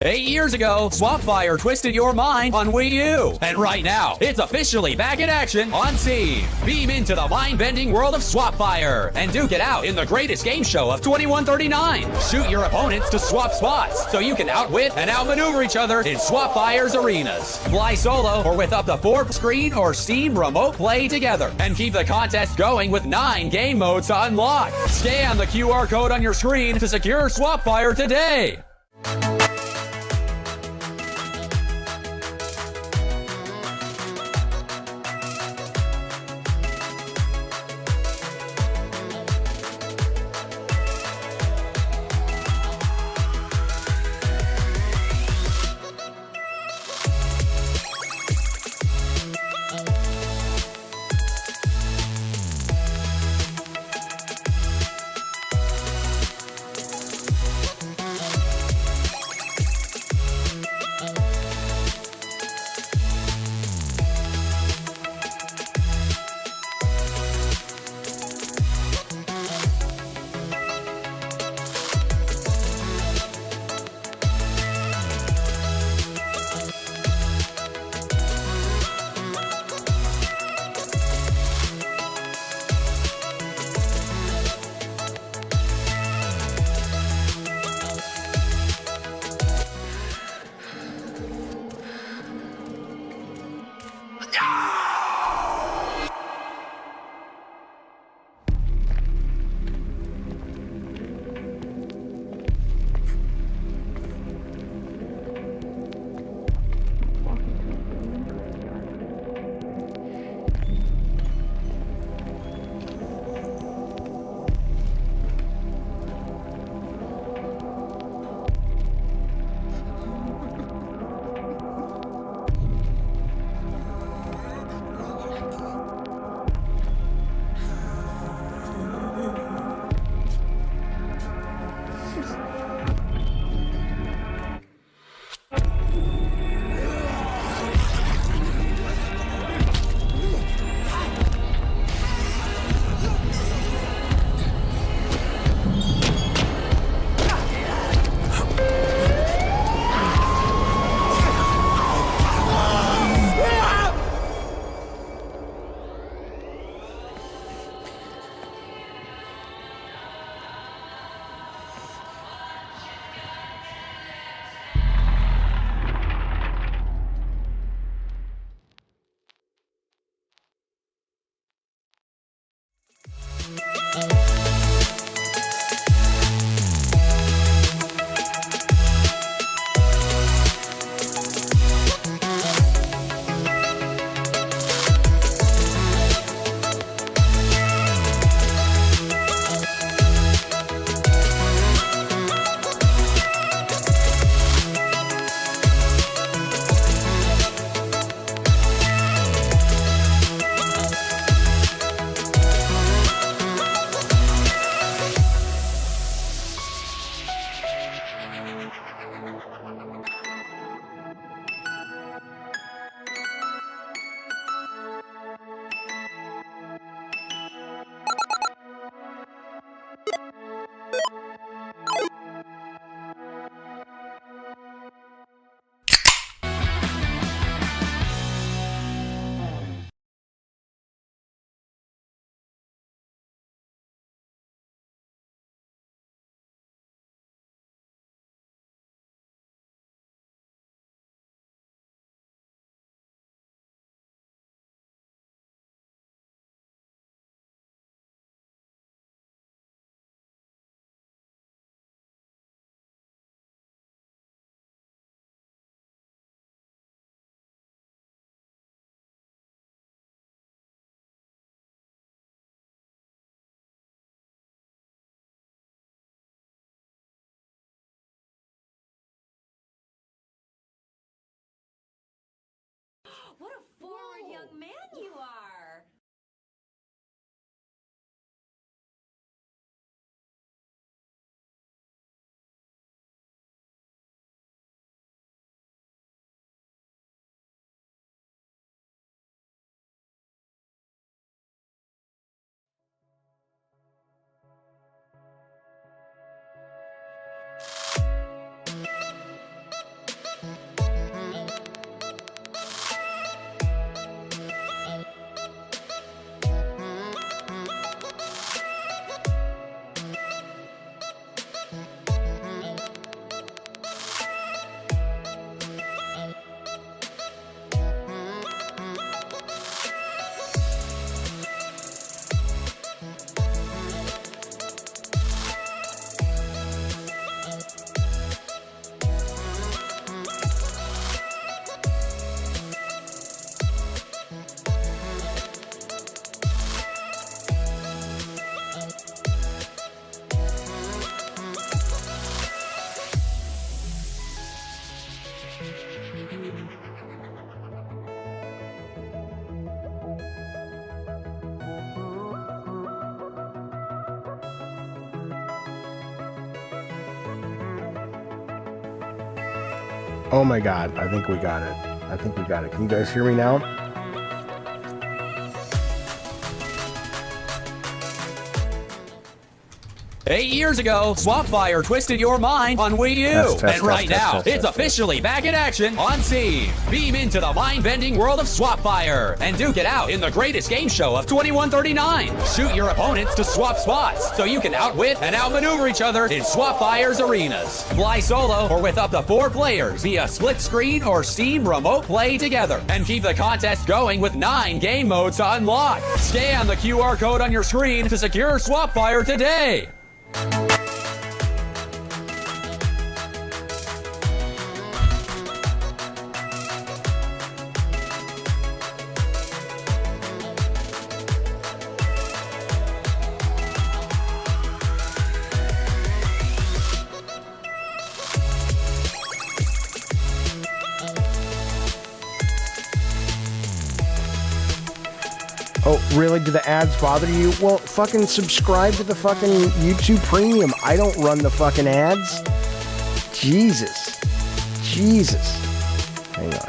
8 years ago, Swapfire twisted your mind on Wii U. And right now, it's officially back in action on Steam. Beam into the mind-bending world of Swapfire and duke it out in the greatest game show of 2139. Shoot your opponents to swap spots so you can outwit and outmaneuver each other in Swapfire's arenas. Fly solo or with up to 4 screen or Steam remote play together. And keep the contest going with 9 game modes to unlock. Scan the QR code on your screen to secure Swapfire today. Oh my god, I think we got it. I think we got it. Can you guys hear me now? Eight years ago, Swapfire twisted your mind on Wii U. And right now, it's officially back in action on Steam. Beam into the mind-bending world of Swapfire and duke it out in the greatest game show of 2139. Shoot your opponents to swap spots so you can outwit and outmaneuver each other in Swapfire's arenas. Fly solo or with up to 4 players via split screen or Steam remote play together. And keep the contest going with 9 game modes to unlock. Scan the QR code on your screen to secure Swapfire today. Oh, really? Do the ads bother you? Well, fucking subscribe to the fucking YouTube Premium. I don't run the fucking ads. Jesus. Jesus. Hang on.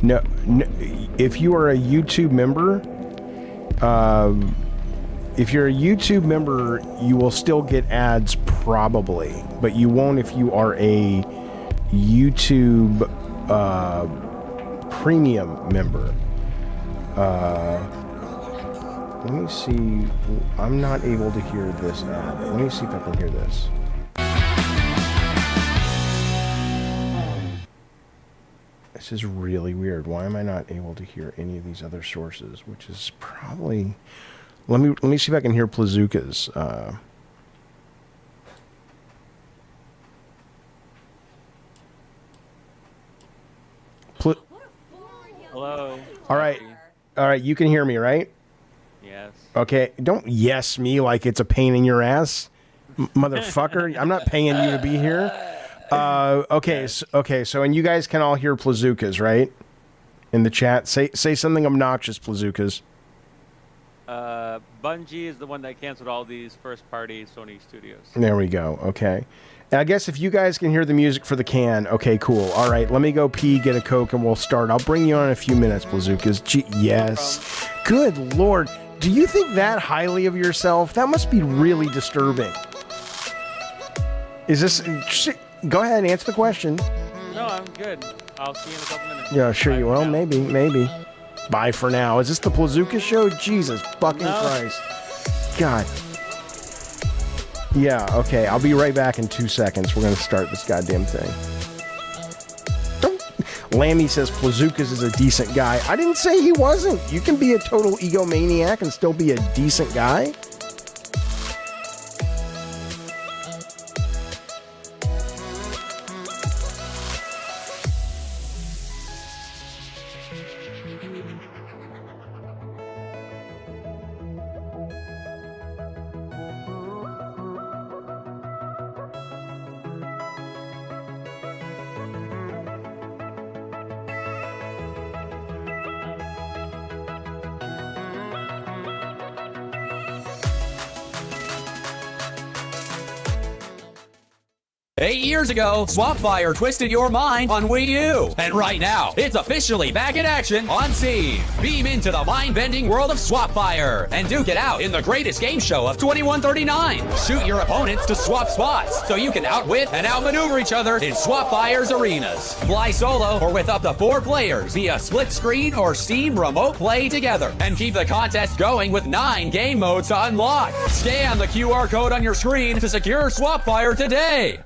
No, if you are a YouTube member, you will still get ads probably, but you won't if you are a YouTube Premium member. Let me see. I'm not able to hear this ad. Let me see if I can hear this. This is really weird. Why am I not able to hear any of these other sources? Which is probably... Let me see if I can hear Plazooka's. Hello. All right. You can hear me, right? Yes. Okay. Don't yes me like it's a pain in your ass, motherfucker. I'm not paying you to be here. Okay. So, and you guys can all hear Plazookas, right? In the chat, say something obnoxious, Plazookas. Bungie is the one that canceled all these first-party Sony studios. There we go. Okay. And I guess if you guys can hear the music for the can, okay, cool. All right, let me go pee, get a Coke, and we'll start. I'll bring you on in a few minutes, Plazookas. Yes. Good Lord. Do you think that highly of yourself? That must be really disturbing. Is this... Go ahead and answer the question. No, I'm good. I'll see you in a couple minutes. Yeah, sure you will. Maybe. Bye for now. Is this the Plazooka show? Jesus fucking Christ. God. Yeah, okay. I'll be right back in 2 seconds. We're going to start this goddamn thing. Lammy says Plazookas is a decent guy. I didn't say he wasn't. You can be a total egomaniac and still be a decent guy. Eight years ago, Swapfire twisted your mind on Wii U. And right now, it's officially back in action on Steam. Beam into the mind-bending world of Swapfire and duke it out in the greatest game show of 2139. Shoot your opponents to swap spots so you can outwit and outmaneuver each other in Swapfire's arenas. Fly solo or with up to 4 players via split screen or Steam remote play together. And keep the contest going with 9 game modes to unlock. Scan the QR code on your screen to secure Swapfire today.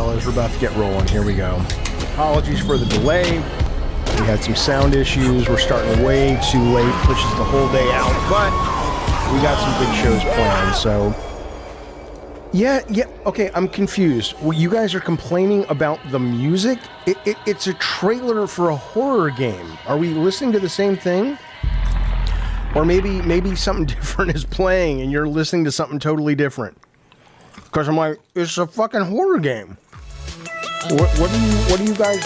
fellas, we're about to get rolling. Here we go. Apologies for the delay. We had some sound issues. We're starting way too late, pushes the whole day out, but we got some big shows planned, so... Yeah, okay, I'm confused. Well, you guys are complaining about the music? It's a trailer for a horror game. Are we listening to the same thing? Or maybe something different is playing and you're listening to something totally different. Because I'm like, it's a fucking horror game. What do you guys...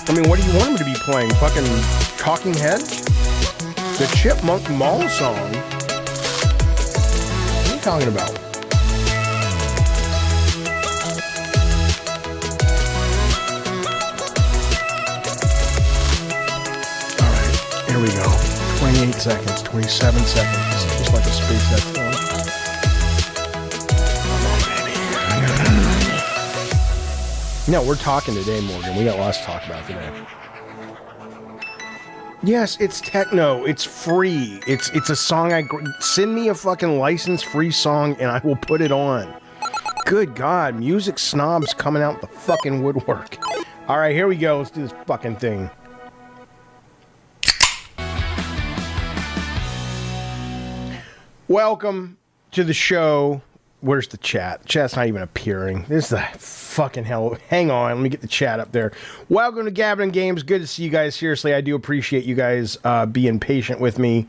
I mean, what do you want them to be playing? Fucking Talking Heads? The Chipmunk Mall song? What are you talking about? Alright, here we go. 28 seconds, 27 seconds. Just like a SpaceX phone. No, we're talking today, Morgan. We got lots to talk about today. Yes, it's techno. It's free. It's a song send me a fucking license-free song and I will put it on. Good God, music snobs coming out the fucking woodwork. All right, here we go. Let's do this fucking thing. Welcome to the show. Where's the chat? Chat's not even appearing. This is the fucking hell. Hang on, let me get the chat up there. Welcome to Gabbin' Games. Good to see you guys. Seriously, I do appreciate you guys being patient with me,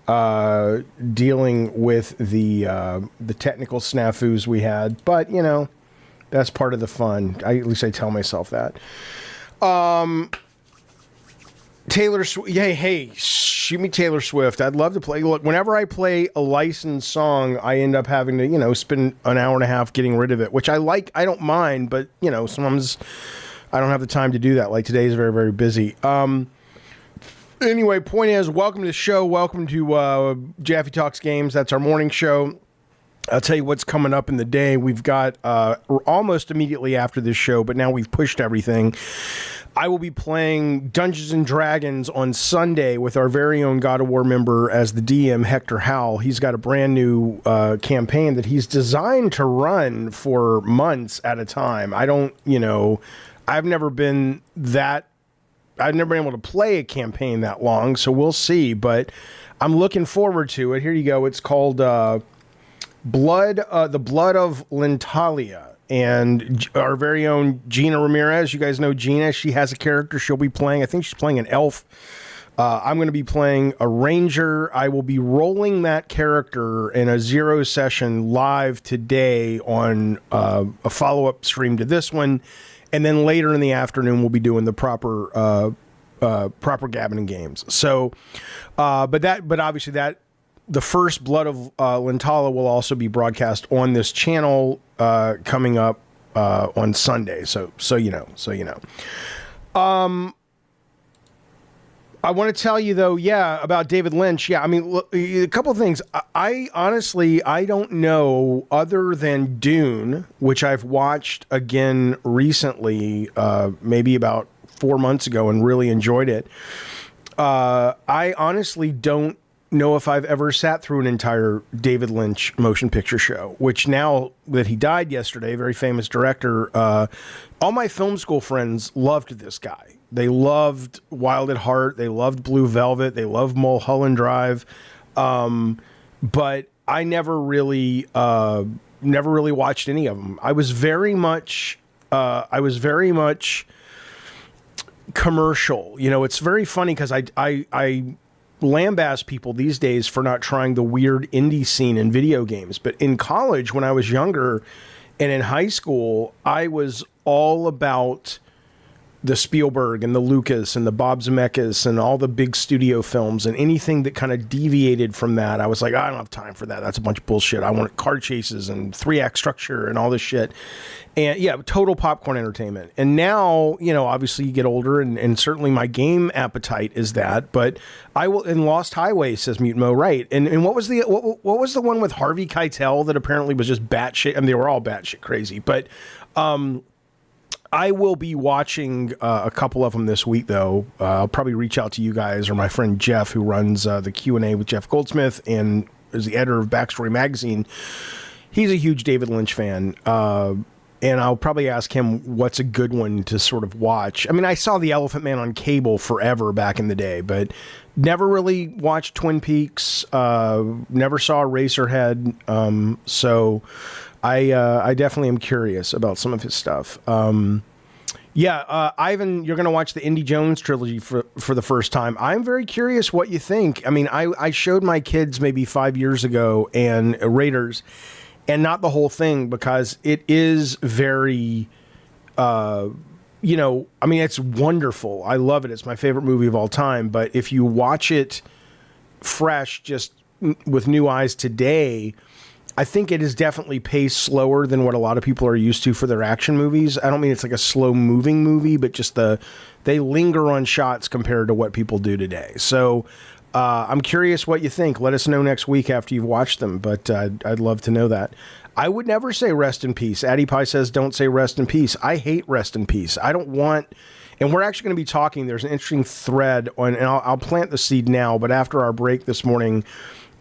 dealing with the technical snafus we had. But you know, that's part of the fun. At least I tell myself that. Taylor Swift. Hey, shoot me Taylor Swift. I'd love to play. Look, whenever I play a licensed song, I end up having to, spend an hour and a half getting rid of it, which I like. I don't mind, but, sometimes I don't have the time to do that. Like today is very, very busy. Anyway, point is, welcome to the show. Welcome to Jaffe Talks Games. That's our morning show. I'll tell you what's coming up in the day. We've got almost immediately after this show, but now we've pushed everything. I will be playing Dungeons & Dragons on Sunday with our very own God of War member as the DM, Hectorhowl. He's got a brand new campaign that he's designed to run for months at a time. I've never been able to play a campaign that long, so we'll see, but I'm looking forward to it. Here you go. It's called the Blood of Lentalia. And our very own Gina Ramirez, you guys know Gina, she has a character she'll be playing. I think she's playing an elf. I'm going to be playing a ranger. I will be rolling that character in a 0 session live today on a follow-up stream to this one. And then later in the afternoon, we'll be doing the proper Gabbin' Games. So, but obviously the first Blood of Lentala will also be broadcast on this channel coming up on Sunday. So you know. I want to tell you though, about David Lynch. Yeah, I mean, look, a couple of things. I honestly don't know other than Dune, which I've watched again recently, maybe about 4 months ago, and really enjoyed it. I honestly don't know if I've ever sat through an entire David Lynch motion picture show, which now that he died yesterday, very famous director, all my film school friends loved this guy. They loved Wild at Heart. They loved Blue Velvet. They loved Mulholland Drive. But I never really watched any of them. I was very much commercial. It's very funny because I lambast people these days for not trying the weird indie scene in video games. But in college, when I was younger and in high school, I was all about the Spielberg and the Lucas and the Bob Zemeckis and all the big studio films, and anything that kind of deviated from that, I was like, I don't have time for that. That's a bunch of bullshit. I want car chases and 3-act structure and all this shit. And yeah, total popcorn entertainment. And now, obviously you get older, and certainly my game appetite is that, but I will, in Lost Highway, says Mutant Mo, right. And what was the one with Harvey Keitel that apparently was just batshit? I mean, they were all batshit crazy, but, I will be watching a couple of them this week, though. I'll probably reach out to you guys or my friend Jeff, who runs the Q&A with Jeff Goldsmith and is the editor of Backstory Magazine. He's a huge David Lynch fan. And I'll probably ask him what's a good one to sort of watch. I mean, I saw The Elephant Man on cable forever back in the day, but never really watched Twin Peaks. Never saw Eraserhead. So I definitely am curious about some of his stuff. Ivan, you're going to watch the Indy Jones trilogy for the first time. I'm very curious what you think. I mean, I showed my kids maybe 5 years ago and Raiders, and not the whole thing, because it is very, I mean, it's wonderful. I love it. It's my favorite movie of all time. But if you watch it fresh, just with new eyes today, I think it is definitely paced slower than what a lot of people are used to for their action movies. I don't mean it's like a slow moving movie, but just they linger on shots compared to what people do today. So I'm curious what you think. Let us know next week after you've watched them, but I'd love to know that. I would never say rest in peace. Addie Pie says don't say rest in peace. I hate rest in peace. I don't want, and we're actually going to be talking, there's an interesting thread on, and I'll plant the seed now, but after our break this morning,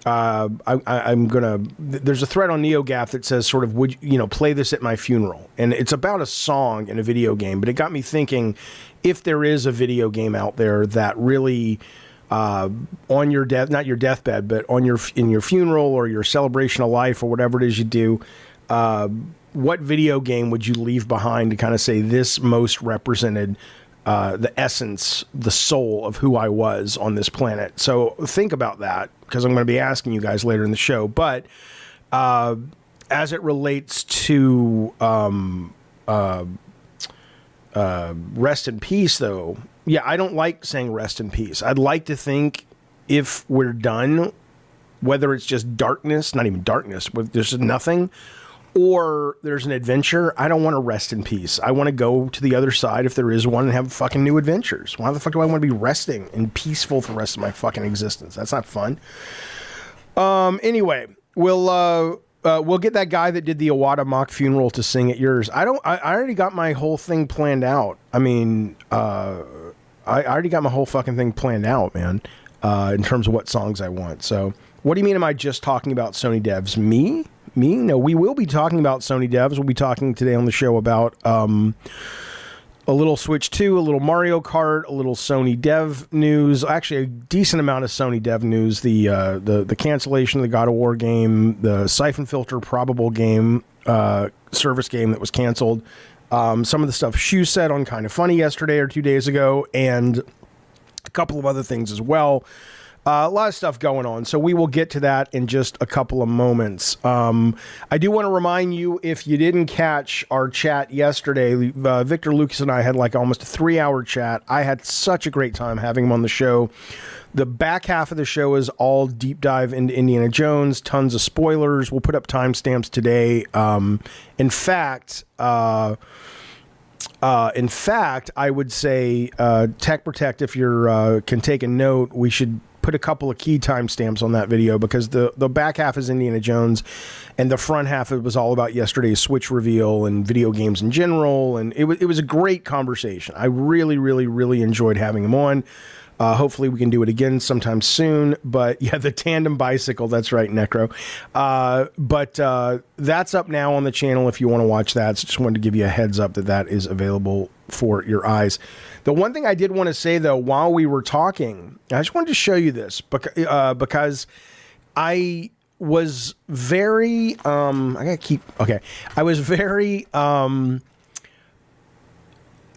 I'm gonna. There's a thread on NeoGAF that says sort of, would play this at my funeral, and it's about a song in a video game. But it got me thinking, if there is a video game out there that really, on your death, not your deathbed, but in your funeral or your celebration of life or whatever it is you do, what video game would you leave behind to kind of say this most represented the essence, the soul of who I was on this planet? So think about that, because I'm going to be asking you guys later in the show. But as it relates to rest in peace, though, yeah, I don't like saying rest in peace. I'd like to think if we're done, whether it's just darkness, not even darkness, there's nothing, or there's an adventure, I don't want to rest in peace. I want to go to the other side, if there is one, and have fucking new adventures. Why the fuck do I want to be resting and peaceful for the rest of my fucking existence? That's not fun. Anyway, we'll get that guy that did the Iwata mock funeral to sing at yours. I already got my whole thing planned out. I mean, I already got my whole fucking thing planned out, man, in terms of what songs I want. So what do you mean, am I just talking about Sony devs? Me? No, we will be talking about Sony devs. We'll be talking today on the show about a little Switch 2, a little Mario Kart, a little Sony dev news. Actually, a decent amount of Sony dev news. The cancellation of the God of War game, the Siphon Filter probable game, service game that was canceled. Some of the stuff Shu said on Kind of Funny yesterday or 2 days ago, and a couple of other things as well. A lot of stuff going on, so we will get to that in just a couple of moments. I do want to remind you, if you didn't catch our chat yesterday, Victor Lucas and I had like almost a 3-hour chat. I had such a great time having him on the show. The back half of the show is all deep dive into Indiana Jones, tons of spoilers. We'll put up timestamps today. In fact, I would say, Tech Protect, if you can take a note, we should put a couple of key timestamps on that video, because the back half is Indiana Jones and the front half, it was all about yesterday's Switch reveal and video games in general. And it was a great conversation. I really, really, really enjoyed having him on. Hopefully we can do it again sometime soon. But yeah, the tandem bicycle, that's right, Necro. But that's up now on the channel if you want to watch that. So just wanted to give you a heads up that is available for your eyes. The one thing I did want to say, though, while we were talking, I just wanted to show you this because I was very,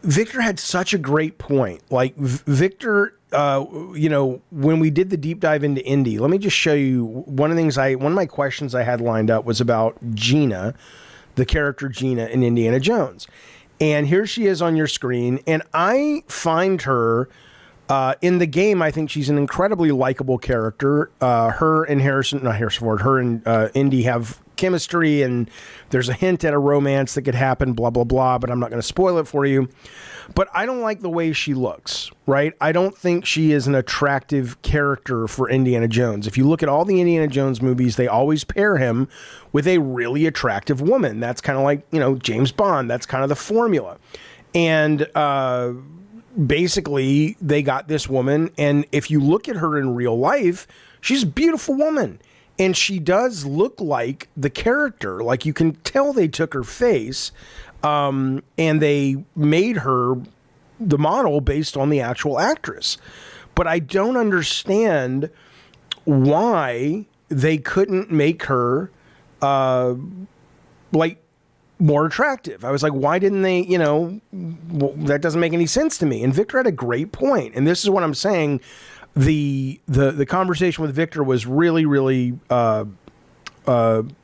Victor had such a great point. Like, Victor, when we did the deep dive into Indy, let me just show you one of my questions I had lined up was about Gina, the character Gina in Indiana Jones. And here she is on your screen, and I find her in the game. I think she's an incredibly likable character. Her and Indy have chemistry, and there's a hint at a romance that could happen, blah, blah, blah, but I'm not going to spoil it for you. But I don't like the way she looks, right? I don't think she is an attractive character for Indiana Jones. If you look at all the Indiana Jones movies, they always pair him with a really attractive woman. That's kind of like, James Bond. That's kind of the formula. And basically, they got this woman, and if you look at her in real life, she's a beautiful woman. And she does look like the character. Like, you can tell they took her face and they made her the model based on the actual actress. But I don't understand why they couldn't make her like more attractive. I was like, why didn't they, that doesn't make any sense to me. And Victor had a great point. And this is what I'm saying. The conversation with Victor was really, really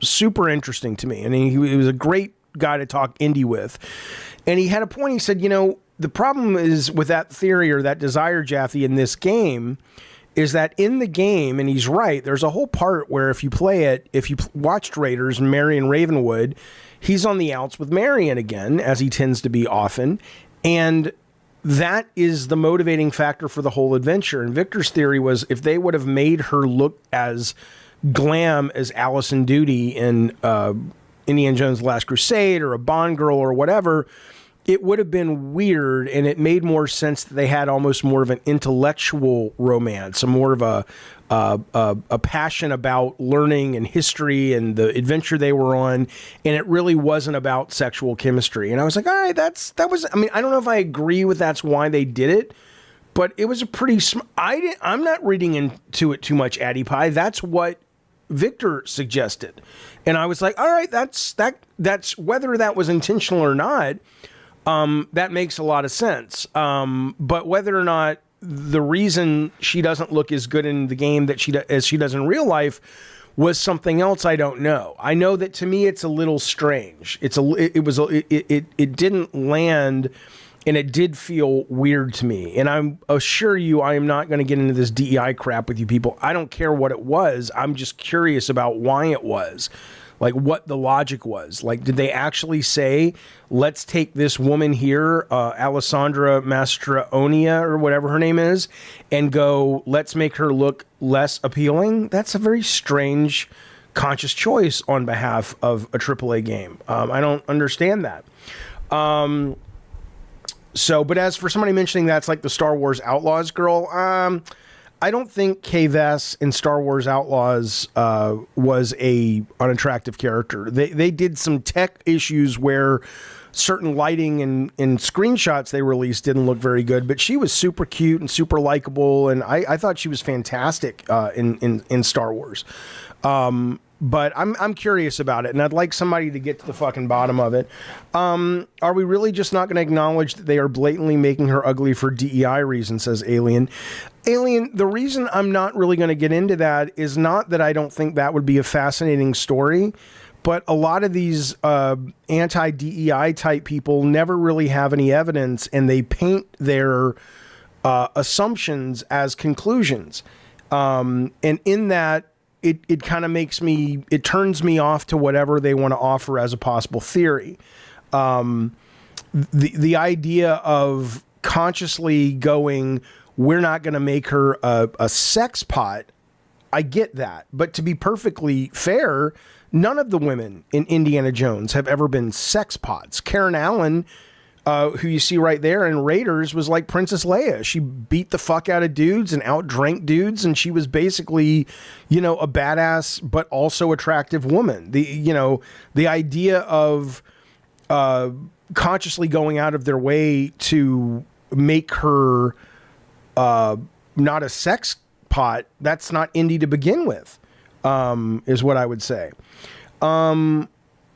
super interesting to me. And he was a great guy to talk indie with. And he had a point. He said, the problem is with that theory or that desire, Jaffe, in this game is that in the game, and he's right, there's a whole part where if you play it, if you watched Raiders, Marion Ravenwood, he's on the outs with Marion again, as he tends to be often. And that is the motivating factor for the whole adventure. And Victor's theory was if they would have made her look as glam as Allison Duty in Indiana Jones' Last Crusade or a Bond girl or whatever, it would have been weird, and it made more sense that they had almost more of an intellectual romance, more of a passion about learning and history and the adventure they were on, and it really wasn't about sexual chemistry. And I was like, all right, I don't know if I agree with that's why they did it, but it was a pretty. I'm not reading into it too much, Addy Pie. That's what Victor suggested, and I was like, all right, that's whether that was intentional or not. That makes a lot of sense. But whether or not the reason she doesn't look as good in the game as she does in real life was something else, I don't know. I know that to me it's a little strange. It didn't land, and it did feel weird to me. And I assure you, I am not going to get into this DEI crap with you people. I don't care what it was. I'm just curious about why it was. Like, what the logic was. Like, did they actually say, let's take this woman here, Alessandra Mastroianni, or whatever her name is, and go, let's make her look less appealing? That's a very strange, conscious choice on behalf of a AAA game. I don't understand that. But as for somebody mentioning that's like the Star Wars Outlaws girl, I don't think Kay Vess in Star Wars Outlaws was a unattractive character. They did some tech issues where certain lighting and screenshots they released didn't look very good, but she was super cute and super likable, and I thought she was fantastic in Star Wars. But I'm curious about it, and I'd like somebody to get to the fucking bottom of it. Are we really just not going to acknowledge that they are blatantly making her ugly for DEI reasons, says Alien. Alien, the reason I'm not really going to get into that is not that I don't think that would be a fascinating story, but a lot of these anti-DEI type people never really have any evidence, and they paint their assumptions as conclusions. And in that, it kind of it turns me off to whatever they want to offer as a possible theory. The idea of consciously going, we're not going to make her a sex pot, I get that. But to be perfectly fair, none of the women in Indiana Jones have ever been sex pots. Karen Allen, who you see right there in Raiders, was like Princess Leia. She beat the fuck out of dudes and outdrank dudes, and she was basically, a badass but also attractive woman. The idea of consciously going out of their way to make her not a sex pot, that's not indie to begin with, is what I would say.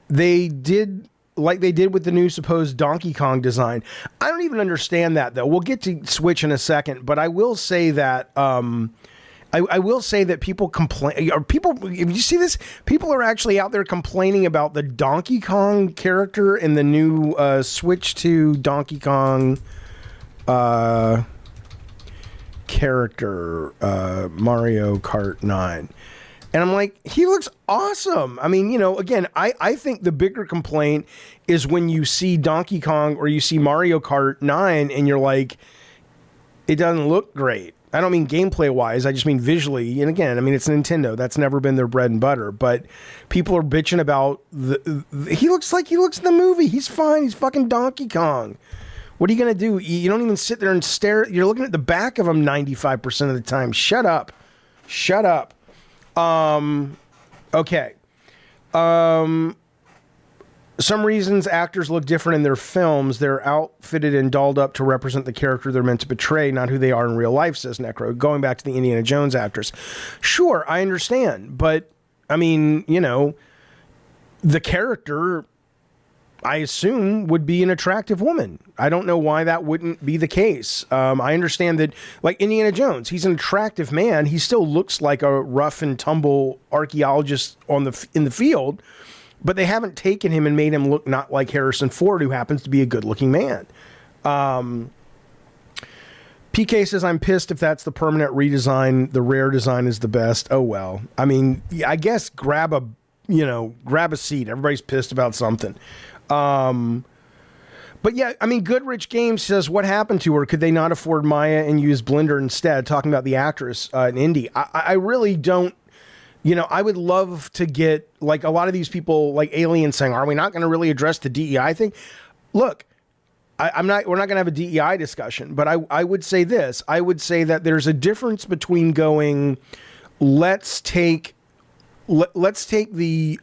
They did, like they did with the new supposed Donkey Kong design. I don't even understand that, though. We'll get to Switch in a second, but I will say that I will say that people complain. Or people, if you see this, people are actually out there complaining about the Donkey Kong character in the new Switch to Donkey Kong character, Mario Kart 9. And I'm like, he looks awesome. I mean, again, I think the bigger complaint is when you see Donkey Kong or you see Mario Kart 9 and you're like, it doesn't look great. I don't mean gameplay wise. I just mean visually. And again, I mean, it's Nintendo. That's never been their bread and butter. But people are bitching about he looks like he looks in the movie. He's fine. He's fucking Donkey Kong. What are you going to do? You don't even sit there and stare. You're looking at the back of him 95% of the time. Shut up. Shut up. Okay. Some reasons actors look different in their films. They're outfitted and dolled up to represent the character they're meant to portray, not who they are in real life, says Necro. Going back to the Indiana Jones actors. Sure, I understand. But, I mean, you know, the character, I assume, would be an attractive woman. I don't know why that wouldn't be the case. I understand that, like Indiana Jones, he's an attractive man. He still looks like a rough and tumble archaeologist in the field. But they haven't taken him and made him look not like Harrison Ford, who happens to be a good-looking man. PK says, I'm pissed if that's the permanent redesign. The rare design is the best. Oh, well. I mean, I guess grab a seat. Everybody's pissed about something. But yeah, I mean, Goodrich Games says, what happened to her? Could they not afford Maya and use Blender instead? Talking about the actress in Indy. I really don't. You know, I would love to get, like, a lot of these people, like Alien, saying, are we not going to really address the DEI thing? Look, we're not going to have a DEI discussion, but I would say this. I would say that there's a difference between going, let's take the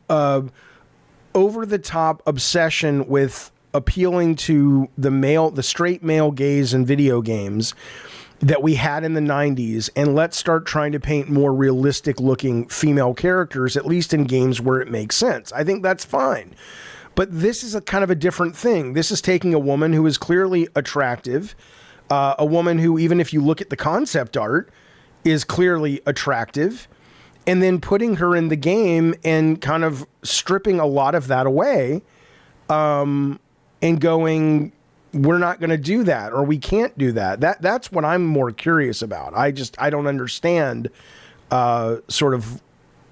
over-the-top obsession with appealing to the straight male gaze in video games that we had in the 90s, and let's start trying to paint more realistic looking female characters, at least in games where it makes sense. I think that's fine. But this is a kind of a different thing. This is taking a woman who is clearly attractive, a woman who, even if you look at the concept art, is clearly attractive, and then putting her in the game and kind of stripping a lot of that away, and going, we're not going to do that, or we can't do that. That's what I'm more curious about. I don't understand sort of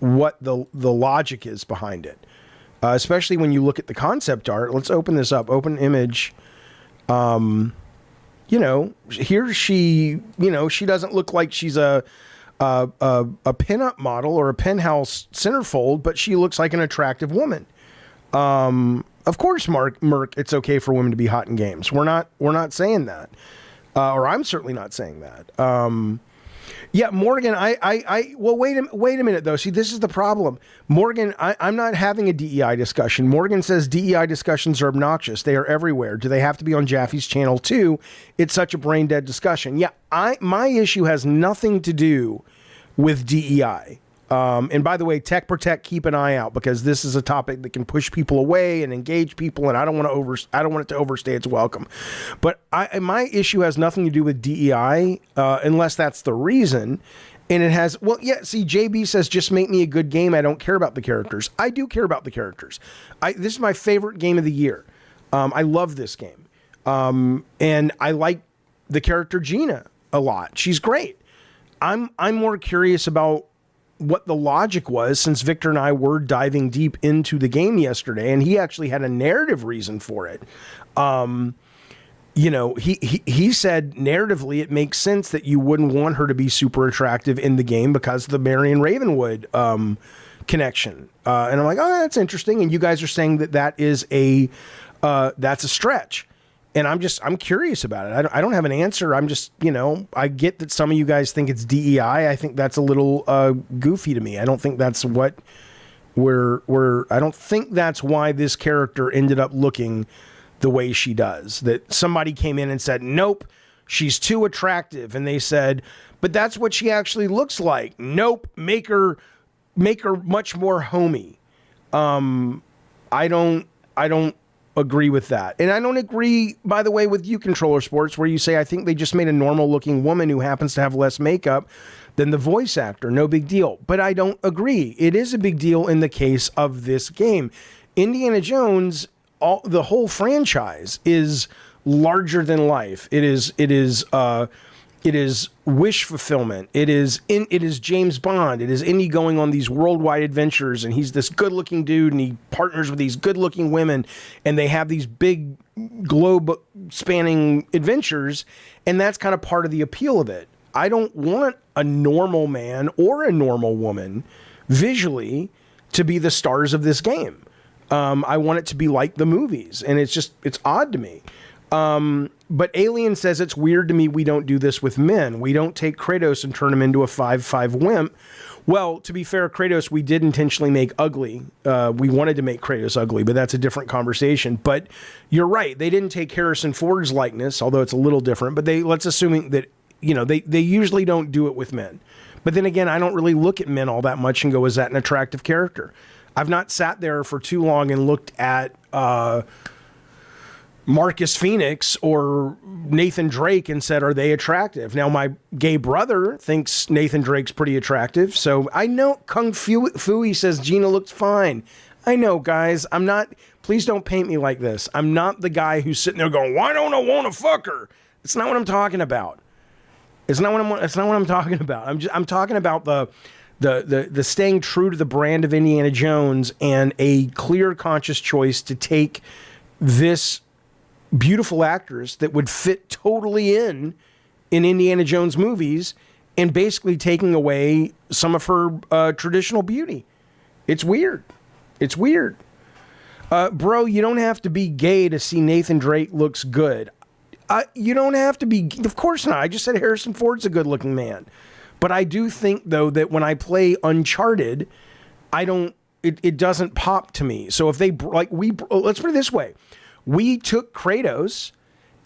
what the logic is behind it, especially when you look at the concept art. Let's open this up. Open image. You know, here she doesn't look like she's a pinup model or a penthouse centerfold, but she looks like an attractive woman. Of course, Merc, it's okay for women to be hot in games. We're not saying that, or I'm certainly not saying that. Yeah, Morgan, well, wait a minute though. See, this is the problem, Morgan. I'm not having a DEI discussion. Morgan says DEI discussions are obnoxious. They are everywhere. Do they have to be on Jaffe's channel too? It's such a brain dead discussion. Yeah, my issue has nothing to do with DEI. And by the way, Tech Protect, keep an eye out, because this is a topic that can push people away and engage people, and I don't want it to overstay its welcome. But my issue has nothing to do with DEI, unless that's the reason. And it has, well, yeah, see, JB says, just make me a good game. I don't care about the characters. I do care about the characters. This is my favorite game of the year. I love this game. And I like the character Gina a lot. She's great. I'm more curious about what the logic was, since Victor and I were diving deep into the game yesterday, and he actually had a narrative reason for it. You know, he said narratively it makes sense that you wouldn't want her to be super attractive in the game because of the Marion Ravenwood connection. And I'm like, oh, that's interesting. And you guys are saying that is that's a stretch. And I'm curious about it. I don't have an answer. I'm just, you know, I get that some of you guys think it's DEI. I think that's a little goofy to me. I don't think that's what I don't think that's why this character ended up looking the way she does. That somebody came in and said, nope, she's too attractive. And they said, but that's what she actually looks like. Nope, make her much more homey. I don't agree with that. And I don't agree, by the way, with you, Controller Sports, where you say, I think they just made a normal looking woman who happens to have less makeup than the voice actor. No big deal. But I don't agree. It is a big deal in the case of this game. Indiana Jones, the whole franchise is larger than life. It is wish fulfillment. It is James Bond. It is Indy going on these worldwide adventures, and he's this good-looking dude, and he partners with these good-looking women, and they have these big globe-spanning adventures, and that's kind of part of the appeal of it. I don't want a normal man or a normal woman visually to be the stars of this game. I want it to be like the movies, and it's odd to me. But Alien says it's weird to me we don't do this with men. We don't take Kratos and turn him into a 5'5" wimp. Well, to be fair, Kratos we did intentionally make ugly. We wanted to make Kratos ugly, but that's a different conversation. But you're right. They didn't take Harrison Ford's likeness, although it's a little different. But let's assuming that, they usually don't do it with men. But then again, I don't really look at men all that much and go, is that an attractive character? I've not sat there for too long and looked at Marcus Phoenix or Nathan Drake and said, are they attractive? Now, my gay brother thinks Nathan Drake's pretty attractive. So I know Kung Fui says Gina looks fine. I know, guys. I'm not, please don't paint me like this. I'm not the guy who's sitting there going, why don't I want to fuck her? It's not what I'm talking about. It's not what I'm talking about. I'm talking about the staying true to the brand of Indiana Jones and a clear, conscious choice to take this beautiful actress that would fit totally in Indiana Jones movies and basically taking away some of her traditional beauty. It's weird. It's weird. Bro, you don't have to be gay to see Nathan Drake looks good. You don't have to be, of course not. I just said Harrison Ford's a good looking man. But I do think though that when I play Uncharted, it doesn't pop to me. So if they let's put it this way. We took Kratos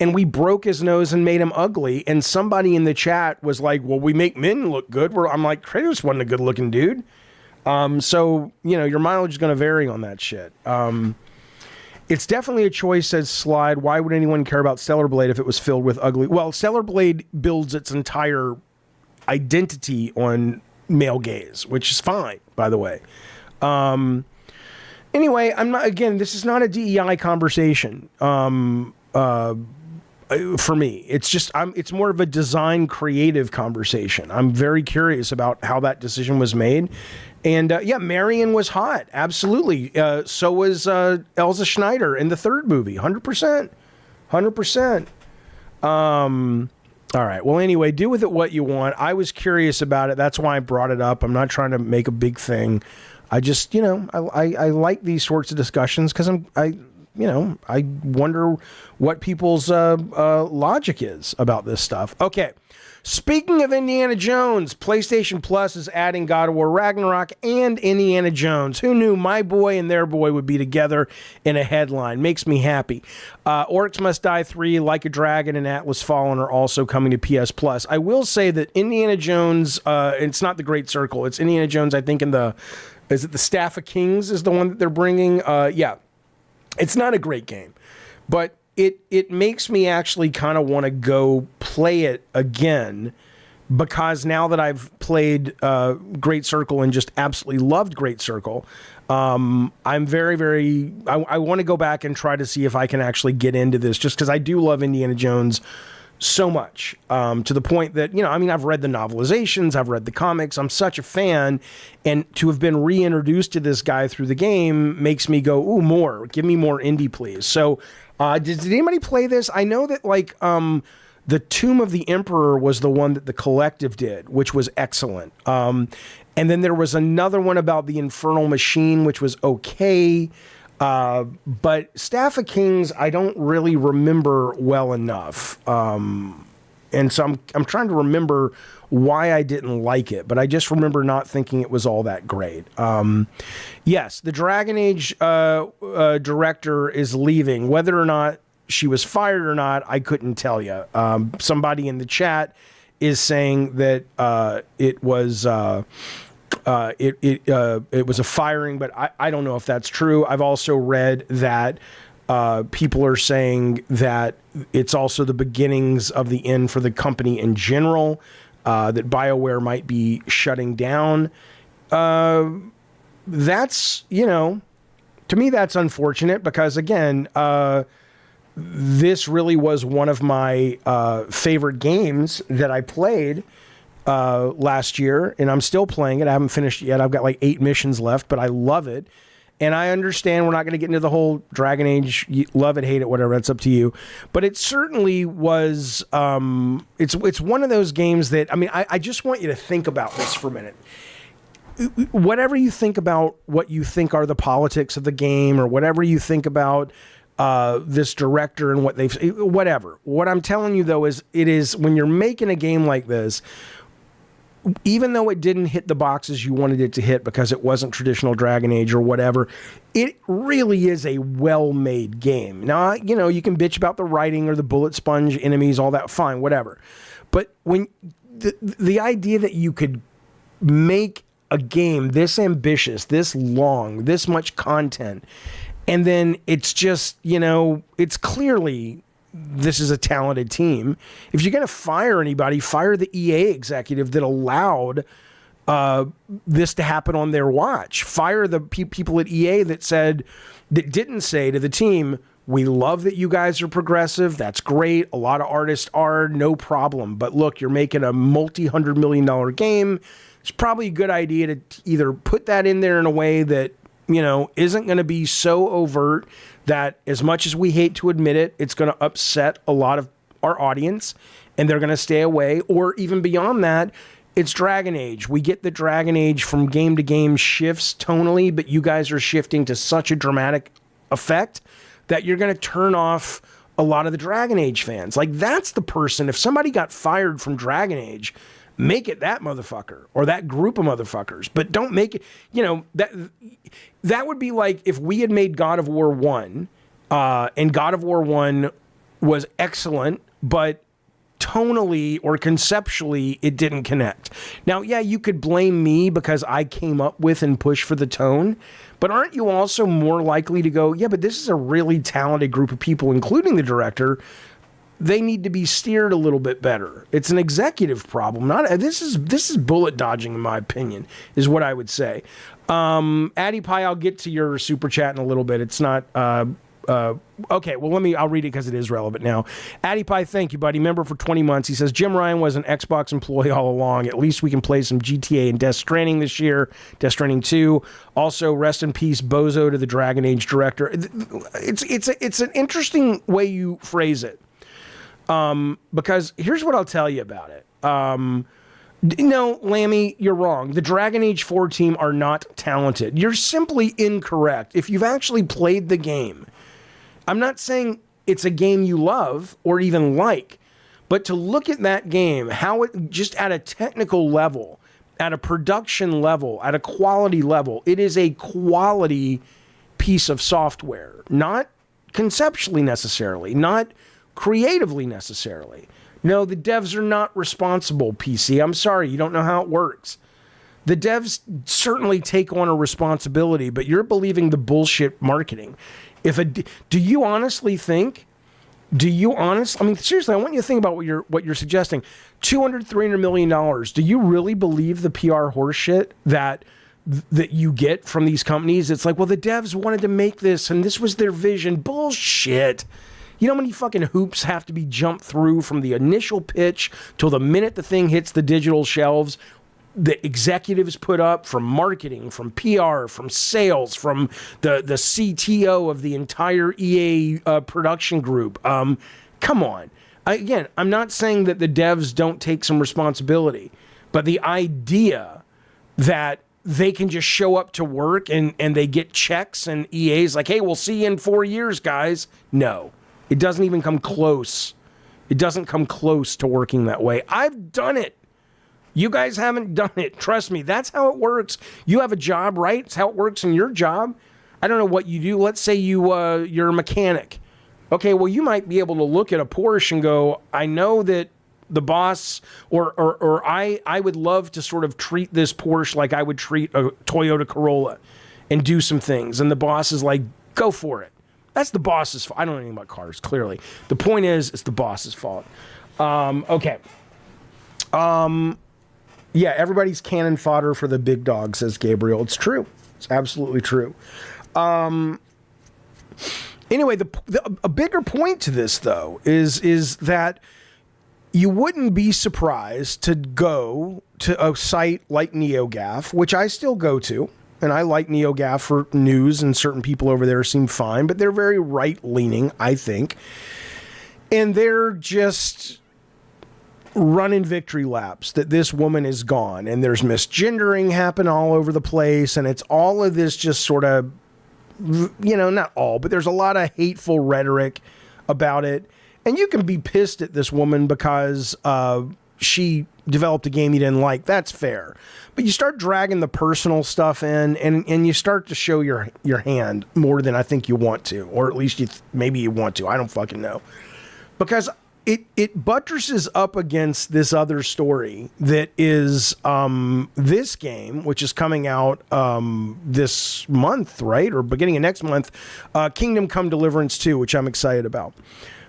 and we broke his nose and made him ugly. And somebody in the chat was like, well, we make men look good. I'm like, Kratos wasn't a good looking dude. So, your mileage is going to vary on that shit. It's definitely a choice, says Slide. Why would anyone care about Stellar Blade if it was filled with ugly? Well, Stellar Blade builds its entire identity on male gaze, which is fine, by the way. Anyway, this is not a DEI conversation for me. It's just, it's more of a design creative conversation. I'm very curious about how that decision was made. And Marion was hot. Absolutely. So was Elsa Schneider in the third movie. 100%. 100%. All right. Well, anyway, do with it what you want. I was curious about it. That's why I brought it up. I'm not trying to make a big thing. I just, I like these sorts of discussions because I wonder what people's logic is about this stuff. Okay. Speaking of Indiana Jones, PlayStation Plus is adding God of War Ragnarok and Indiana Jones. Who knew my boy and their boy would be together in a headline? Makes me happy. Orcs Must Die 3, Like a Dragon, and Atlas Fallen are also coming to PS Plus. I will say that Indiana Jones, it's not the Great Circle. It's Indiana Jones, I think, is it the Staff of Kings is the one that they're bringing? Yeah. It's not a great game, but it makes me actually kind of want to go play it again because now that I've played Great Circle and just absolutely loved Great Circle, I'm very, very... I want to go back and try to see if I can actually get into this just because I do love Indiana Jones so much, to the point that, I've read the novelizations, I've read the comics, I'm such a fan, and to have been reintroduced to this guy through the game makes me go, ooh, more. Give me more indie, please. So, did anybody play this? I know that, the Tomb of the Emperor was the one that the Collective did, which was excellent. And then there was another one about the Infernal Machine, which was okay. But Staff of Kings, I don't really remember well enough. And so I'm trying to remember why I didn't like it, but I just remember not thinking it was all that great. Yes, the Dragon Age director is leaving. Whether or not she was fired or not, I couldn't tell you. Somebody in the chat is saying that it was... it was a firing, but I don't know if that's true. I've also read that people are saying that it's also the beginnings of the end for the company in general, that BioWare might be shutting down. That's, to me, that's unfortunate because, again, this really was one of my favorite games that I played last year, and I'm still playing it. I haven't finished it yet. I've got 8 missions left, but I love it. And I understand we're not going to get into the whole Dragon Age, love it, hate it, whatever. That's up to you. But it certainly was, it's one of those games that, I just want you to think about this for a minute. Whatever you think about what you think are the politics of the game, or whatever you think about this director and what they've, whatever. What I'm telling you though is, it is when you're making a game like this, even though it didn't hit the boxes you wanted it to hit because it wasn't traditional Dragon Age or whatever, it really is a well-made game. Now, you know, you can bitch about the writing or the bullet sponge enemies, all that, fine, whatever. But when the idea that you could make a game this ambitious, this long, this much content, and then it's just, you know, it's clearly, this is a talented team. If you're going to fire anybody, fire the EA executive that allowed this to happen on their watch. Fire the people at EA that didn't say to the team, we love that you guys are progressive. That's great. A lot of artists are, no problem. But look, you're making a multi-$100 million game. It's probably a good idea to either put that in there in a way that, you know, isn't going to be so overt that, as much as we hate to admit it, it's going to upset a lot of our audience and they're going to stay away. Or even beyond that, it's Dragon Age. We get the Dragon Age from game to game shifts tonally, but you guys are shifting to such a dramatic effect that you're going to turn off a lot of the Dragon Age fans. Like, that's the person, if somebody got fired from Dragon Age, make it that motherfucker or that group of motherfuckers, but don't make it, you know, that would be like if we had made God of War 1 and God of War 1 was excellent, but tonally or conceptually it didn't connect. Now, yeah, you could blame me because I came up with and pushed for the tone, but aren't you also more likely to go, yeah, but this is a really talented group of people, including the director. They need to be steered a little bit better. It's an executive problem. This is bullet dodging, in my opinion, is what I would say. Addy Pie, I'll get to your super chat in a little bit. It's not okay. Well, I'll read it because it is relevant now. Addy Pie, thank you, buddy. Member for 20 months. He says Jim Ryan was an Xbox employee all along. At least we can play some GTA and Death Stranding this year. Death Stranding 2. Also, rest in peace, Bozo, to the Dragon Age director. It's an interesting way you phrase it. Because here's what I'll tell you about it. No, Lammy, you're wrong. The Dragon Age 4 team are not talented. You're simply incorrect. If you've actually played the game, I'm not saying it's a game you love or even like, but to look at that game, how it just at a technical level, at a production level, at a quality level, it is a quality piece of software, not conceptually necessarily, not creatively necessarily. No, the devs are not responsible, PC. I'm sorry, you don't know how it works. The devs certainly take on a responsibility, but you're believing the bullshit marketing. Do you honestly think, I mean, seriously, I want you to think about what you're suggesting. $200-300 million. Do you really believe the PR horseshit that you get from these companies? It's like, well, the devs wanted to make this and this was their vision. Bullshit. You know how many fucking hoops have to be jumped through from the initial pitch till the minute the thing hits the digital shelves? The executives put up, from marketing, from PR, from sales, from the CTO of the entire EA production group. Come on. Again, I'm not saying that the devs don't take some responsibility, but the idea that they can just show up to work and they get checks and EA's like, hey, we'll see you in 4 years, guys. No. It doesn't even come close. It doesn't come close to working that way. I've done it. You guys haven't done it. Trust me, that's how it works. You have a job, right? It's how it works in your job. I don't know what you do. Let's say you're a mechanic. Okay, well, you might be able to look at a Porsche and go, I know that the boss, or I would love to sort of treat this Porsche like I would treat a Toyota Corolla and do some things. And the boss is like, go for it. That's the boss's fault. I don't know anything about cars, clearly. The point is, it's the boss's fault. Okay. Yeah, everybody's cannon fodder for the big dog, says Gabriel. It's true. It's absolutely true. Anyway, a bigger point to this, though, is that you wouldn't be surprised to go to a site like NeoGAF, which I still go to. And I like NeoGAF for news, and certain people over there seem fine, but they're very right-leaning, I think. And they're just running victory laps that this woman is gone, and there's misgendering happen all over the place, and it's all of this just sort of not all, but there's a lot of hateful rhetoric about it. And you can be pissed at this woman because she developed a game you didn't like. That's fair. But you start dragging the personal stuff in, and you start to show your hand more than I think you want to, or at least maybe you want to. I don't fucking know. Because it buttresses up against this other story that is this game, which is coming out this month, right? Or beginning of next month, Kingdom Come Deliverance 2, which I'm excited about.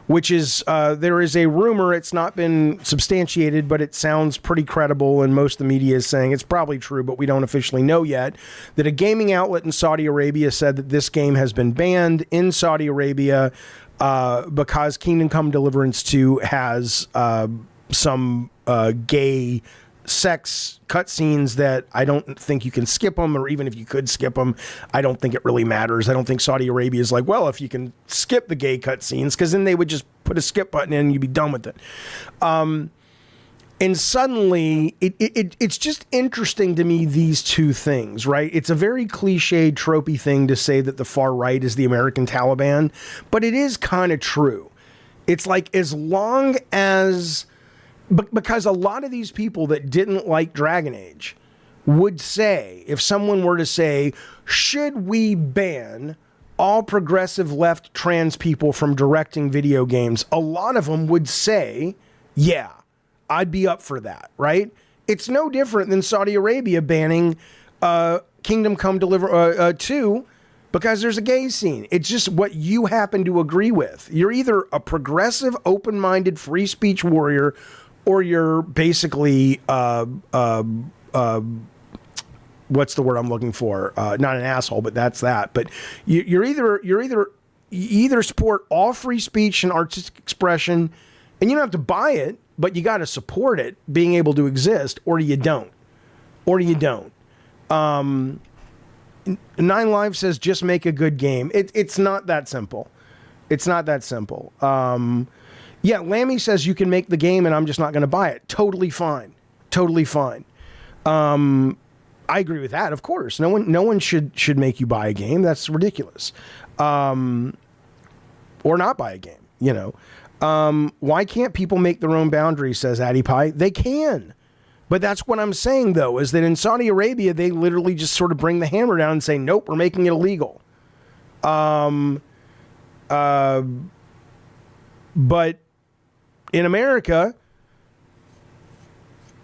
Which is, there is a rumor, it's not been substantiated, but it sounds pretty credible, and most of the media is saying it's probably true, but we don't officially know yet, that a gaming outlet in Saudi Arabia said that this game has been banned in Saudi Arabia because Kingdom Come Deliverance 2 has some gay sex cutscenes that I don't think you can skip them, or even if you could skip them, I don't think it really matters. I don't think Saudi Arabia is like, well, if you can skip the gay cutscenes, because then they would just put a skip button in and you'd be done with it. And suddenly, it's just interesting to me, these two things, right? It's a very cliched, tropey thing to say that the far right is the American Taliban, but it is kind of true. It's like, as long as... Because a lot of these people that didn't like Dragon Age would say, if someone were to say, should we ban all progressive left trans people from directing video games? A lot of them would say, yeah, I'd be up for that, right? It's no different than Saudi Arabia banning Kingdom Come Deliver 2 because there's a gay scene. It's just what you happen to agree with. You're either a progressive, open-minded, free speech warrior, or you're basically, what's the word I'm looking for? Not an asshole, but that's that. But you either support all free speech and artistic expression, and you don't have to buy it, but you got to support it being able to exist, or you don't. Nine Live says, just make a good game. It's not that simple. Yeah, Lammy says you can make the game and I'm just not going to buy it. Totally fine. I agree with that, of course. No one should make you buy a game. That's ridiculous. Or not buy a game, Why can't people make their own boundaries, says Addy Pie? They can. But that's what I'm saying, though, is that in Saudi Arabia, they literally just sort of bring the hammer down and say, nope, we're making it illegal. But in America,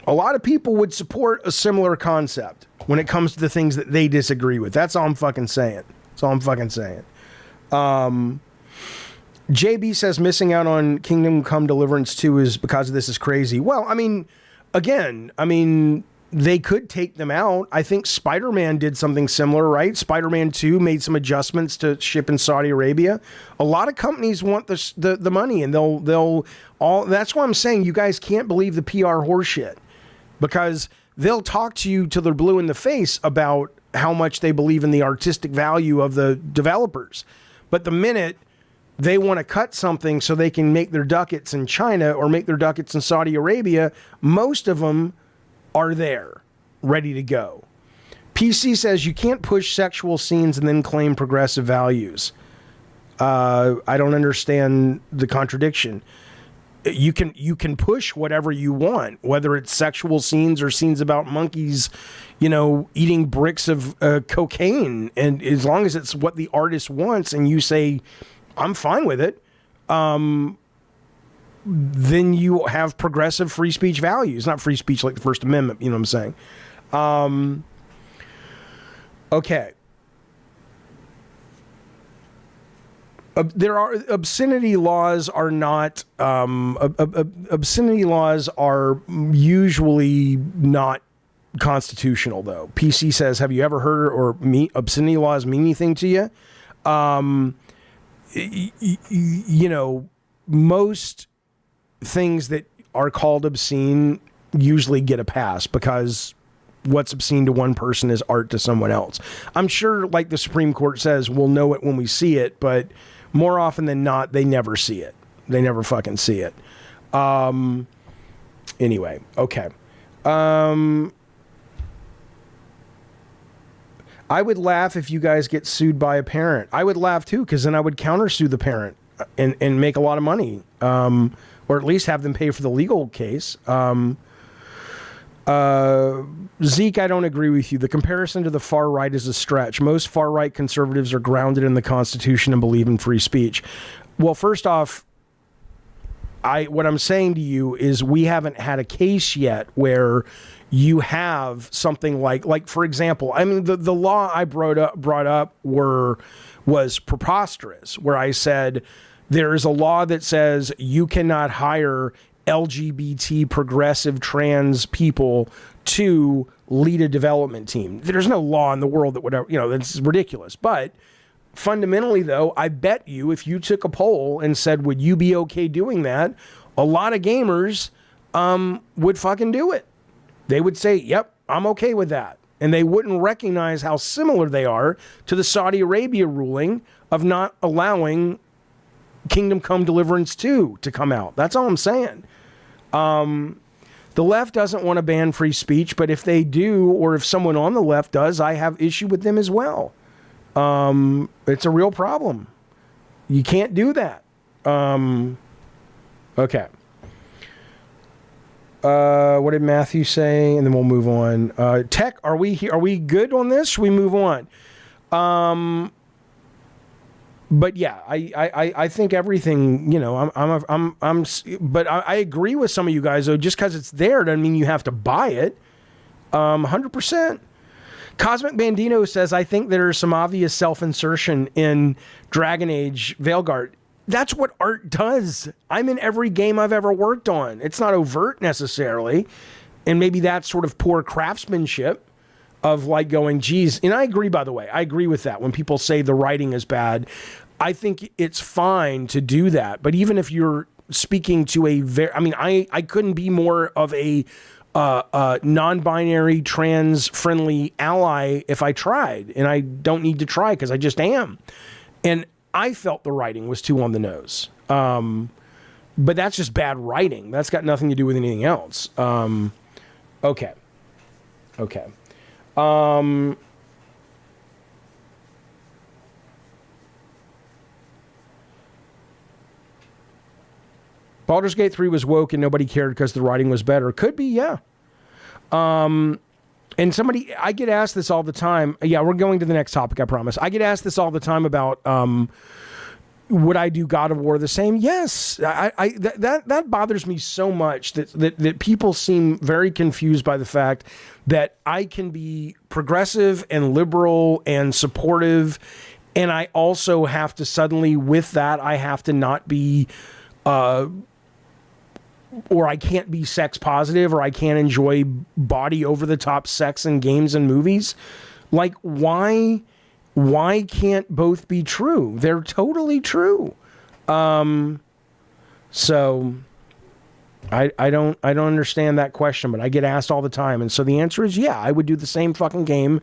a lot of people would support a similar concept when it comes to the things that they disagree with. That's all I'm fucking saying. JB says missing out on Kingdom Come Deliverance 2 is because of this is crazy. Well, they could take them out. I think Spider-Man did something similar, right? Spider-Man 2 made some adjustments to ship in Saudi Arabia. A lot of companies want the money, and they'll all. That's why I'm saying you guys can't believe the PR horseshit, because they'll talk to you till they're blue in the face about how much they believe in the artistic value of the developers. But the minute they want to cut something so they can make their ducats in China or make their ducats in Saudi Arabia, most of them are there, ready to go. PC says you can't push sexual scenes and then claim progressive values. I don't understand the contradiction. You can push whatever you want, whether it's sexual scenes or scenes about monkeys, eating bricks of cocaine, and as long as it's what the artist wants, and you say, I'm fine with it. Then you have progressive free speech values, not free speech like the First Amendment. You know what I'm saying? Okay. There are obscenity laws are not obscenity laws are usually not constitutional, though. PC says, have you ever heard or obscenity laws mean anything to you? Most things that are called obscene usually get a pass because what's obscene to one person is art to someone else. I'm sure, like the Supreme Court says, we'll know it when we see it, but more often than not, they never see it. They never fucking see it. Anyway, okay. I would laugh if you guys get sued by a parent. I would laugh too, because then I would countersue the parent and make a lot of money, or at least have them pay for the legal case. Zeke, I don't agree with you. The comparison to the far right is a stretch. Most far right conservatives are grounded in the Constitution and believe in free speech. Well, first off, what I'm saying to you is we haven't had a case yet where you have something like for example, I mean, the law I brought up was preposterous, where I said there is a law that says you cannot hire LGBT progressive trans people to lead a development team. There's no law in the world that would ever, that's ridiculous. But fundamentally, though, I bet you if you took a poll and said, would you be okay doing that? A lot of gamers would fucking do it. They would say, yep, I'm okay with that. And they wouldn't recognize how similar they are to the Saudi Arabia ruling of not allowing Kingdom Come Deliverance 2 to come out. That's all I'm saying. The left doesn't want to ban free speech, but if they do, or if someone on the left does, I have issue with them as well. It's a real problem. You can't do that. Okay. What did Matthew say? And then we'll move on. Tech, are we good on this? Should we move on? But yeah, I think everything, but I agree with some of you guys though. Just because it's there doesn't mean you have to buy it. 100%. Cosmic Bandino says, I think there is some obvious self-insertion in Dragon Age Veilguard. That's what art does. I'm in every game I've ever worked on. It's not overt necessarily. And maybe that's sort of poor craftsmanship of like going, geez. And I agree, by the way. I agree with that. When people say the writing is bad, I think it's fine to do that. But even if you're speaking to I couldn't be more of a non-binary, trans-friendly ally if I tried. And I don't need to try because I just am. And I felt the writing was too on the nose. But that's just bad writing. That's got nothing to do with anything else. Okay. Baldur's Gate 3 was woke and nobody cared because the writing was better. Could be, yeah. And I get asked this all the time. Yeah, we're going to the next topic, I promise. I get asked this all the time about would I do God of War the same? Yes. That bothers me so much that people seem very confused by the fact that I can be progressive and liberal and supportive, and I also have to suddenly, with that, I have to not be or I can't be sex positive, or I can't enjoy body over the top sex in games and movies. Like, why can't both be true? They're totally true. So I don't understand that question, but I get asked all the time. And so the answer is, yeah, I would do the same fucking game,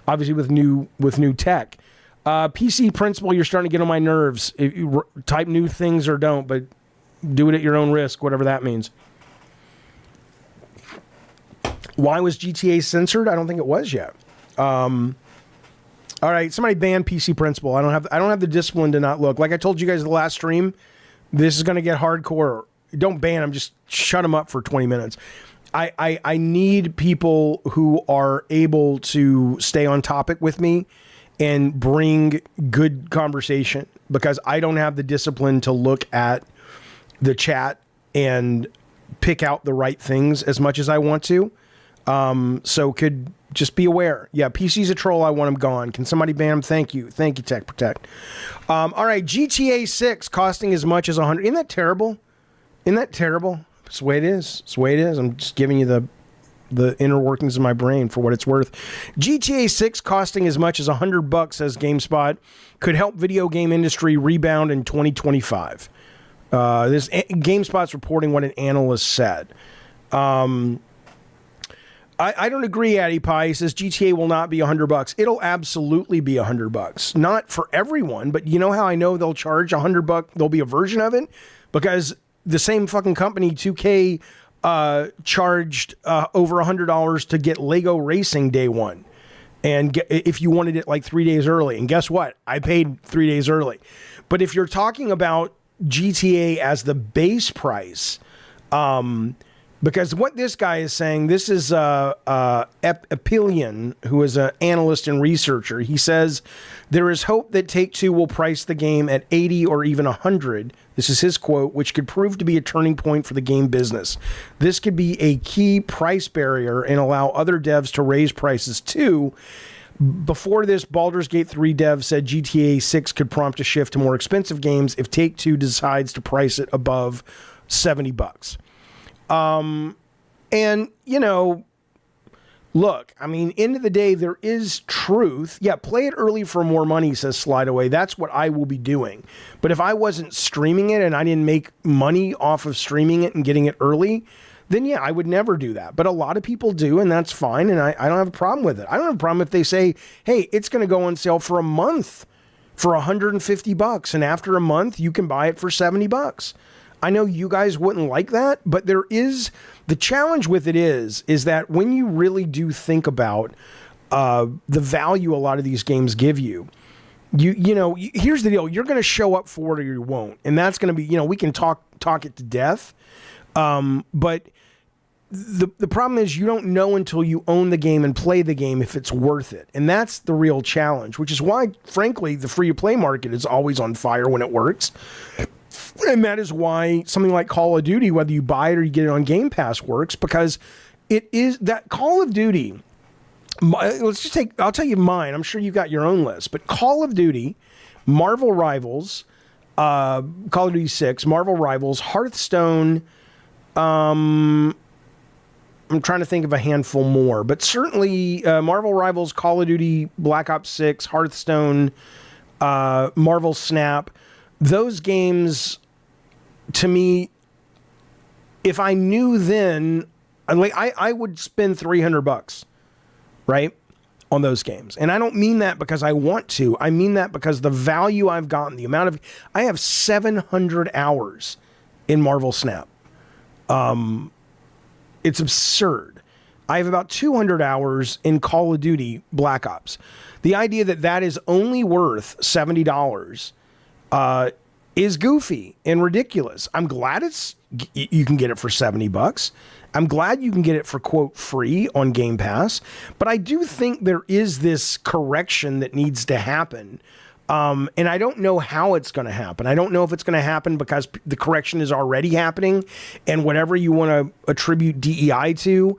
obviously with new tech. PC Principal, you're starting to get on my nerves. Type new things or don't, but do it at your own risk, whatever that means. Why was GTA censored? I don't think it was yet. All right, somebody ban PC Principal. I don't have the discipline to not look. Like I told you guys the last stream, this is going to get hardcore. Don't ban them, just shut them up for 20 minutes. I need people who are able to stay on topic with me and bring good conversation, because I don't have the discipline to look at the chat and pick out the right things as much as I want to. So could just be aware. Yeah, PC's a troll. I want him gone. Can somebody ban him? Thank you. Thank you, Tech Protect. All right, GTA 6 costing as much as 100. Isn't that terrible? Isn't that terrible? It's the way it is. It's the way it is. I'm just giving you the inner workings of my brain for what it's worth. GTA 6 costing as much as $100, says GameSpot, could help video game industry rebound in 2025. This GameSpot's reporting what an analyst said. I don't agree, Addy Pie. He says GTA will not be $100. It'll absolutely be $100. Not for everyone, but you know how I know they'll charge $100? There'll be a version of it because the same fucking company, 2K, charged over $100 to get Lego Racing day one. and if you wanted it like 3 days early. And guess what? I paid 3 days early. But if you're talking about GTA as the base price, because what this guy is saying, this is Epilion, who is an analyst and researcher. He says there is hope that Take-Two will price the game at 80 or even 100. This is his quote, which could prove to be a turning point for the game business. This could be a key price barrier and allow other devs to raise prices too. Before this, Baldur's Gate 3 dev said GTA 6 could prompt a shift to more expensive games if Take-Two decides to price it above $70. And, you know, look, I mean, end of the day, there is truth. Yeah, play it early for more money, says Slideaway. That's what I will be doing. But if I wasn't streaming it and I didn't make money off of streaming it and getting it early, then yeah, I would never do that. But a lot of people do, and that's fine, and I don't have a problem with it. I don't have a problem if they say, hey, it's going to go on sale for a month for $150, and after a month, you can buy it for $70. I know you guys wouldn't like that, but there is the challenge with it is that when you really do think about the value a lot of these games give you, you know, here's the deal: you're going to show up for it or you won't, and that's going to be, you know, we can talk it to death, but the problem is you don't know until you own the game and play the game if it's worth it, and that's the real challenge. Which is why, frankly, the free-to-play market is always on fire when it works. And that is why something like Call of Duty, whether you buy it or you get it on Game Pass, works, because it is that Call of Duty. I'll tell you mine. I'm sure you've got your own list, but Call of Duty, Marvel Rivals, Call of Duty 6, Marvel Rivals, Hearthstone. I'm trying to think of a handful more, but certainly Marvel Rivals, Call of Duty, Black Ops 6, Hearthstone, Marvel Snap. Those games, to me, if I knew then, like I would spend $300, right, on those games. And I don't mean that because I want to. I mean that because the value I've gotten, the amount of, I have 700 hours in Marvel Snap. It's absurd. I have about 200 hours in Call of Duty Black Ops. The idea that that is only worth $70 is goofy and ridiculous. I'm glad you can get it for $70. I'm glad you can get it for, quote, free on Game Pass. But I do think there is this correction that needs to happen. And I don't know how it's going to happen. I don't know if it's going to happen because the correction is already happening. And whatever you want to attribute DEI to,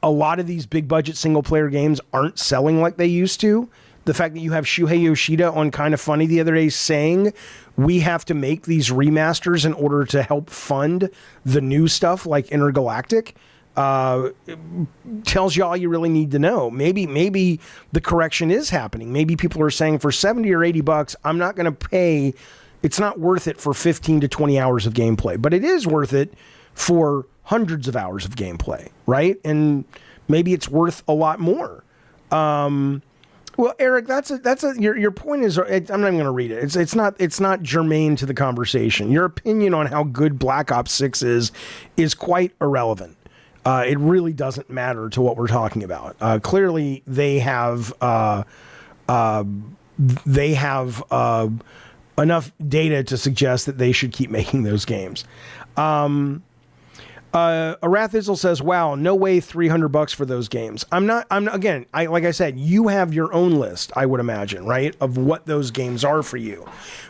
a lot of these big budget single player games aren't selling like they used to. The fact that you have Shuhei Yoshida on Kind of Funny the other day saying we have to make these remasters in order to help fund the new stuff like Intergalactic tells you all you really need to know. Maybe the correction is happening. Maybe people are saying for $70 or $80, I'm not going to pay. It's not worth it for 15 to 20 hours of gameplay, but it is worth it for hundreds of hours of gameplay, right? And maybe it's worth a lot more. Well, Eric, your point is, I'm not even going to read it. It's not germane to the conversation. Your opinion on how good Black Ops 6 is quite irrelevant. It really doesn't matter to what we're talking about. Clearly, they have enough data to suggest that they should keep making those games. Arathizzle says, wow, no way $300 for those games. Again, like I said, you have your own list, I would imagine, right, of what those games are for you.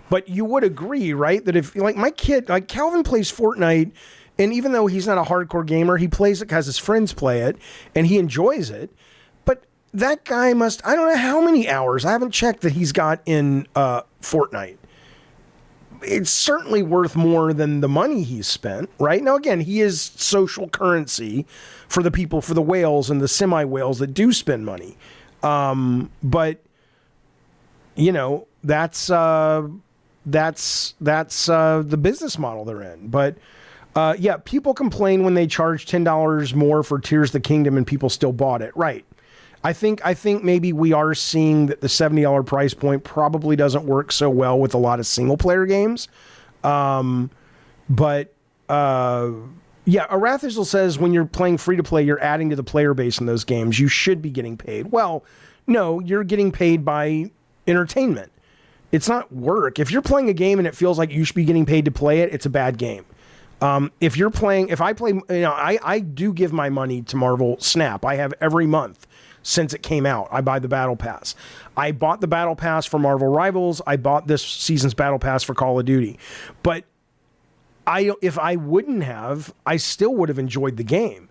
But you would agree, right, that if, like, my kid, like Calvin plays Fortnite, and even though he's not a hardcore gamer, he plays it because his friends play it, and he enjoys it. But that guy must, I don't know how many hours, I haven't checked, that he's got in Fortnite. It's certainly worth more than the money he's spent, right? Now, again, he is social currency for the people, for the whales and the semi-whales that do spend money. But, you know, that's the business model they're in. But, yeah, people complain when they charge $10 more for Tears of the Kingdom and people still bought it. Right. I think maybe we are seeing that the $70 price point probably doesn't work so well with a lot of single player games. But Yeah, Arathazel says when you're playing free-to-play, you're adding to the player base in those games. You should be getting paid. Well, no, you're getting paid by entertainment. It's not work. If you're playing a game and it feels like you should be getting paid to play it, it's a bad game. If I play, I do give my money to Marvel Snap. I have every month since it came out. I buy the Battle Pass. I bought the Battle Pass for Marvel Rivals. I bought this season's Battle Pass for Call of Duty. But if I wouldn't have, I still would have enjoyed the game.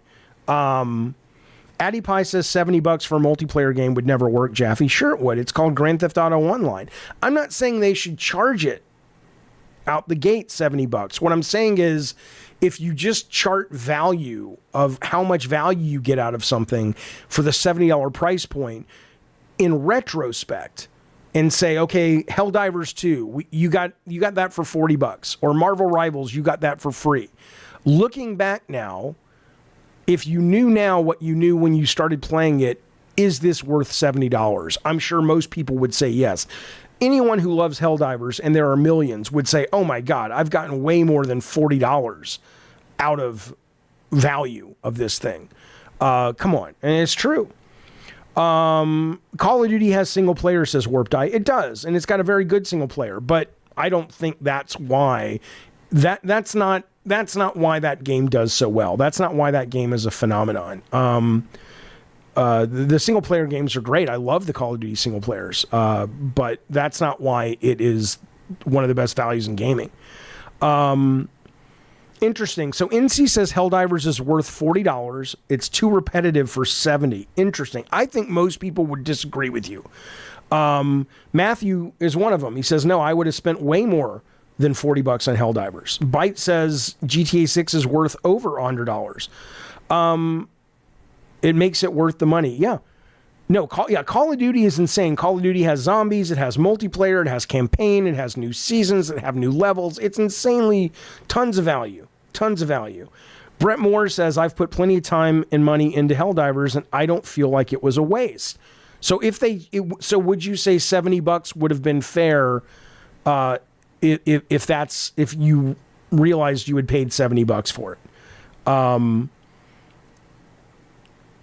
Addy Pie says $70 for a multiplayer game would never work, Jaffe. Sure it would. It's called Grand Theft Auto Online. I'm not saying they should charge it out the gate $70. What I'm saying is if you just chart value of how much value you get out of something for the $70 price point in retrospect and say, okay, Helldivers 2, you got that for $40, or Marvel Rivals, you got that for free. Looking back now, if you knew now what you knew when you started playing it, is this worth $70? I'm sure most people would say yes. Anyone who loves Helldivers, and there are millions, would say, oh my God, I've gotten way more than $40 out of value of this thing. Come on. And it's true. Call of Duty has single player, says Warped Eye. It does, and it's got a very good single player, but I don't think that's why. That's not why that game does so well. That's not why that game is a phenomenon. The single player games are great. I love the Call of Duty single players, but that's not why it is one of the best values in gaming. Interesting. So NC says Helldivers is worth $40. It's too repetitive for $70. Interesting. I think most people would disagree with you. Matthew is one of them. He says, no, I would have spent way more than $40 on Helldivers. Byte says GTA 6 is worth over $100. It makes it worth the money. Yeah. No, Call of Duty is insane. Call of Duty has zombies, it has multiplayer, it has campaign, it has new seasons, it have new levels. It's insanely tons of value. Tons of value. Brett Moore says, I've put plenty of time and money into Helldivers, and I don't feel like it was a waste. So so would you say $70 would have been fair if you realized you had paid $70 for it?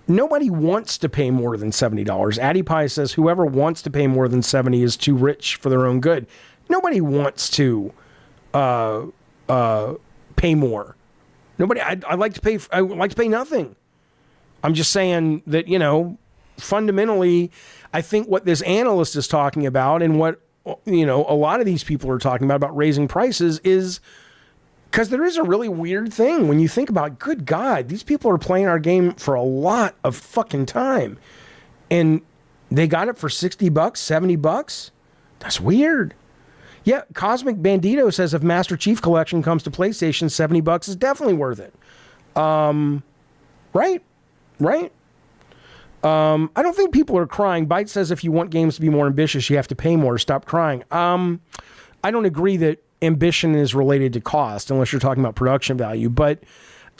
Nobody wants to pay more than $70. Addy Pie says whoever wants to pay more than $70 is too rich for their own good. Nobody wants to pay more. Nobody. I like to pay nothing. I'm just saying that fundamentally, I think what this analyst is talking about and what a lot of these people are talking about raising prices is. Because there is a really weird thing when you think about, good God, these people are playing our game for a lot of fucking time. And they got it for $60, $70? That's weird. Yeah, Cosmic Bandito says if Master Chief Collection comes to PlayStation, $70 is definitely worth it. Right? I don't think people are crying. Byte says if you want games to be more ambitious, you have to pay more. Stop crying. I don't agree that ambition is related to cost unless you're talking about production value. But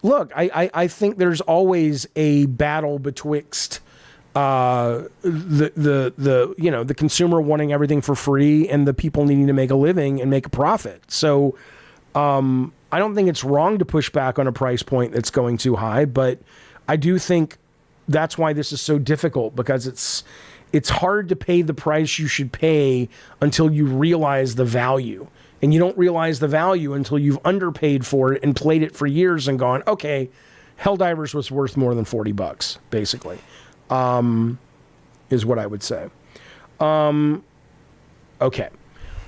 look, I think there's always a battle betwixt the consumer wanting everything for free and the people needing to make a living and make a profit. So I don't think it's wrong to push back on a price point that's going too high, but I do think that's why this is so difficult, because it's hard to pay the price you should pay until you realize the value. And you don't realize the value until you've underpaid for it and played it for years and gone, okay, Helldivers was worth more than $40, basically, is what I would say. Okay,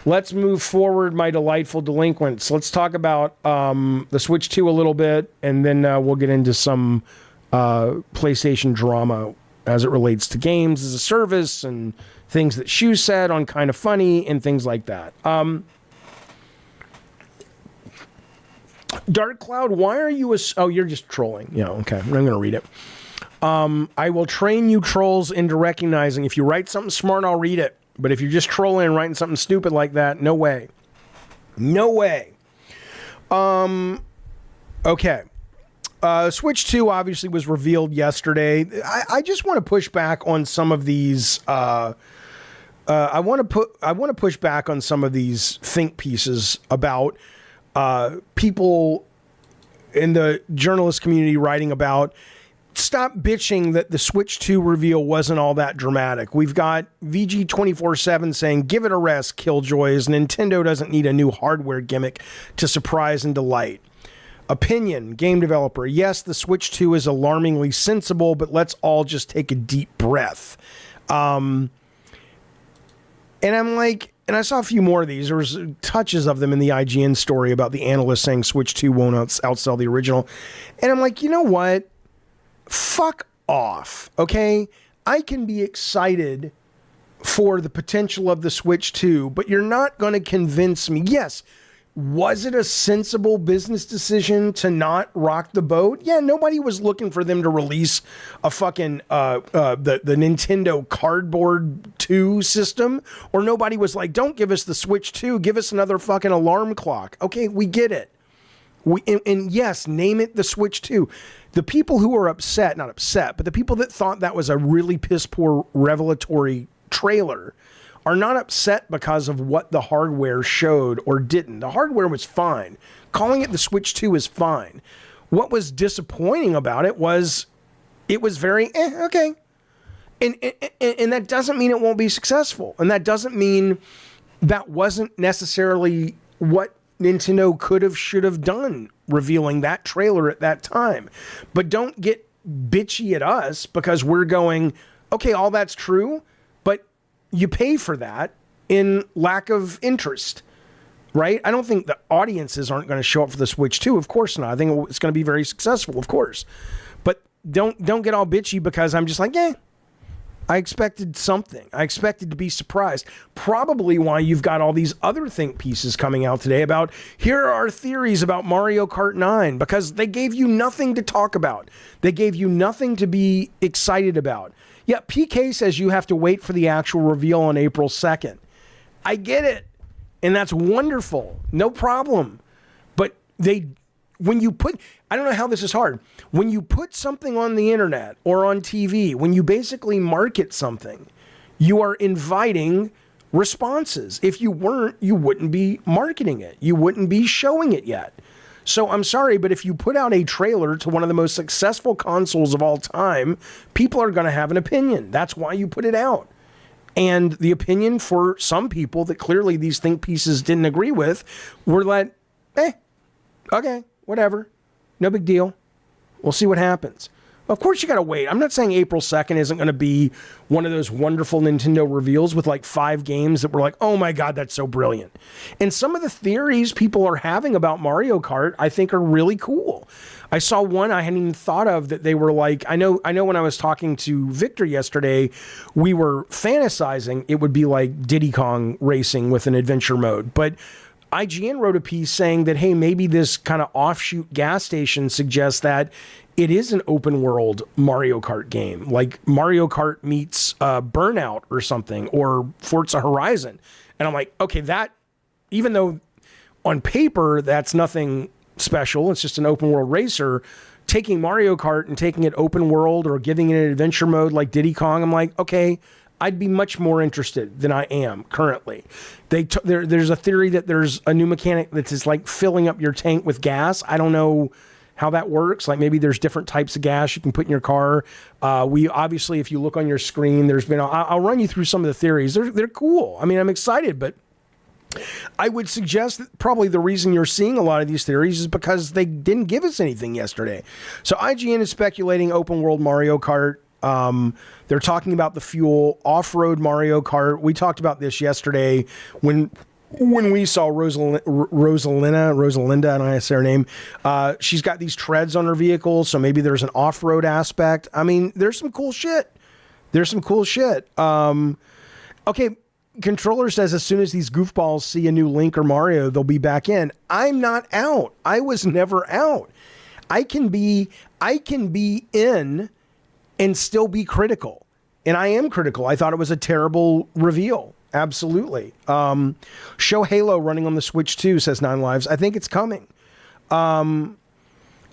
let's move forward, my delightful delinquents. Let's talk about the Switch 2 a little bit, and then we'll get into some PlayStation drama as it relates to games as a service and things that Shu said on Kind of Funny and things like that. Dark Cloud, why are you oh, you're just trolling. Yeah, okay. I'm going to read it. I will train you trolls into recognizing if you write something smart, I'll read it. But if you're just trolling and writing something stupid like that, no way. No way. Okay. Switch 2 obviously was revealed yesterday. I just want to push back on some of these I want to push back on some of these think pieces about people in the journalist community writing about, stop bitching that the Switch 2 reveal wasn't all that dramatic. We've got VG247 saying, give it a rest, Killjoys. Nintendo doesn't need a new hardware gimmick to surprise and delight. Opinion, game developer, yes, the Switch 2 is alarmingly sensible, but let's all just take a deep breath. And I'm like, and I saw a few more of these. There was touches of them in the IGN story about the analyst saying Switch 2 won't outsell the original. And I'm like, you know what? Fuck off, okay? I can be excited for the potential of the Switch 2, but you're not going to convince me. Yes, was it a sensible business decision to not rock the boat? Yeah, nobody was looking for them to release a fucking the Nintendo Cardboard 2 system, or nobody was like, don't give us the Switch 2, give us another fucking alarm clock. Okay, we get it. And yes, name it the Switch 2. The people who were upset, not upset, but the people that thought that was a really piss poor revelatory trailer are not upset because of what the hardware showed or didn't. The hardware was fine. Calling it the Switch 2 is fine. What was disappointing about it was very, okay. And that doesn't mean it won't be successful. And that doesn't mean that wasn't necessarily what Nintendo could have, should have done, revealing that trailer at that time. But don't get bitchy at us because we're going, okay, all that's true, but you pay for that in lack of interest, right? I don't think the audiences aren't going to show up for the Switch 2. Of course not. I think it's going to be very successful, of course. But don't get all bitchy because I'm just like, I expected something. I expected to be surprised. Probably why you've got all these other think pieces coming out today about, here are our theories about Mario Kart 9, because they gave you nothing to talk about. They gave you nothing to be excited about. Yeah, PK says you have to wait for the actual reveal on April 2nd. I get it. And that's wonderful. No problem. But when you put, I don't know how this is hard. When you put something on the internet or on TV, when you basically market something, you are inviting responses. If you weren't, you wouldn't be marketing it. You wouldn't be showing it yet. So I'm sorry, but if you put out a trailer to one of the most successful consoles of all time, people are going to have an opinion. That's why you put it out. And the opinion for some people that clearly these think pieces didn't agree with were like, okay, whatever. No big deal. We'll see what happens. Of course you got to wait. I'm not saying April 2nd isn't going to be one of those wonderful Nintendo reveals with like 5 games that were like, oh my God, that's so brilliant. And some of the theories people are having about Mario Kart, I think are really cool. I saw one I hadn't even thought of that they were like, I know when I was talking to Victor yesterday, we were fantasizing it would be like Diddy Kong racing with an adventure mode. But IGN wrote a piece saying that, hey, maybe this kind of offshoot gas station suggests that it is an open world Mario Kart game, like Mario Kart meets Burnout or something, or Forza Horizon. And I'm like, okay, that, even though on paper that's nothing special, it's just an open world racer, taking Mario Kart and taking it open world or giving it an adventure mode like Diddy Kong, I'm like, okay, I'd be much more interested than I am currently. There's a theory that there's a new mechanic that's just like filling up your tank with gas. I don't know how that works. Like maybe there's different types of gas you can put in your car. We obviously, if you look on your screen, there's been, I'll run you through some of the theories. They're cool. I mean, I'm excited, but I would suggest that probably the reason you're seeing a lot of these theories is because they didn't give us anything yesterday. So IGN is speculating open world Mario Kart. They're talking about the fuel, off-road Mario Kart. We talked about this yesterday when we saw Rosalinda, I don't know how to say her name. She's got these treads on her vehicle, so maybe there's an off-road aspect. I mean, there's some cool shit. Okay, Controller says as soon as these goofballs see a new Link or Mario, they'll be back in. I'm not out. I was never out. I can be in and still be critical. And I am critical. I thought it was a terrible reveal. Absolutely. Show Halo running on the Switch 2, says 9 Lives. I think it's coming.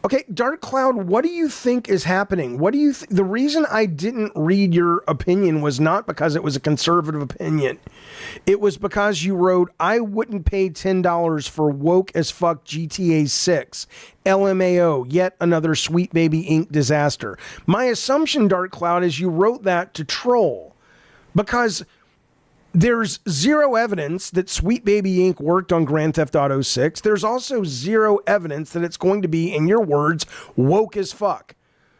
Okay, Dark Cloud, what do you think is happening? What do you the reason I didn't read your opinion was not because it was a conservative opinion. It was because you wrote, I wouldn't pay $10 for woke as fuck GTA 6. LMAO, yet another Sweet Baby Inc. disaster. My assumption, Dark Cloud, is you wrote that to troll. Because there's zero evidence that Sweet Baby Inc. worked on Grand Theft Auto 6. There's also zero evidence that it's going to be, in your words, woke as fuck.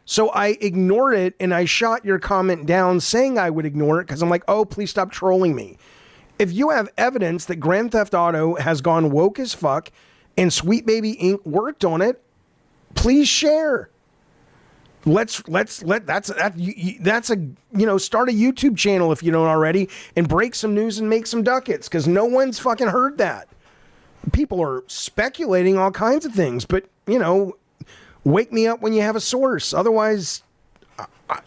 So I ignored it and I shot your comment down saying I would ignore it because I'm like, oh, please stop trolling me. If you have evidence that Grand Theft Auto has gone woke as fuck and Sweet Baby Inc. worked on it, please share. That's a start a YouTube channel if you don't already and break some news and make some ducats because no one's fucking heard that. People are speculating all kinds of things, but wake me up when you have a source. Otherwise,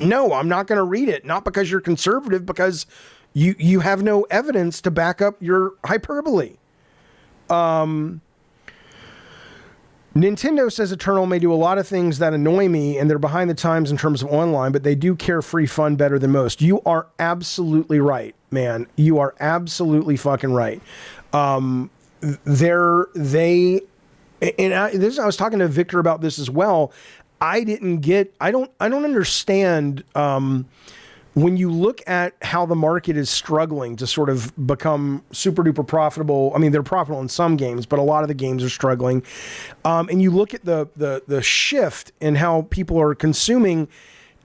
no, I'm not going to read it. Not because you're conservative, because you have no evidence to back up your hyperbole. Nintendo says Eternal may do a lot of things that annoy me, and they're behind the times in terms of online, but they do carefree fun better than most. You are absolutely right, man. You are absolutely fucking right. I was talking to Victor about this as well. I don't understand when you look at how the market is struggling to sort of become super duper profitable. I mean, they're profitable in some games, but a lot of the games are struggling. And you look at the shift in how people are consuming.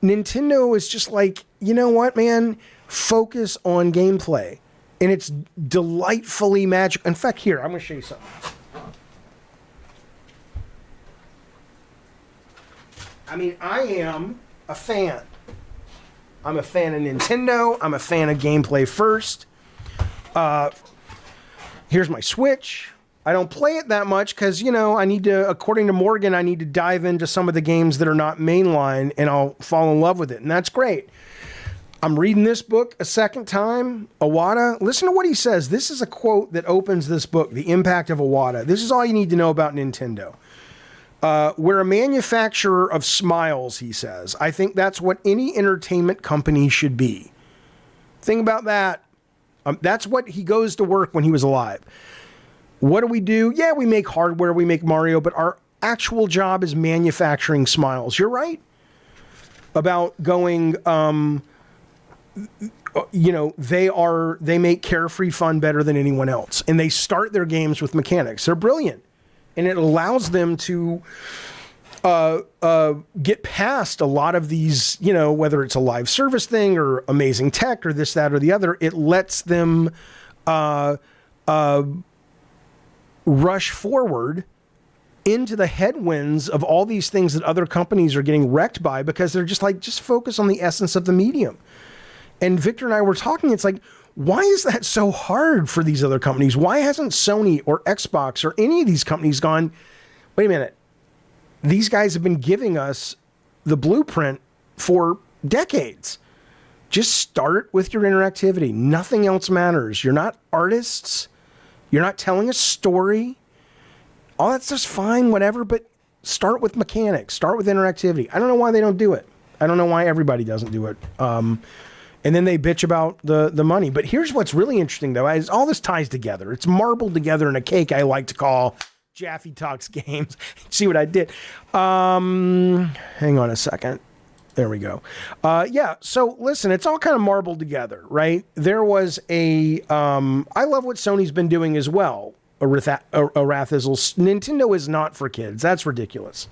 Nintendo is just like, you know what, man? Focus on gameplay. And it's delightfully magical. In fact, here, I'm going to show you something. I mean, I am a fan. I'm a fan of Nintendo. I'm a fan of gameplay first. Here's my Switch. I don't play it that much because, I need to, according to Morgan, I need to dive into some of the games that are not mainline and I'll fall in love with it. And that's great. I'm reading this book a second time. Iwata, listen to what he says. This is a quote that opens this book, The Impact of Iwata. This is all you need to know about Nintendo. We're a manufacturer of smiles, he says. I think that's what any entertainment company should be. Think about that. That's what he goes to work when he was alive. What do? Yeah, we make hardware, we make Mario, but our actual job is manufacturing smiles. You're right about going, they make carefree fun better than anyone else. And they start their games with mechanics. They're brilliant. And it allows them to get past a lot of these, whether it's a live service thing or amazing tech or this, that, or the other. It lets them rush forward into the headwinds of all these things that other companies are getting wrecked by because they're just like, just focus on the essence of the medium. And Victor and I were talking, it's like, why is that so hard for these other companies? Why hasn't Sony or Xbox or any of these companies gone, wait a minute, these guys have been giving us the blueprint for decades. Just start with your interactivity. Nothing else matters. You're not artists. You're not telling a story. All that's just fine, whatever, but start with mechanics. Start with interactivity. I don't know why they don't do it. I don't know why everybody doesn't do it. And then they bitch about the money. But here's what's really interesting, though, is all this ties together. It's marbled together in a cake I like to call Jaffe Talks Games. See what I did? Hang on a second. There we go. So listen, it's all kind of marbled together, right? There was I love what Sony's been doing as well. Arathizzle. Nintendo is not for kids. That's ridiculous.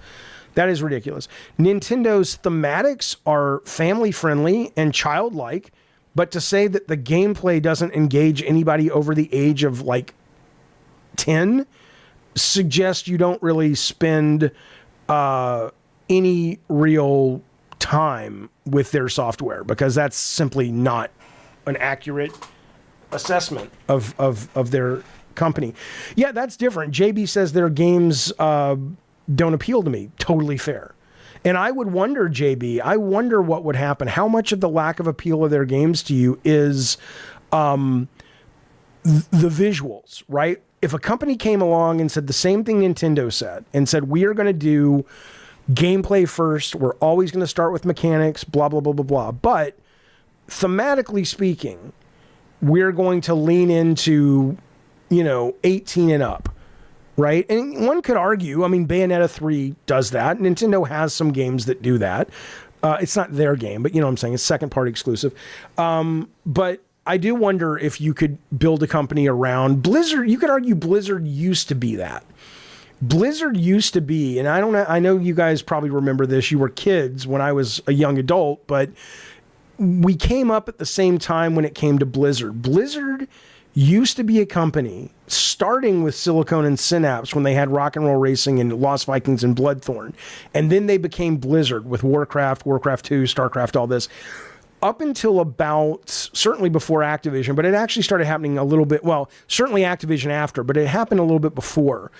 That is ridiculous. Nintendo's thematics are family friendly and childlike, but to say that the gameplay doesn't engage anybody over the age of like 10 suggests you don't really spend any real time with their software, because that's simply not an accurate assessment of their company. Yeah, that's different. JB says their games don't appeal to me. Totally fair. And I would wonder, JB, I wonder what would happen. How much of the lack of appeal of their games to you is the visuals, right? If a company came along and said the same thing Nintendo said and said, we are going to do gameplay first. We're always going to start with mechanics, blah, blah, blah, blah, blah. But thematically speaking, we're going to lean into, 18 and up, right? And one could argue, Bayonetta 3 does that. Nintendo has some games that do that. It's not their game, but you know what I'm saying? It's second-party exclusive. But I do wonder if you could build a company around Blizzard. You could argue Blizzard used to be that. Blizzard used to be, and I know you guys probably remember this. You were kids when I was a young adult, but we came up at the same time when it came to Blizzard. Blizzard used to be a company starting with Silicon and Synapse when they had Rock and Roll Racing and Lost Vikings and Bloodthorn. And then they became Blizzard with Warcraft, Warcraft 2, StarCraft, all this. Up until about, certainly before Activision, but it actually started happening a little bit, well, certainly Activision after, but it happened a little bit before.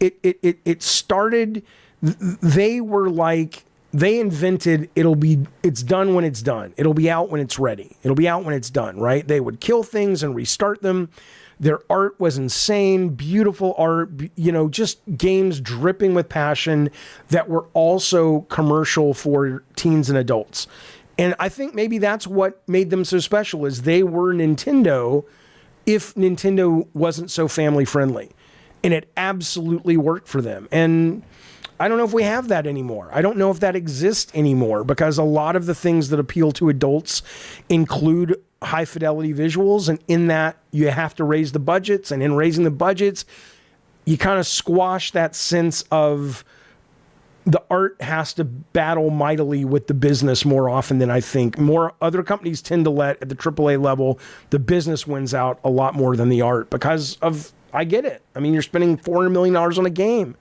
It started, they were like, they invented it's done when it's done. It'll be out when it's ready. It'll be out when it's done, right? They would kill things and restart them. Their art was insane, beautiful art, just games dripping with passion that were also commercial for teens and adults. And I think maybe that's what made them so special is they were Nintendo if Nintendo wasn't so family friendly. And it absolutely worked for them. And I don't know if we have that anymore. I don't know if that exists anymore because a lot of the things that appeal to adults include high fidelity visuals. And in that, you have to raise the budgets. And in raising the budgets, you kind of squash that sense of the art has to battle mightily with the business more often than I think. More other companies tend to let, at the AAA level, the business wins out a lot more than the art because of, I get it. You're spending $400 million on a game.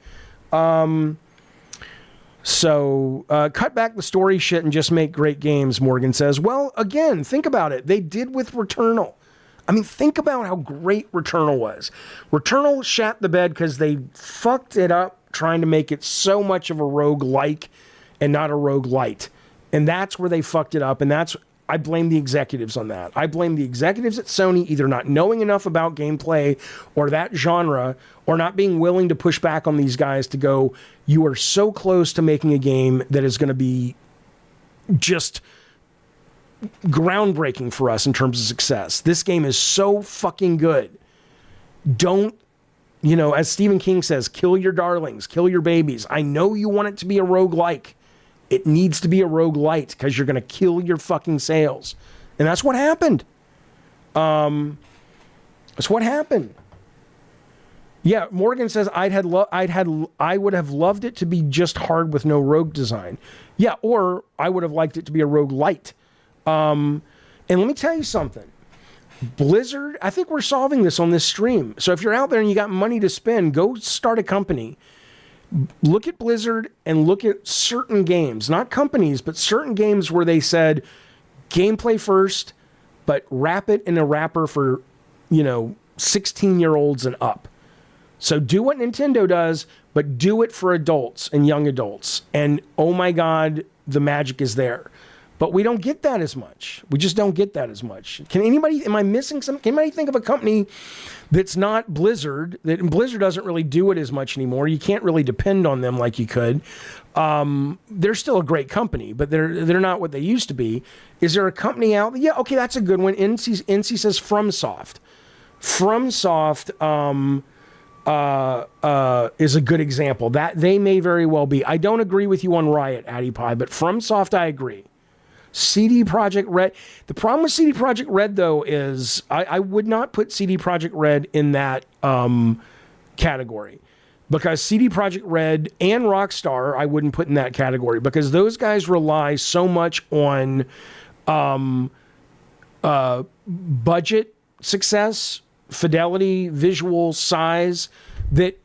So cut back the story shit and just make great games, Morgan says. Well, again, think about it. They did with Returnal. Think about how great Returnal was. Returnal shat the bed because they fucked it up trying to make it so much of a roguelike and not a roguelite. And that's where they fucked it up. And I blame the executives on that. I blame the executives at Sony either not knowing enough about gameplay or that genre or not being willing to push back on these guys to go, you are so close to making a game that is going to be just groundbreaking for us in terms of success. This game is so fucking good. Don't, as Stephen King says, kill your darlings, kill your babies. I know you want it to be a roguelike. It needs to be a roguelite because you're going to kill your fucking sales. And that's what happened. That's what happened. Yeah, Morgan says I would have loved it to be just hard with no rogue design. Yeah, or I would have liked it to be a roguelite. And let me tell you something. Blizzard, I think we're solving this on this stream. So if you're out there and you got money to spend, go start a company. Look at Blizzard and look at certain games, not companies, but certain games where they said gameplay first, but wrap it in a wrapper for, 16-year-olds and up. So do what Nintendo does, but do it for adults and young adults. And oh my God, the magic is there. But we don't get that as much. We just don't get that as much. Am I missing something? Can anybody think of a company that's not Blizzard, that Blizzard doesn't really do it as much anymore? You can't really depend on them like you could. They're still a great company, but they're not what they used to be. Is there a company out there? Yeah, okay, that's a good one. NC says FromSoft. FromSoft is a good example. That they may very well be. I don't agree with you on Riot, Addy Pie, but FromSoft I agree. CD Projekt Red. The problem with CD Projekt Red, though, is I would not put CD Projekt Red in that category because CD Projekt Red and Rockstar I wouldn't put in that category because those guys rely so much on budget success, fidelity, visual, size that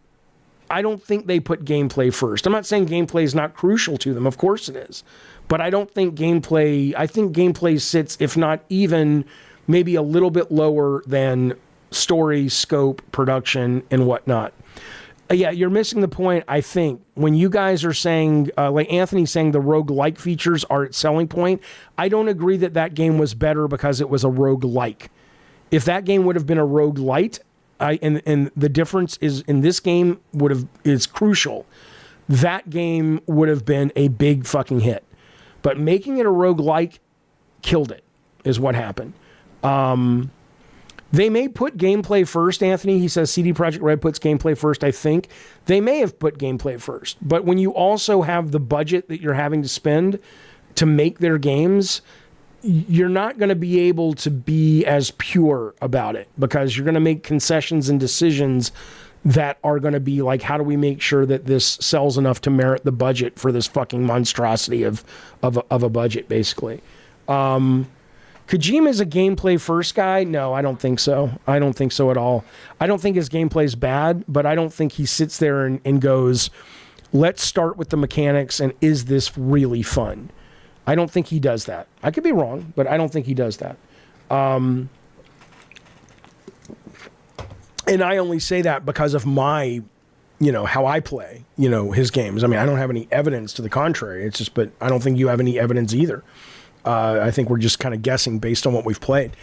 I don't think they put gameplay first. I'm not saying gameplay is not crucial to them. Of course it is. But I don't think I think gameplay sits, if not even, maybe a little bit lower than story, scope, production, and whatnot. Yeah, you're missing the point, I think. When you guys are saying, like Anthony's saying, the roguelike features are its selling point, I don't agree that game was better because it was a roguelike. If that game would have been a roguelite, and the difference is in this game is crucial. that game would have been a big fucking hit. But making it a roguelike killed it, is what happened. They may put gameplay first, Anthony. He says CD Projekt Red puts gameplay first, I think. They may have put gameplay first. But when you also have the budget that you're having to spend to make their games, you're not going to be able to be as pure about it because you're going to make concessions and decisions that are going to be like, how do we make sure that this sells enough to merit the budget for this fucking monstrosity of a budget, basically. Kojima's a gameplay first guy? No, I don't think so. I don't think so at all. I don't think his gameplay's bad, but I don't think he sits there and goes, let's start with the mechanics and is this really fun? I don't think he does that. I could be wrong, but I don't think he does that. And I only say that because of my, how I play, his games. I mean, I don't have any evidence to the contrary. It's just, but I don't think you have any evidence either. I think we're just kind of guessing based on what we've played.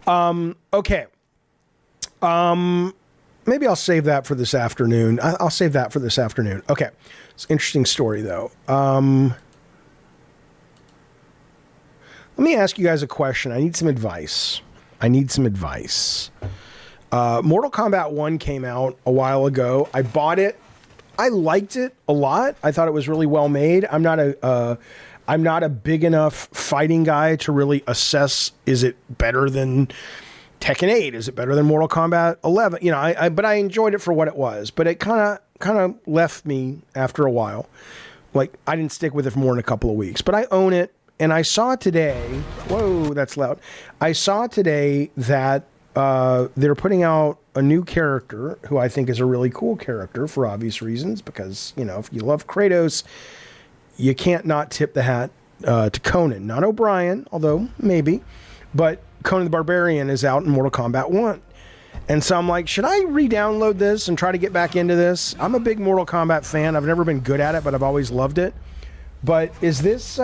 Okay. Maybe I'll save that for this afternoon. I'll save that for this afternoon. Okay. It's an interesting story, though. Let me ask you guys a question. I need some advice. Mortal Kombat 1 came out a while ago. I bought it. I liked it a lot. I thought it was really well made. I'm not a big enough fighting guy to really assess, is it better than Tekken 8? Is it better than Mortal Kombat 11? But I enjoyed it for what it was. But it kind of left me after a while. Like, I didn't stick with it for more than a couple of weeks. But I own it. And I saw today, whoa, that's loud. I saw today that they're putting out a new character who I think is a really cool character for obvious reasons. Because, if you love Kratos, you can't not tip the hat to Conan. Not O'Brien, although maybe. But Conan the Barbarian is out in Mortal Kombat 1. And so I'm like, should I re-download this and try to get back into this? I'm a big Mortal Kombat fan. I've never been good at it, but I've always loved it. But is this...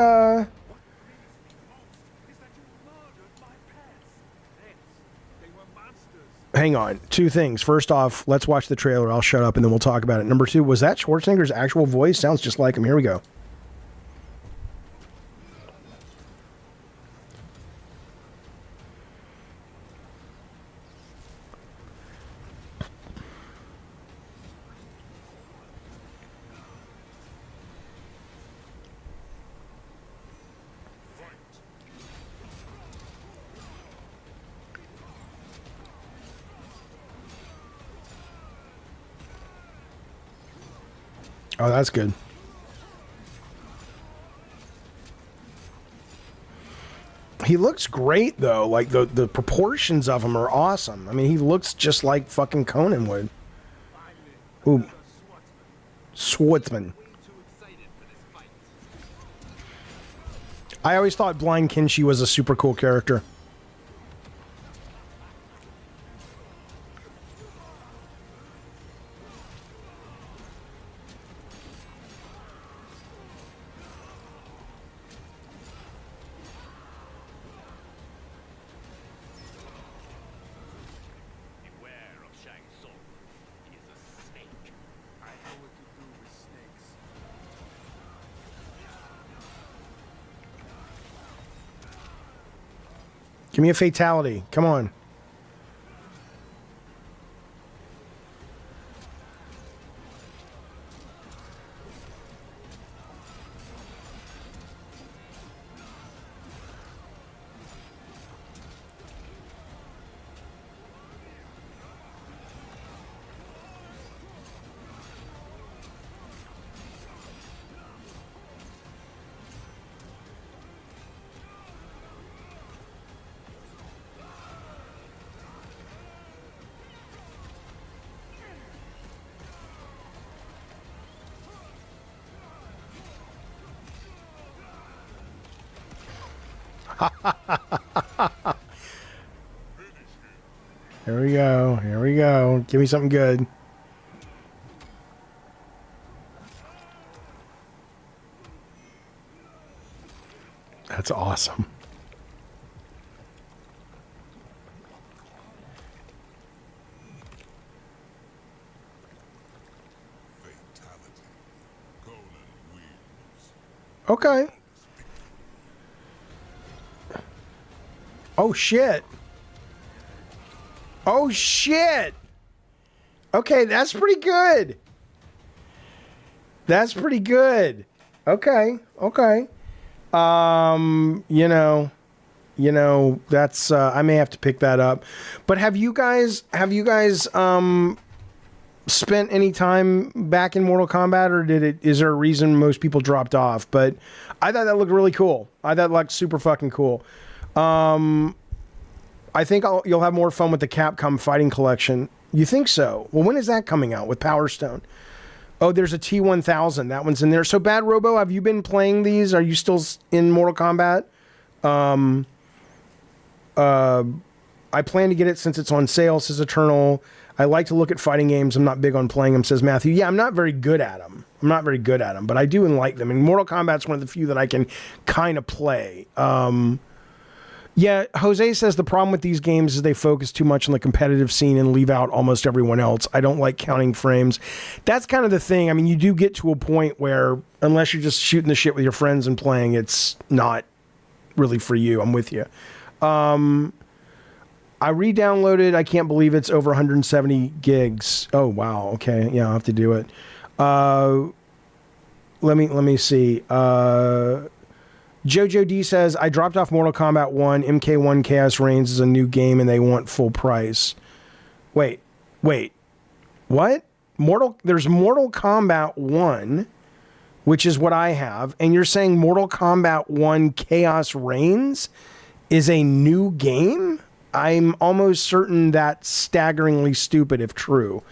Hang on. Two things. First off, let's watch the trailer. I'll shut up and then we'll talk about it. Number two, was that Schwarzenegger's actual voice? Sounds just like him. Here we go. Oh, that's good. He looks great, though. Like, the proportions of him are awesome. I mean, he looks just like fucking Conan would. Ooh. Schwartzman. I always thought Blind Kenshi was a super cool character. Give me a fatality. Come on. Here we go. Here we go. Give me something good. That's awesome. Fatality. Go. Okay. Oh, shit. Oh, shit. Okay, that's pretty good. That's pretty good. Okay. That's I may have to pick that up. But have you guys spent any time back in Mortal Kombat, or is there a reason most people dropped off? But I thought that looked really cool. I thought it looked super fucking cool. I think you'll have more fun with the Capcom Fighting Collection. You think so? Well, when is that coming out with Power Stone? Oh, there's a T1000. That one's in there. So, Bad Robo, have you been playing these? Are you still in Mortal Kombat? I plan to get it since it's on sale, says Eternal. I like to look at fighting games. I'm not big on playing them, says Matthew. Yeah, I'm not very good at them. But I do like them. And Mortal Kombat's one of the few that I can kind of play. Yeah, Jose says the problem with these games is they focus too much on the competitive scene and leave out almost everyone else. I don't like counting frames. That's kind of the thing. I mean, you do get to a point where, unless you're just shooting the shit with your friends and playing, it's not really for you. I'm with you. I re-downloaded. I can't believe it's over 170 gigs. Oh, wow. Okay. Yeah, I'll have to do it. Let me see. Jojo D says, I dropped off Mortal Kombat 1. MK1 Chaos Reigns is a new game and they want full price. Wait. What? There's Mortal Kombat 1, which is what I have, and you're saying Mortal Kombat 1 Chaos Reigns is a new game? I'm almost certain that's staggeringly stupid if true.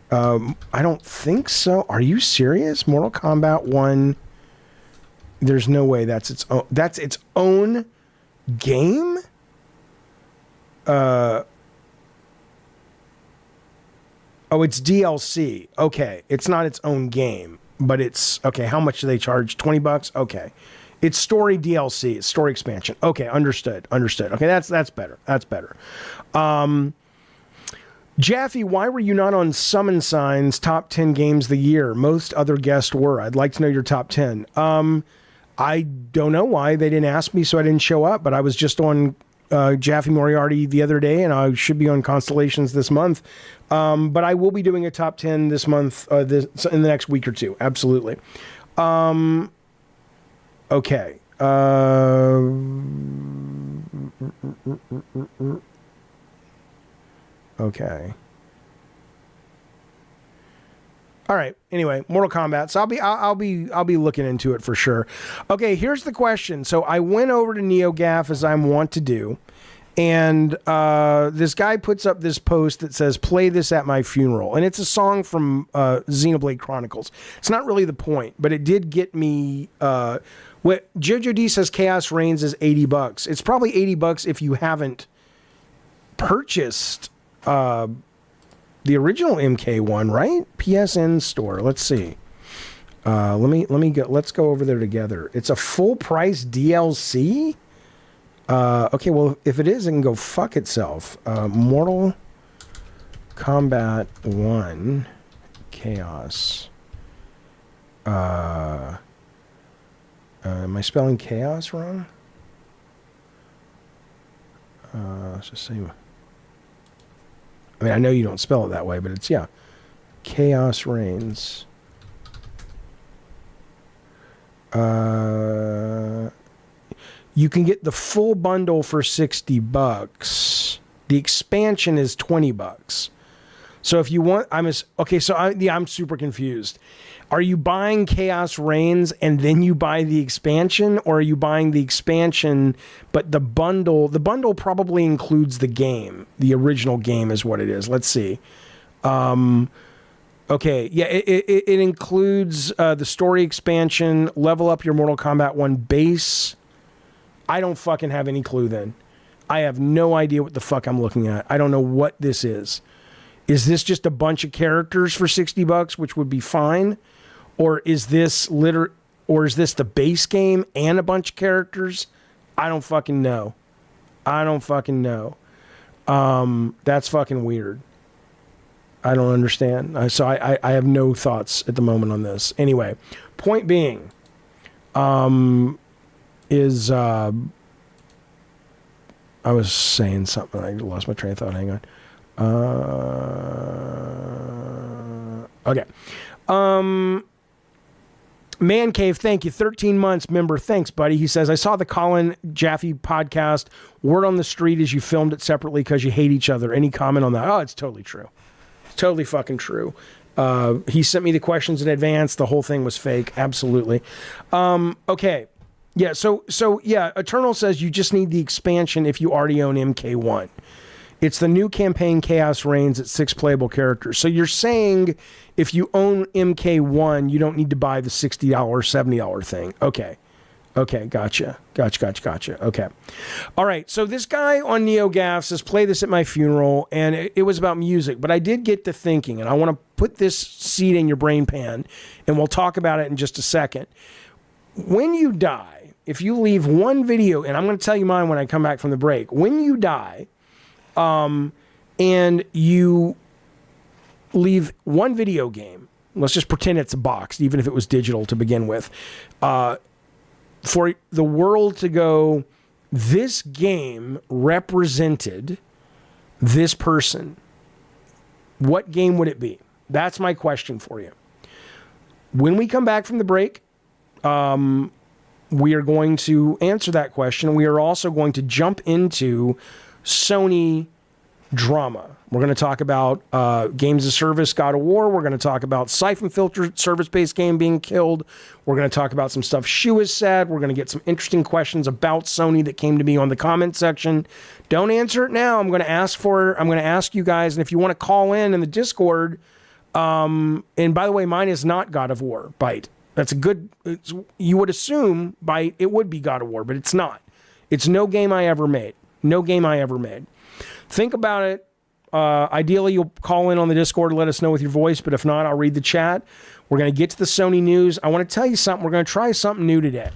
I don't think so. Are you serious? Mortal Kombat 1... There's no way that's its own game? Oh, it's DLC. Okay. It's not its own game, but it's okay. How much do they charge? $20? Okay. It's story DLC. It's story expansion. Okay, understood. Okay, that's better. Jaffe, why were you not on Summon Sign's top 10 games of the year? Most other guests were. I'd like to know your top 10. I don't know why they didn't ask me, so I didn't show up, but I was just on Jaffe Moriarty the other day, and I should be on Constellations this month. But I will be doing a top 10 this month, in the next week or two. Absolutely. Okay. Okay. All right. Anyway, Mortal Kombat. So I'll be looking into it for sure. Okay, here's the question. So I went over to NeoGAF as I want to do, and this guy puts up this post that says, "Play this at my funeral," and it's a song from Xenoblade Chronicles. It's not really the point, but it did get me. What Jojo D says, Chaos Reigns is $80. It's probably $80 if you haven't purchased the original MK1, right? PSN store. Let's see. Let me go. Let's go over there together. It's a full price DLC. Okay, well, if it is, it can go fuck itself. Mortal Kombat 1 Chaos. Am I spelling chaos wrong? Let's just see. I mean, I know you don't spell it that way, but it's, yeah. Chaos Reigns. You can get the full bundle for $60. The expansion is $20. So if you want, I'm super confused. Are you buying Chaos Reigns and then you buy the expansion, or are you buying the expansion but the bundle probably includes the game? The original game is what it is. Let's see. Okay, yeah, it includes the story expansion, level up your Mortal Kombat 1 base. I don't fucking have any clue then. I have no idea what the fuck I'm looking at. I don't know what this is. Is this just a bunch of characters for $60, which would be fine? Or is this the base game and a bunch of characters? I don't fucking know. That's fucking weird. I don't understand. So I have no thoughts at the moment on this. Anyway, point being, is I was saying something. I lost my train of thought. Hang on. Okay. Man Cave, thank you. 13 months member. Thanks, buddy. He says, I saw the Colin Jaffe podcast. Word on the street is you filmed it separately because you hate each other. Any comment on that? Oh, it's totally true. It's totally fucking true. He sent me the questions in advance. The whole thing was fake. Absolutely. Okay. Yeah, so yeah, Eternal says you just need the expansion if you already own MK1. It's the new campaign Chaos Reigns at 6 playable characters. So you're saying if you own MK1, you don't need to buy the $60, $70 thing. Okay. Okay, gotcha. Okay. All right, so this guy on NeoGAF says, play this at my funeral, and it was about music. But I did get to thinking, and I want to put this seed in your brain pan, and we'll talk about it in just a second. When you die, if you leave one video, and I'm going to tell you mine when I come back from the break. When you die, and you leave one video game, let's just pretend it's a box, even if it was digital to begin with, for the world to go, this game represented this person, what game would it be? That's my question for you. When we come back from the break, we are going to answer that question. We are also going to jump into Sony drama. We're going to talk about games of service, God of War. We're going to talk about Siphon Filter service-based game being killed. We're going to talk about some stuff Shu has said. We're going to get some interesting questions about Sony that came to me on the comment section. Don't answer it now. I'm going to ask you guys, and if you want to call in the Discord, and by the way, mine is not God of War, Byte. That's a good, you would assume by it would be God of War, but it's not. It's no game I ever made. Think about it. Ideally, you'll call in on the Discord and let us know with your voice, but if not, I'll read the chat. We're going to get to the Sony news. I want to tell you something. We're going to try something new today.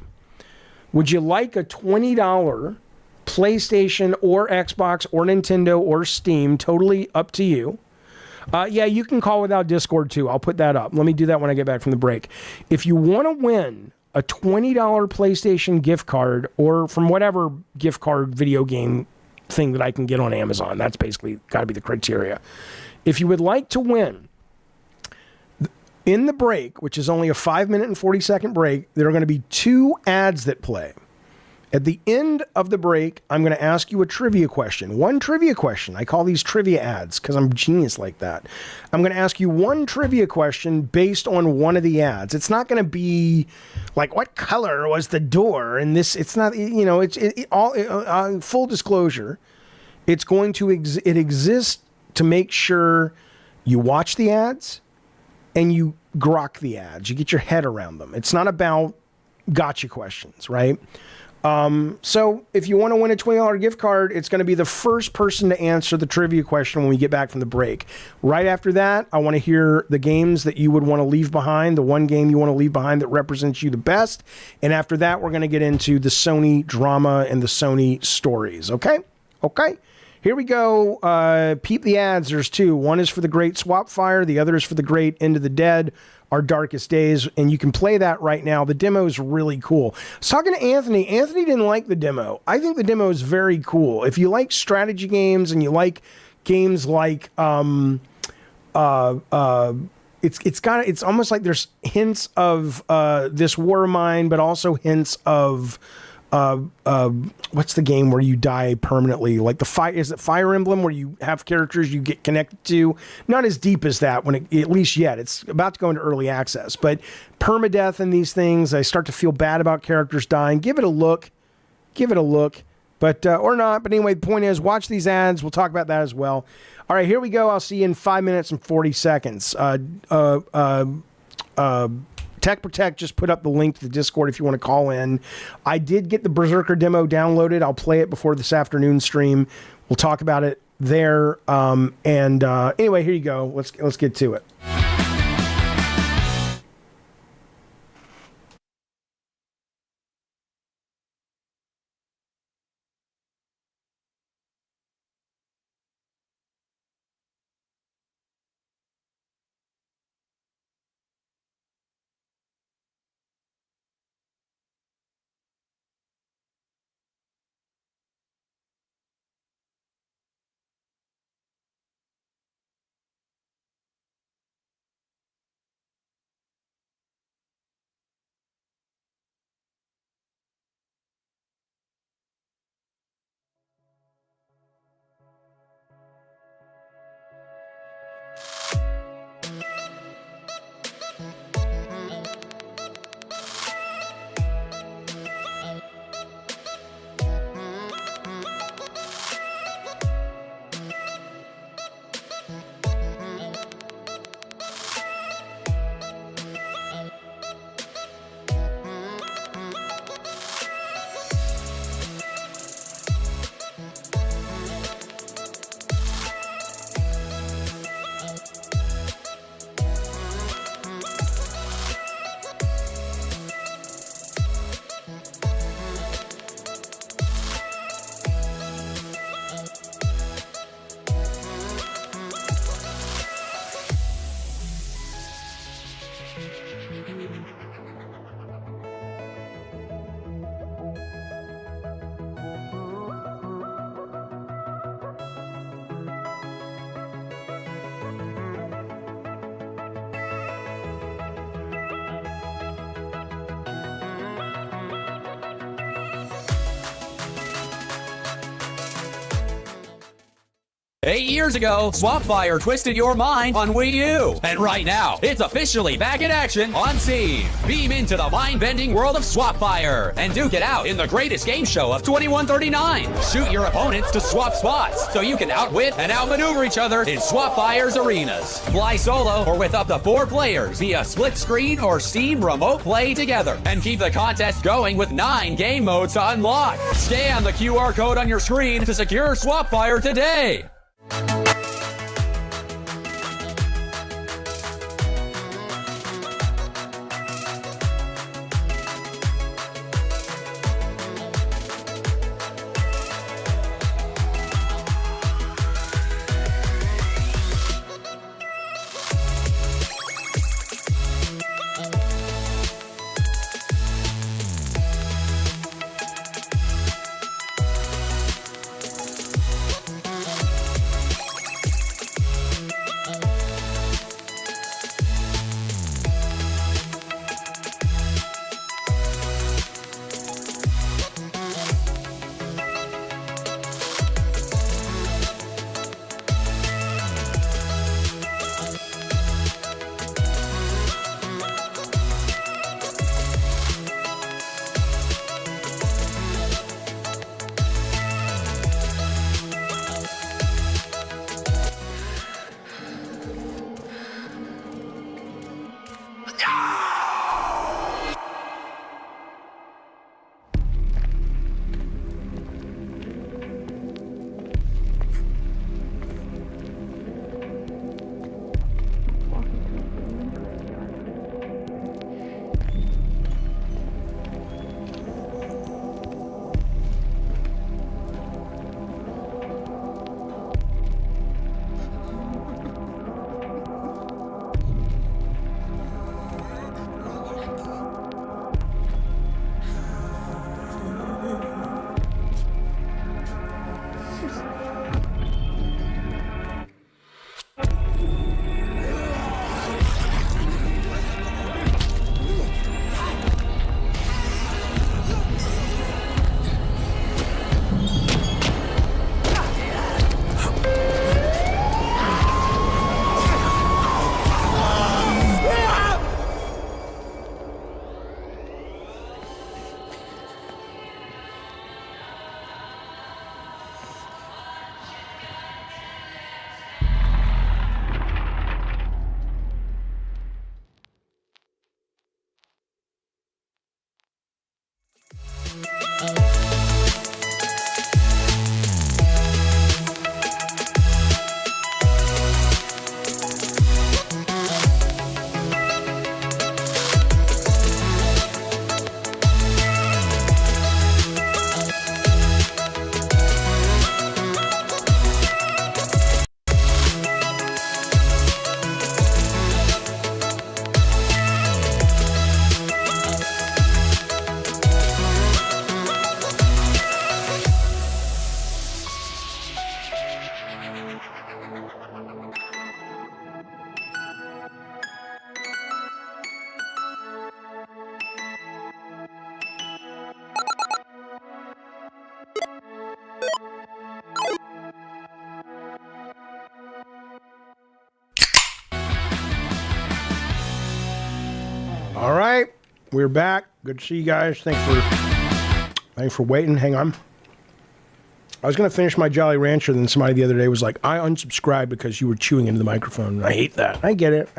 Would you like a $20 PlayStation or Xbox or Nintendo or Steam? Totally up to you. Yeah, you can call without Discord too. I'll put that up. Let me do that when I get back from the break. If you want to win a $20 PlayStation gift card or from whatever gift card video game thing that I can get on Amazon, that's basically got to be the criteria. If you would like to win, in the break, which is only a 5-minute and 40-second break, there are going to be 2 ads that play. At the end of the break, I'm going to ask you a trivia question. One trivia question. I call these trivia ads because I'm genius like that. I'm going to ask you one trivia question based on one of the ads. It's not going to be like, what color was the door? And this, it's not, you know, full disclosure. It's going to, it exists to make sure you watch the ads and you grok the ads. You get your head around them. It's not about gotcha questions, right? So if you want to win a $20 gift card, it's going to be the first person to answer the trivia question when we get back from the break. Right after that, I want to hear the games that you would want to leave behind, the one game you want to leave behind that represents you the best. And after that, we're going to get into the Sony drama and the Sony stories. Okay? Okay. Here we go. Peep the ads. There's 2. One is for the Great Swap Fire. The other is for the Great End of the Dead, Our Darkest Days. And you can play that right now. The demo is really cool. I was talking to Anthony. Anthony didn't like the demo. I think the demo is very cool. If you like strategy games and you like games like it's almost like there's hints of This War of Mine, but also hints of what's the game where you die permanently? Like is it Fire Emblem where you have characters you get connected to? Not as deep as that at least yet. It's about to go into early access, but permadeath in these things, I start to feel bad about characters dying. Give it a look, but or not. But anyway, the point is, watch these ads. We'll talk about that as well. All right, here we go. I'll see you in 5 minutes and 40 seconds. Tech Protect just put up the link to the Discord if you want to call in. I did get the Berserker demo downloaded. I'll play it before this afternoon stream. We'll talk about it there. Anyway, here you go. Let's get to it. 8 years ago, Swapfire twisted your mind on Wii U. And right now, it's officially back in action on Steam. Beam into the mind-bending world of Swapfire and duke it out in the greatest game show of 2139. Shoot your opponents to swap spots so you can outwit and outmaneuver each other in Swapfire's arenas. Fly solo or with up to 4 players via split screen or Steam remote play together. And keep the contest going with 9 game modes to unlock. Scan the QR code on your screen to secure Swapfire today. All right, we're back. Good to see you guys. Thanks for waiting. Hang on. I was going to finish my Jolly Rancher, then somebody the other day was like, I unsubscribed because you were chewing into the microphone. I hate that. I get it.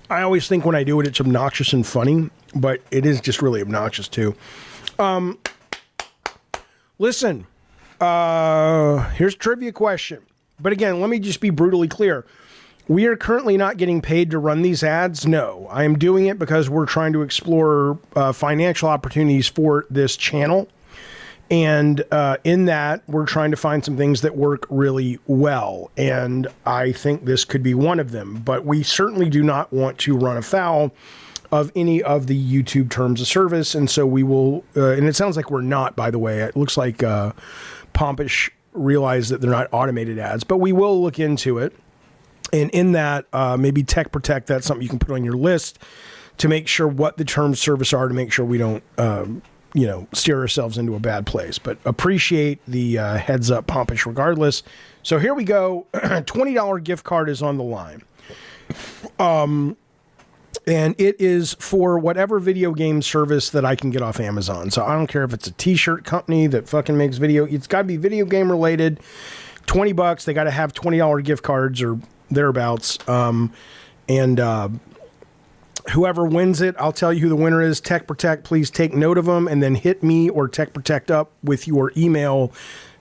I always think when I do it, it's obnoxious and funny, but it is just really obnoxious too. Listen, here's a trivia question. But again, let me just be brutally clear. We are currently not getting paid to run these ads. No, I am doing it because we're trying to explore financial opportunities for this channel. And in that, we're trying to find some things that work really well. And I think this could be one of them. But we certainly do not want to run afoul of any of the YouTube terms of service. And so we will, and it sounds like we're not, by the way. It looks like Pompish realize that they're not automated ads, but we will look into it. And in that, maybe Tech Protect, that's something you can put on your list to make sure what the terms of service are, to make sure we don't steer ourselves into a bad place. But appreciate the heads up, Pompish, regardless. So here we go. $20 gift card is on the line. And it is for whatever video game service that I can get off Amazon. So I don't care if it's a t-shirt company that fucking makes video. It's got to be video game related. $20. They got to have $20 gift cards or thereabouts. Whoever wins it, I'll tell you who the winner is. Tech Protect, please take note of them and then hit me or Tech Protect up with your email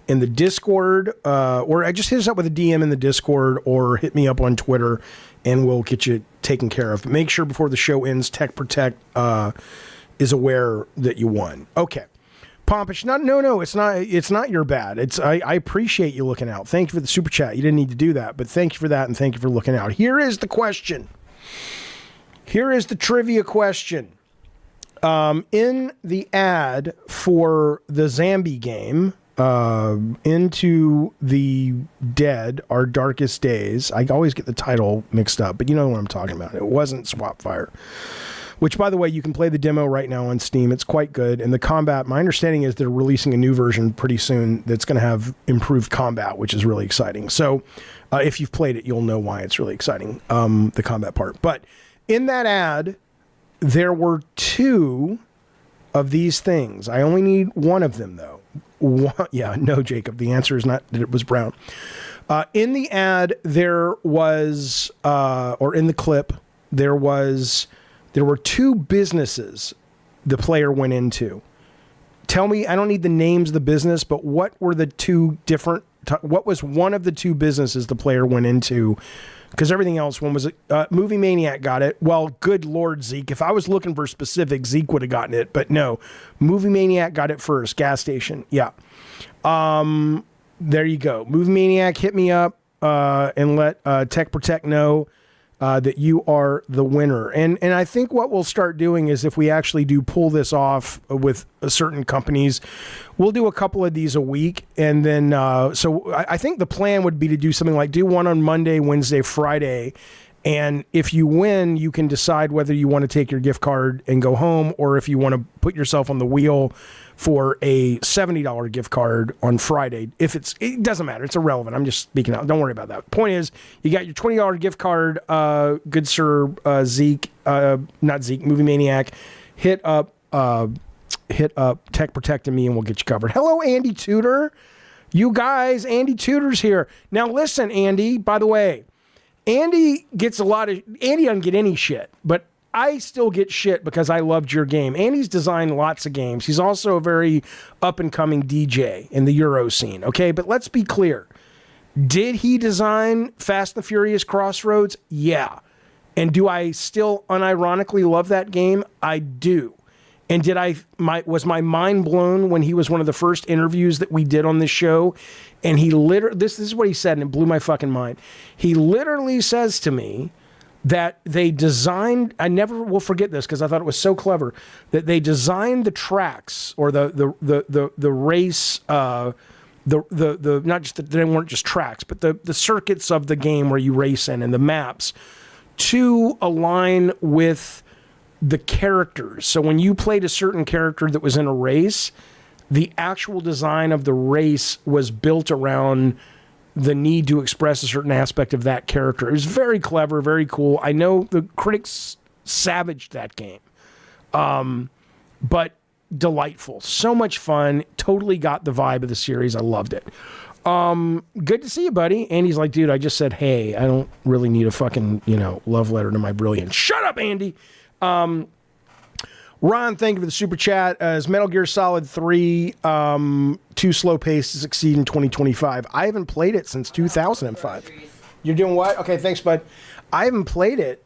in the Discord, or just hit us up with a DM in the Discord or hit me up on Twitter and we'll get you taken care of. But make sure before the show ends, Tech Protect is aware that you won. Okay. Pompish, no, it's not your bad. I appreciate you looking out. Thank you for the super chat. You didn't need to do that, but thank you for that and thank you for looking out. Here is the question. Here is the trivia question. In the ad for the Zambi game, Into the Dead, Our Darkest Days, I always get the title mixed up, but you know what I'm talking about. It wasn't Swapfire. Which, by the way, you can play the demo right now on Steam. It's quite good. And the combat, my understanding is they're releasing a new version pretty soon that's going to have improved combat, which is really exciting. So if you've played it, you'll know why it's really exciting, the combat part. But in that ad, there were 2 of these things. I only need one of them, though. No, Jacob. The answer is not that it was brown. In the ad, there was, or in the clip, there were 2 businesses the player went into. Tell me, I don't need the names of the business, but what were the 2 different, what was one of the 2 businesses the player went into? Because everything else, one was, Movie Maniac got it. Well, good Lord, Zeke. If I was looking for specific, Zeke would have gotten it. But no, Movie Maniac got it first. Gas station. Yeah. There you go. Movie Maniac, hit me up and let Tech Protect know that you are the winner. And I think what we'll start doing is if we actually do pull this off with certain companies, we'll do a couple of these a week. And then, so I think the plan would be to do something like do one on Monday, Wednesday, Friday. And if you win, you can decide whether you want to take your gift card and go home, or if you want to put yourself on the wheel for a $70 gift card on Friday. It doesn't matter. It's irrelevant. I'm just speaking out. Don't worry about that. Point is, you got your $20 gift card, good sir, Zeke, not Zeke, Movie Maniac. Hit up Tech Protect and me and we'll get you covered. Hello, Andy Tudor. You guys, Andy Tudor's here. Now listen, Andy, by the way, Andy doesn't get any shit, but I still get shit because I loved your game. Andy's designed lots of games. He's also a very up-and-coming DJ in the Euro scene, okay? But let's be clear. Did he design Fast and the Furious Crossroads? Yeah. And do I still unironically love that game? I do. And was my mind blown when he was one of the first interviews that we did on this show? And he this is what he said, and it blew my fucking mind. He literally says to me that they designed, I never will forget this because I thought it was so clever, that they designed the tracks or the race, not just they weren't just tracks, but the circuits of the game where you race in and the maps to align with the characters. So when you played a certain character that was in a race, the actual design of the race was built around the need to express a certain aspect of that character. It was very clever, very cool. I know the critics savaged that game, but delightful. So much fun. Totally got the vibe of the series. I loved it. Good to see you, buddy. Andy's like, dude, I just said, hey, I don't really need a fucking, love letter to my brilliance. Shut up, Andy. Ron, thank you for the super chat. Is Metal Gear Solid 3 too slow paced to succeed in 2025? I haven't played it since 2005. You're doing what? Okay, thanks, bud. I haven't played it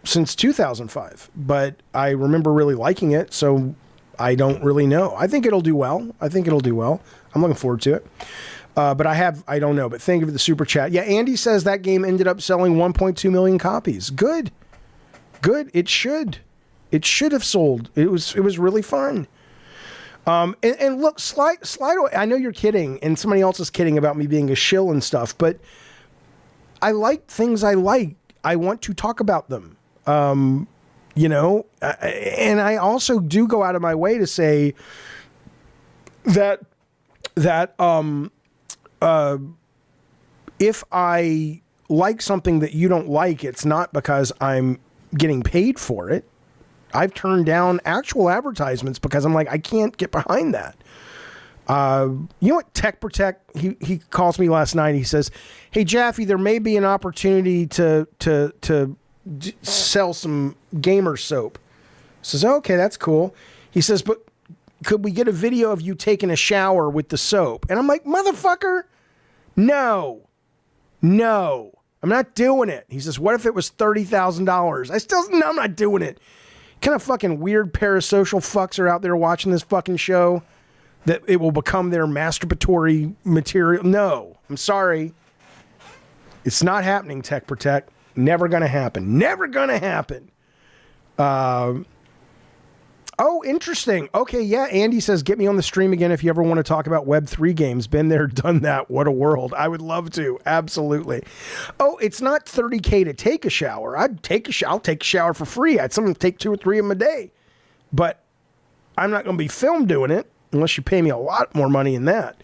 since 2005, but I remember really liking it, so I don't really know. I think it'll do well. I'm looking forward to it. But I don't know. But thank you for the super chat. Yeah, Andy says that game ended up selling 1.2 million copies. Good. It should have sold. It was really fun. And look, slide away. I know you're kidding, and somebody else is kidding about me being a shill and stuff, but I like things I like. I want to talk about them. And I also do go out of my way to say that if I like something that you don't like, it's not because I'm getting paid for it. I've turned down actual advertisements because I'm like, I can't get behind that. You know what? Tech Protect, he calls me last night. He says, "Hey Jaffe, there may be an opportunity to sell some gamer soap." I says, "Okay, that's cool." He says, "But could we get a video of you taking a shower with the soap?" And I'm like, "Motherfucker, no, I'm not doing it." He says, "What if it was $30,000? I still, no, I'm not doing it." Kind of fucking weird parasocial fucks are out there watching this fucking show that it will become their masturbatory material. No, I'm sorry. It's not happening, Tech Protect. Never going to happen. Never going to happen. Oh, interesting. Okay, yeah, Andy says, "Get me on the stream again if you ever want to talk about Web3 games." Been there, done that. What a world. I would love to. Absolutely. Oh, it's not $30K to take a shower. I'll take a shower for free. I'd sometimes take 2 or 3 of them a day. But I'm not going to be filmed doing it unless you pay me a lot more money than that.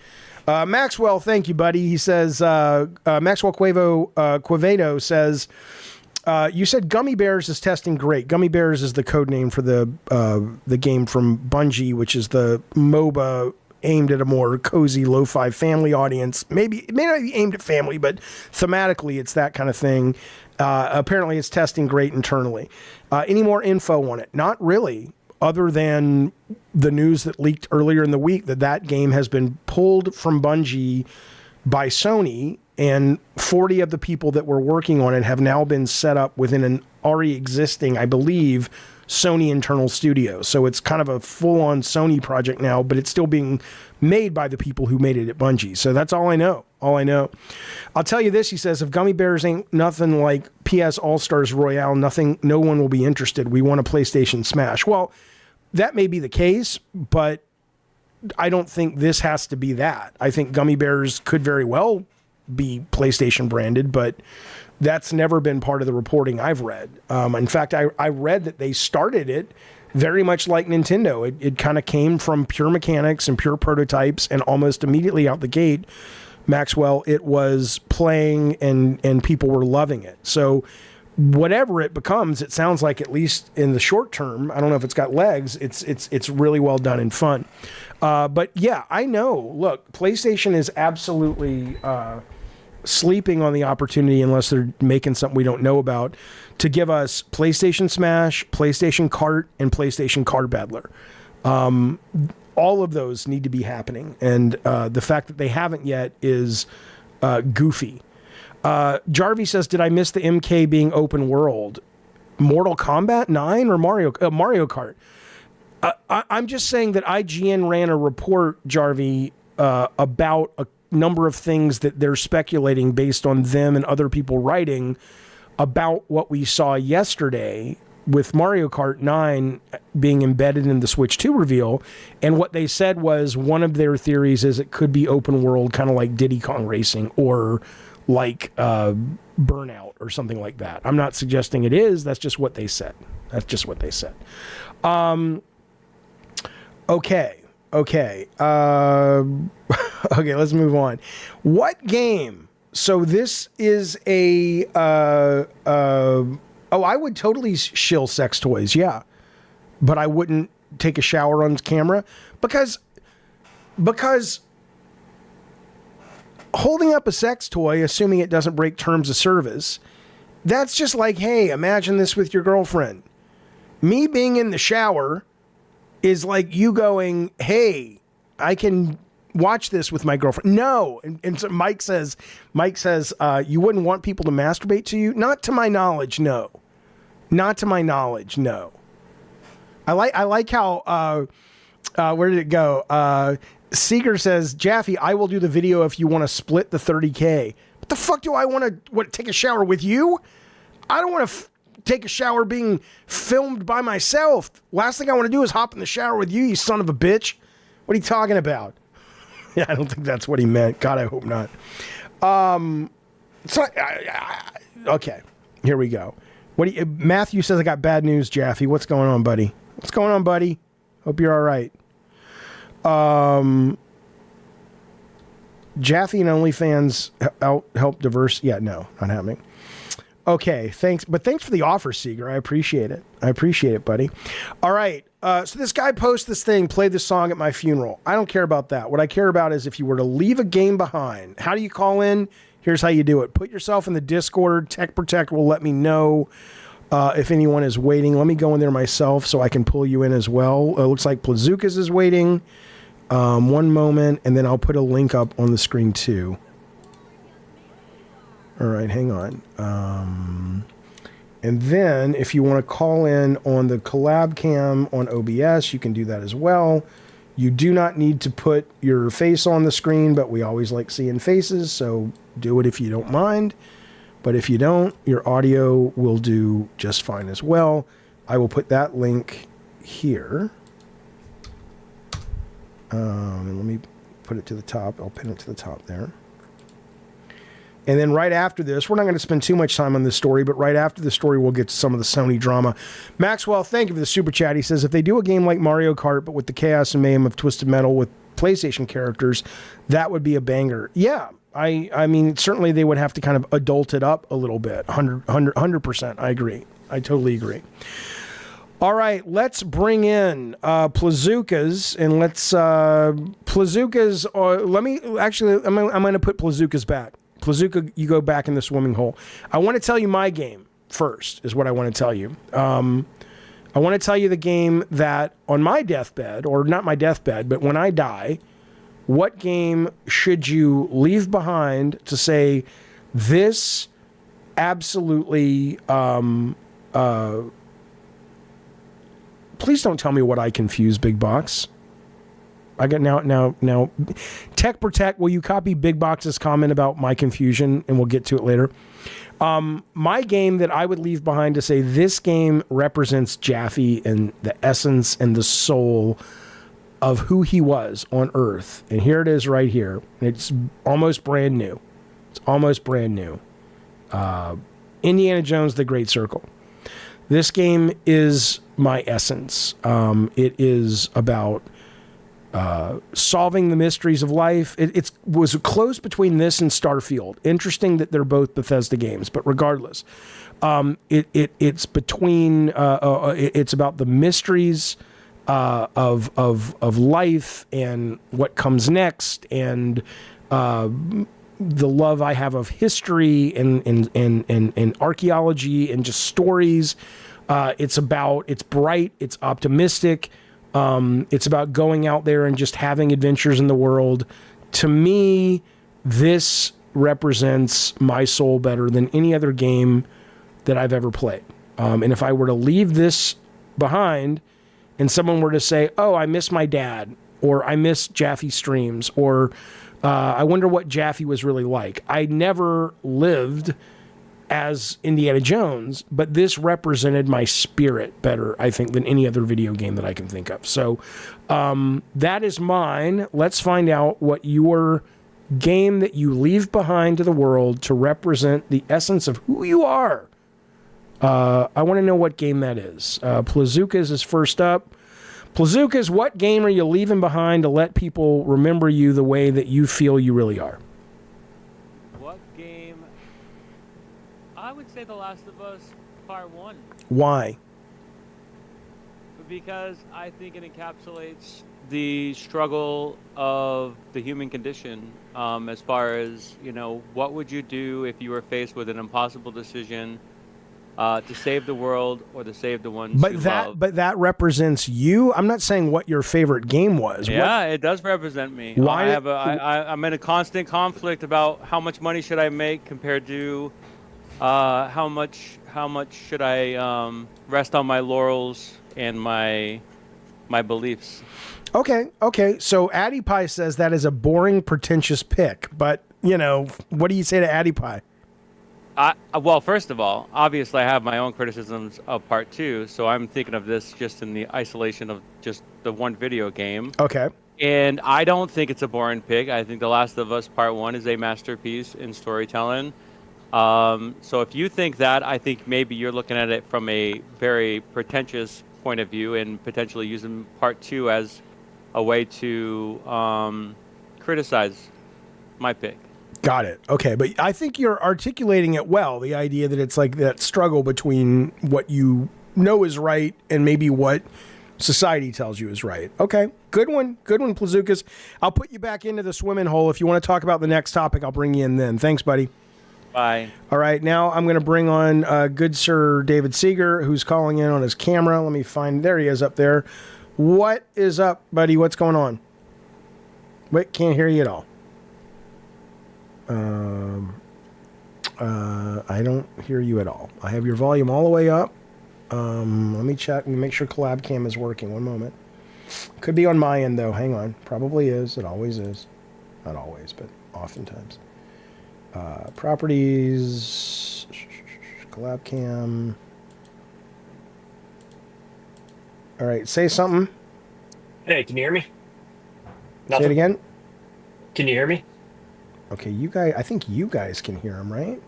Maxwell, thank you, buddy. He says, Maxwell Quevedo says, "You said Gummy Bears is testing great." Gummy Bears is the code name for the game from Bungie, which is the MOBA aimed at a more cozy, lo-fi family audience. Maybe it may not be aimed at family, but thematically it's that kind of thing. Apparently it's testing great internally. Any more info on it? Not really, other than the news that leaked earlier in the week that game has been pulled from Bungie by Sony, and 40 of the people that were working on it have now been set up within an already existing, I believe, Sony internal studio. So it's kind of a full-on Sony project now, but it's still being made by the people who made it at Bungie. So that's all I know. I'll tell you this, he says, "If Gummy Bears ain't nothing like PS All-Stars Royale, no one will be interested. We want a PlayStation Smash." Well, that may be the case, but I don't think this has to be that. I think Gummy Bears could very well be PlayStation branded, but that's never been part of the reporting I've read. In fact, I read that they started it very much like Nintendo. It kind of came from pure mechanics and pure prototypes, and almost immediately out the gate, Maxwell, it was playing and people were loving it. So whatever it becomes, it sounds like, at least in the short term, I don't know if it's got legs, it's really well done and fun. But yeah, I know. Look, PlayStation is absolutely sleeping on the opportunity, unless they're making something we don't know about, to give us PlayStation Smash, PlayStation Kart, and PlayStation Car Battler. All of those need to be happening, and the fact that they haven't yet is goofy. Jarvie says, "Did I miss the MK being open world? Mortal Kombat 9 or Mario Kart?" I'm just saying that IGN ran a report, Jarvie, about a number of things that they're speculating based on them and other people writing about what we saw yesterday with Mario Kart 9 being embedded in the Switch 2 reveal. And what they said was, one of their theories is it could be open world, kind of like Diddy Kong Racing or like Burnout or something like that. I'm not suggesting it is. That's just what they said. Okay. Okay, let's move on. What game? So this is a... I would totally shill sex toys, yeah. But I wouldn't take a shower on camera because holding up a sex toy, assuming it doesn't break terms of service, that's just like, hey, imagine this with your girlfriend. Me being in the shower is like you going, hey, I can watch this with my girlfriend. No. And so Mike says, you wouldn't want people to masturbate to you? Not to my knowledge, no. Not to my knowledge, no. I like how, where did it go? Seeger says, "Jaffe, I will do the video if you want to split the $30K. What the fuck do I want to take a shower with you? I don't want to take a shower being filmed by myself. Last thing I want to do is hop in the shower with you son of a bitch. What are you talking about?" Yeah, I don't think that's what he meant. God, I hope not. Okay, here we go. What do you, Matthew says I got bad news, Jaffe. What's going on, buddy? What's going on, buddy? Hope you're all right. Jaffe and OnlyFans help diverse. Yeah, no, not happening. Okay, thanks. But thanks for the offer, Seeger. I appreciate it. I appreciate it, buddy. All right. So this guy posts this thing, play this song at my funeral. I don't care about that. What I care about is if you were to leave a game behind, how do you call in? Here's how you do it. Put yourself in the Discord. Tech Protect will let me know if anyone is waiting. Let me go in there myself so I can pull you in as well. It looks like Plazukas is waiting. One moment, and then I'll put a link up on the screen too. All right, hang on. And then if you want to call in on the collab cam on OBS, you can do that as well. You do not need to put your face on the screen, but we always like seeing faces, so do it if you don't mind. But if you don't, your audio will do just fine as well. I will put that link here. And let me put it to the top. I'll pin it to the top there. And then right after this, we're not going to spend too much time on this story, but right after the story, we'll get to some of the Sony drama. Maxwell, thank you for the super chat. He says, if they do a game like Mario Kart, but with the chaos and mayhem of Twisted Metal with PlayStation characters, that would be a banger. Yeah, I mean, certainly they would have to kind of adult it up a little bit. 100%. I agree. I totally agree. All right, let's bring in Plazukas, and let's Plazukas. Let me actually. I'm going to put Plazukas back. Plazuka, you go back in the swimming hole. I want to tell you my game first. Is what I want to tell you. I want to tell you the game that on my deathbed, or not my deathbed, but when I die, what game should you leave behind to say this absolutely? Please don't tell me what I confuse, Big Box. I got now. Tech Protect, will you copy Big Box's comment about my confusion, and we'll get to it later. My game that I would leave behind to say this game represents Jaffe and the essence and the soul of who he was on Earth. And here it is right here. It's almost brand new. It's almost brand new. Indiana Jones, The Great Circle. This game is my essence. It is about solving the mysteries of life. It was close between this and Starfield. Interesting that they're both Bethesda games, but regardless, it's between. It's about the mysteries of life and what comes next, and the love I have of history and archaeology and just stories. It's bright. It's optimistic. It's about going out there and just having adventures in the world. To me, this represents my soul better than any other game that I've ever played. And if I were to leave this behind and someone were to say, oh, I miss my dad, or I miss Jaffe streams, or I wonder what Jaffe was really like. I never lived as Indiana Jones, but this represented my spirit better, I think, than any other video game that I can think of. So that is mine. Let's find out what your game that you leave behind to the world to represent the essence of who you are. I want to know what game that is. Plazukas is first up. Plazukas, what game are you leaving behind to let people remember you the way that you feel you really are? What game? I would say The Last of Us Part 1. Why? Because I think it encapsulates the struggle of the human condition, as far as, what would you do if you were faced with an impossible decision to save the world or to save the ones you love. But that represents you. I'm not saying what your favorite game was. Yeah, it does represent me. Why? I'm in a constant conflict about how much money should I make compared to how much should I rest on my laurels and my beliefs. Okay. So Addie Pie says that is a boring, pretentious pick. But, what do you say to Addie Pie? Well, first of all, obviously I have my own criticisms of Part 2, so I'm thinking of this just in the isolation of just the one video game. Okay. And I don't think it's a boring pick. I think The Last of Us Part 1 is a masterpiece in storytelling. So if you think that, I think maybe you're looking at it from a very pretentious point of view and potentially using part 2 as a way to criticize my pick. Got it. Okay, but I think you're articulating it well, the idea that it's like that struggle between what you know is right and maybe what society tells you is right. Okay, good one, Plazookas. I'll put you back into the swimming hole. If you want to talk about the next topic, I'll bring you in then. Thanks, buddy. Bye. All right, now I'm going to bring on good Sir David Seeger, who's calling in on his camera. Let me find, there he is up there. What is up, buddy? What's going on? Wait, can't hear you at all. I don't hear you at all. I have your volume all the way up. Let me check and make sure Collab Cam is working. One moment. Could be on my end, though. Hang on. Probably is. It always is. Not always, but oftentimes. Properties. Collab Cam. All right. Say something. Hey, can you hear me? Nothing. Say it again. Can you hear me? Okay, you guys. I think you guys can hear him, right?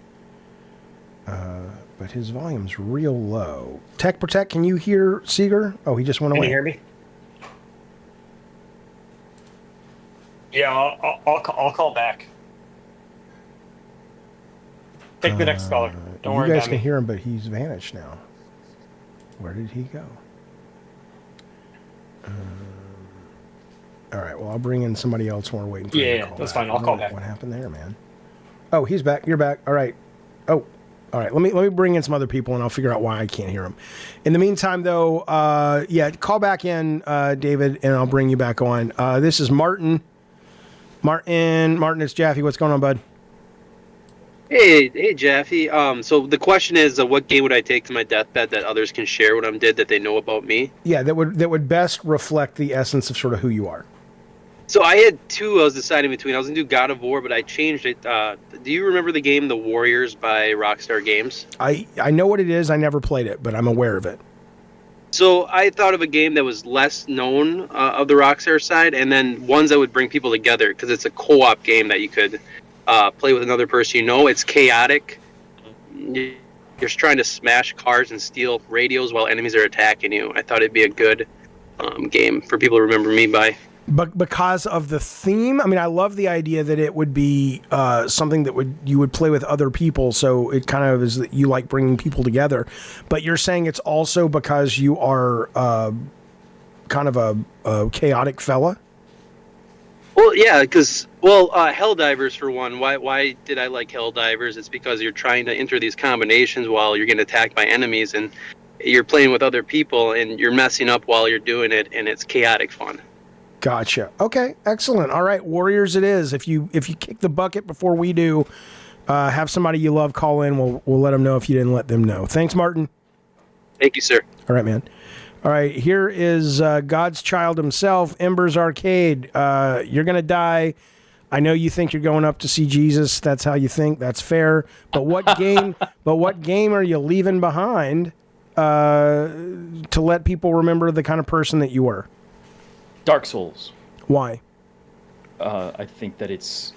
But his volume's real low. Tech Protect, can you hear Seeger? Oh, he just went away. Can you hear me? Yeah, I'll call back. Take the next caller. Don't worry about me. You guys can hear him, but he's vanished now. Where did he go? All right, well, I'll bring in somebody else while we're waiting for him to call that's back. fine. I'll call back. What happened there, man? Oh, he's back. You're back. All right. Oh, all right. Let me bring in some other people, and I'll figure out why I can't hear them. In the meantime, though, call back in, David, and I'll bring you back on. This is Martin. Martin, it's Jaffe. What's going on, bud? Hey, Jaffe. So the question is, what game would I take to my deathbed that others can share what I'm did that they know about me? Yeah, that would best reflect the essence of sort of who you are. So I had two I was deciding between. I was going to do God of War, but I changed it. Do you remember the game The Warriors by Rockstar Games? I know what it is. I never played it, but I'm aware of it. So I thought of a game that was less known of the Rockstar side, and then ones that would bring people together, because it's a co-op game that you could play with another person you know. It's chaotic. You're just trying to smash cars and steal radios while enemies are attacking you. I thought it'd be a good game for people to remember me by. But because of the theme, I mean, I love the idea that it would be something that you would play with other people. So it kind of is that you like bringing people together. But you're saying it's also because you are kind of a chaotic fella. Well, yeah, because Helldivers for one. Why did I like Helldivers? It's because you're trying to enter these combinations while you're getting attacked by enemies, and you're playing with other people, and you're messing up while you're doing it, and it's chaotic fun. Gotcha. Okay, excellent. All right, Warriors it is. If you kick the bucket before we do, have somebody you love call in. We'll let them know if you didn't let them know. Thanks, Martin. Thank you, sir. All right, man. All right, here is God's child himself, Embers Arcade. You're going to die. I know you think you're going up to see Jesus. That's how you think. That's fair. But what game are you leaving behind to let people remember the kind of person that you were? Dark Souls. Why? I think that it's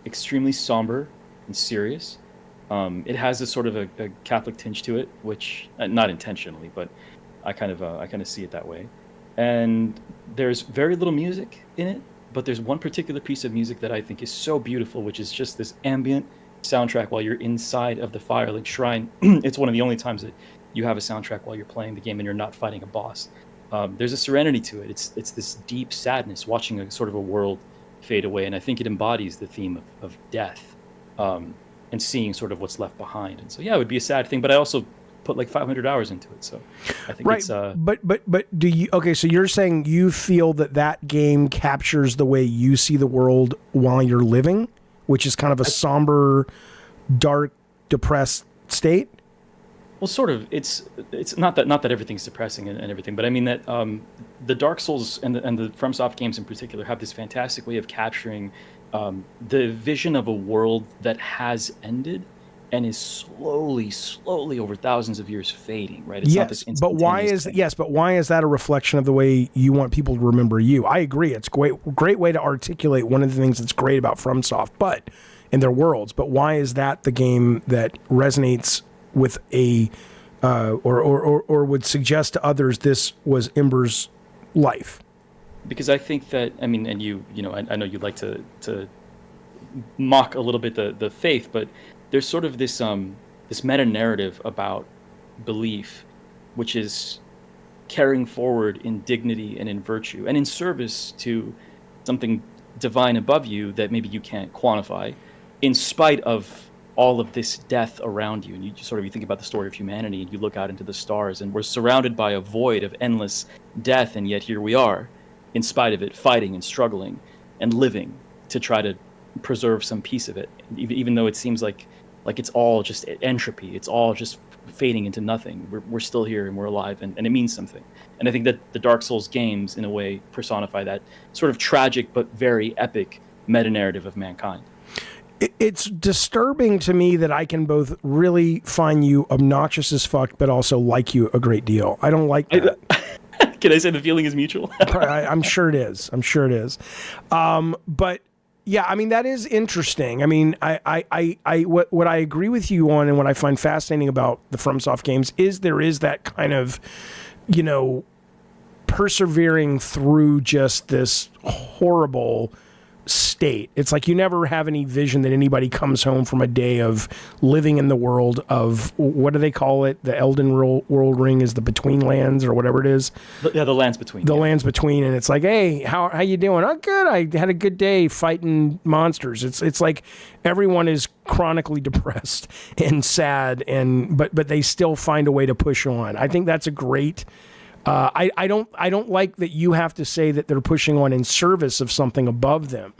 extremely somber and serious. It has a sort of a Catholic tinge to it, which not intentionally, but I kind of see it that way. And there's very little music in it, but there's one particular piece of music that I think is so beautiful, which is just this ambient soundtrack while you're inside of the Firelink Shrine. It's one of the only times that you have a soundtrack while you're playing the game and you're not fighting a boss. There's a serenity to it. It's this deep sadness watching a sort of a world fade away, and I think it embodies the theme of death and seeing sort of what's left behind. And so, yeah, it would be a sad thing, but I also put like 500 hours into it, so I think it's... But do you... Okay, so you're saying you feel that game captures the way you see the world while you're living, which is kind of a somber, dark, depressed state? Well, sort of. It's not that everything's depressing and everything, but I mean that the Dark Souls and the FromSoft games in particular have this fantastic way of capturing the vision of a world that has ended and is slowly over thousands of years fading. Right? It's not this but why is that a reflection of the way you want people to remember you? I agree. It's great way to articulate one of the things that's great about FromSoft, but and their worlds. But why is that the game that resonates with a or would suggest to others this was Ember's life? Because I think that, I mean, and you know, I know you like to mock a little bit the faith, but there's sort of this this meta narrative about belief, which is carrying forward in dignity and in virtue and in service to something divine above you that maybe you can't quantify, in spite of all of this death around you. And you think about the story of humanity, and you look out into the stars, and we're surrounded by a void of endless death, and yet here we are, in spite of it, fighting and struggling and living to try to preserve some piece of it, even though it seems like it's all just entropy, it's all just fading into nothing. We're still here and we're alive, and it means something. And I think that the Dark Souls games, in a way, personify that sort of tragic but very epic meta-narrative of mankind. It's disturbing to me that I can both really find you obnoxious as fuck, but also like you a great deal. I don't like that. Can I say the feeling is mutual? I'm sure it is. But yeah, I mean, that is interesting. I mean, what I agree with you on, and what I find fascinating about the FromSoft games is there is that kind of, you know, persevering through just this horrible state. It's like you never have any vision that anybody comes home from a day of living in the world of, what do they call it? The Elden World Ring is the Between Lands, or whatever it is. Yeah, the Lands Between. Lands Between, and it's like, hey, how you doing? Oh, good. I had a good day fighting monsters. It's like everyone is chronically depressed and sad, but they still find a way to push on. I think that's a great. I don't like that you have to say that they're pushing on in service of something above them.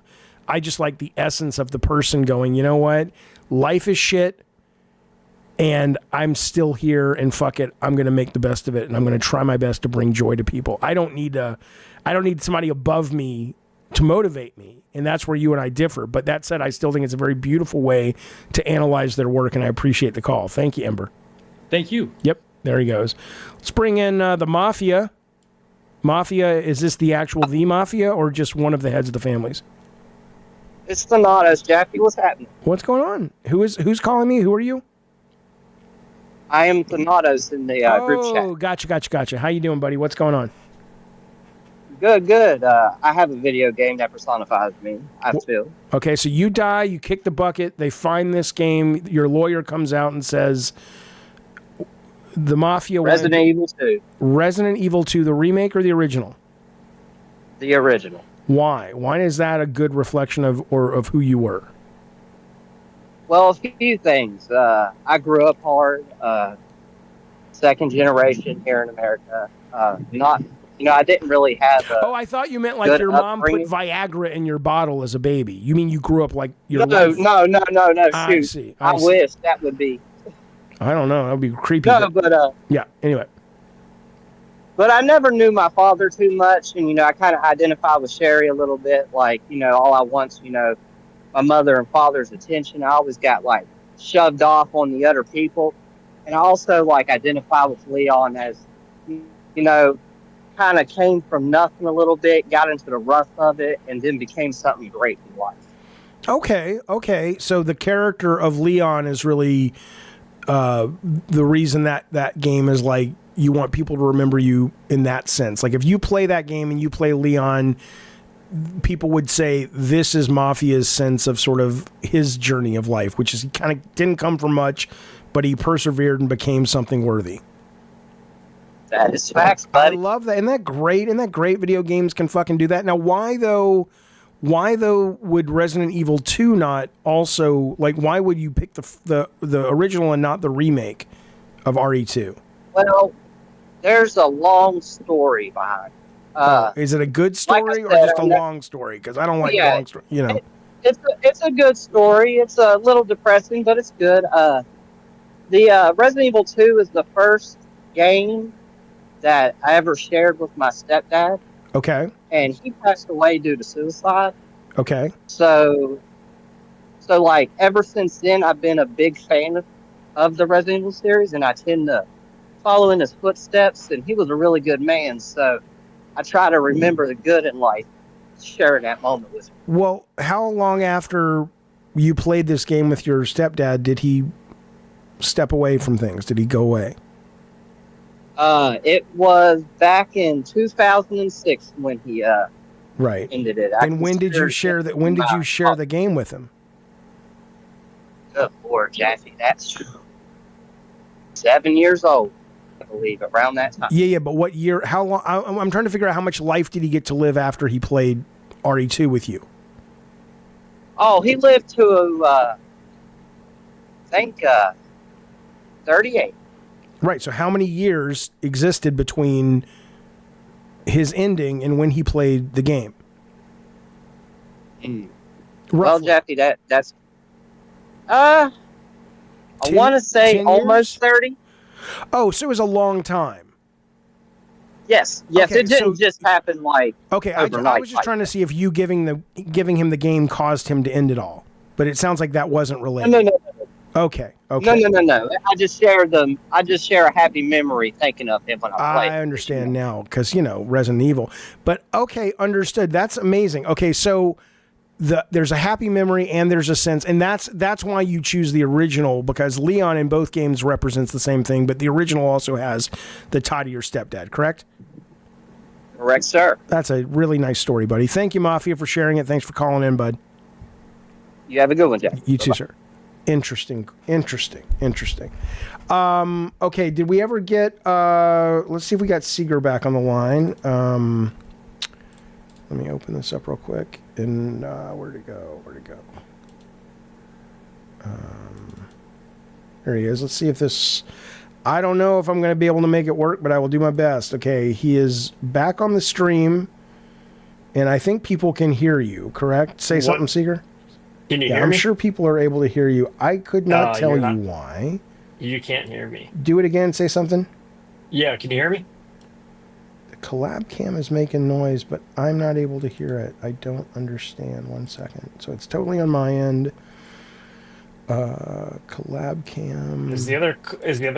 I just like the essence of the person going, you know what? Life is shit, and I'm still here, and fuck it, I'm going to make the best of it, and I'm going to try my best to bring joy to people. I don't need somebody above me to motivate me, and that's where you and I differ. But that said, I still think it's a very beautiful way to analyze their work, and I appreciate the call. Thank you, Ember. Thank you. Yep. There he goes. Let's bring in the Mafia. Mafia, is this the Mafia, or just one of the heads of the families? It's Thanatos, Jaffe. What's happening? What's going on? Who's calling me? Who are you? I am Thanatos in the group chat. Oh, gotcha. How you doing, buddy? What's going on? Good. I have a video game that personifies me, I feel. Okay, so you die, you kick the bucket, they find this game, your lawyer comes out and says, the Mafia... Resident Evil 2. Resident Evil 2, the remake or the original? The original. Why? Why is that a good reflection of who you were? Well, a few things. I grew up hard, second generation here in America. I didn't really have I thought you meant like your mom put Viagra in your bottle as a baby. You mean you grew up like your life? No. Shoot. I see. I wish that would be... I don't know. That would be creepy. No, but yeah, anyway. But I never knew my father too much, and, I kind of identify with Sherry a little bit, like, all I want's, my mother and father's attention. I always got, like, shoved off on the other people. And I also, like, identify with Leon as, kind of came from nothing a little bit, got into the rust of it, and then became something great in life. Okay. So the character of Leon is really the reason that game is like, you want people to remember you in that sense. Like if you play that game and you play Leon, people would say this is Mafia's sense of sort of his journey of life, which is he kind of didn't come from much, but he persevered and became something worthy. That is facts, buddy. I love that. Isn't that great? Isn't that great? Video games can fucking do that. Now, why though would Resident Evil 2 not also, like, why would you pick the original and not the remake of RE2? Well, there's a long story behind it. Is it a good story or just a long story? Because I don't like long stories. It's a good story. It's a little depressing, but it's good. The Resident Evil 2 is the first game that I ever shared with my stepdad. Okay. And he passed away due to suicide. Okay. So like ever since then, I've been a big fan of the Resident Evil series, and I tend to follow in his footsteps. And he was a really good man, so I try to remember the good in life, sharing that moment with him. Well, how long after you played this game with your stepdad, did he step away from things? Did he go away? It was back in 2006 when he Right. ended it. And when did you share that? When did you share the game with him? Good Lord, Jaffe, that's 7 years old, I believe, around that time. Yeah, but what year? How long? I'm trying to figure out how much life did he get to live after he played RE2 with you? Oh, he lived to, I think, 38. Right. So how many years existed between his ending and when he played the game? Well, Jaffe, that's I want to say 10 almost years? 30. Oh, so it was a long time. Yes, Okay, it didn't just happen like Okay, I overnight. was just trying to see if you giving him the game caused him to end it all, but it sounds like that wasn't related. No. Okay. No. I just share a happy memory thinking of him when I played. I understand now because Resident Evil. But okay, understood. That's amazing. Okay, so there's a happy memory and there's a sense, and that's why you choose the original, because Leon in both games represents the same thing, but the original also has the tie to your stepdad. Correct? Correct, sir. That's a really nice story, buddy. Thank you, Mafia, for sharing it. Thanks for calling in, bud. You have a good one, Jeff. You too, sir. Interesting. Okay, did we ever get let's see if we got Seeger back on the line. Let me open this up real quick. And where'd it go? There he is. Let's see if this, I don't know if I'm going to be able to make it work, but I will do my best. Okay, he is back on the stream, and I think people can hear you, correct? Say something, Seeger. Can you hear me? I'm sure people are able to hear you. I could not tell you why. You can't hear me. Do it again. Say something. Yeah, can you hear me? The collab cam is making noise, but I'm not able to hear it. I don't understand. 1 second. So it's totally on my end. Collab cam. Is the other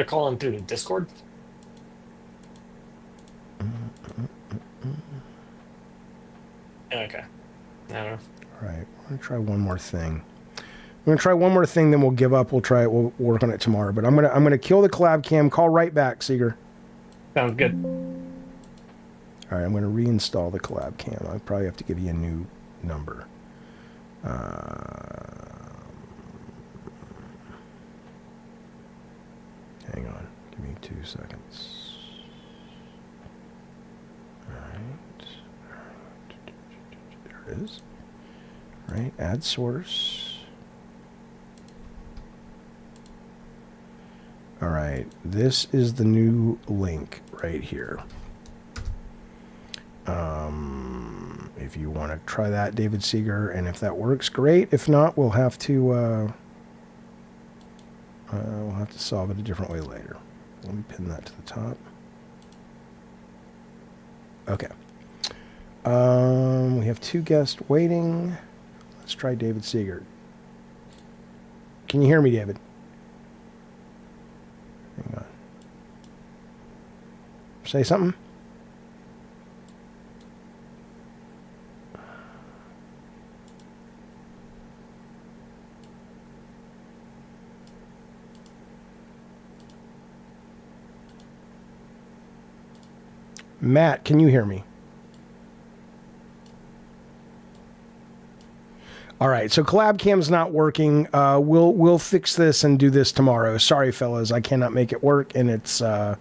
calling through the Discord? Okay. I don't know. All right, we're gonna try one more thing. Then we'll give up. We'll work on it tomorrow. But I'm gonna kill the collab cam. Call right back, Seeger. Sounds good. All right, I'm gonna reinstall the collab cam. I probably have to give you a new number. Hang on, give me 2 seconds. All right. There it is. All right, add source. All right, this is the new link right here. If you want to try that, David Seeger, and if that works, great. If not, we'll have to solve it a different way later. Let me pin that to the top. Okay. We have 2 guests waiting. Let's try David Seeger. Can you hear me, David? Hang on. Say something. Matt, can you hear me? All right, so collab cam's not working. We'll fix this and do this tomorrow. Sorry, fellas, I cannot make it work, and it's going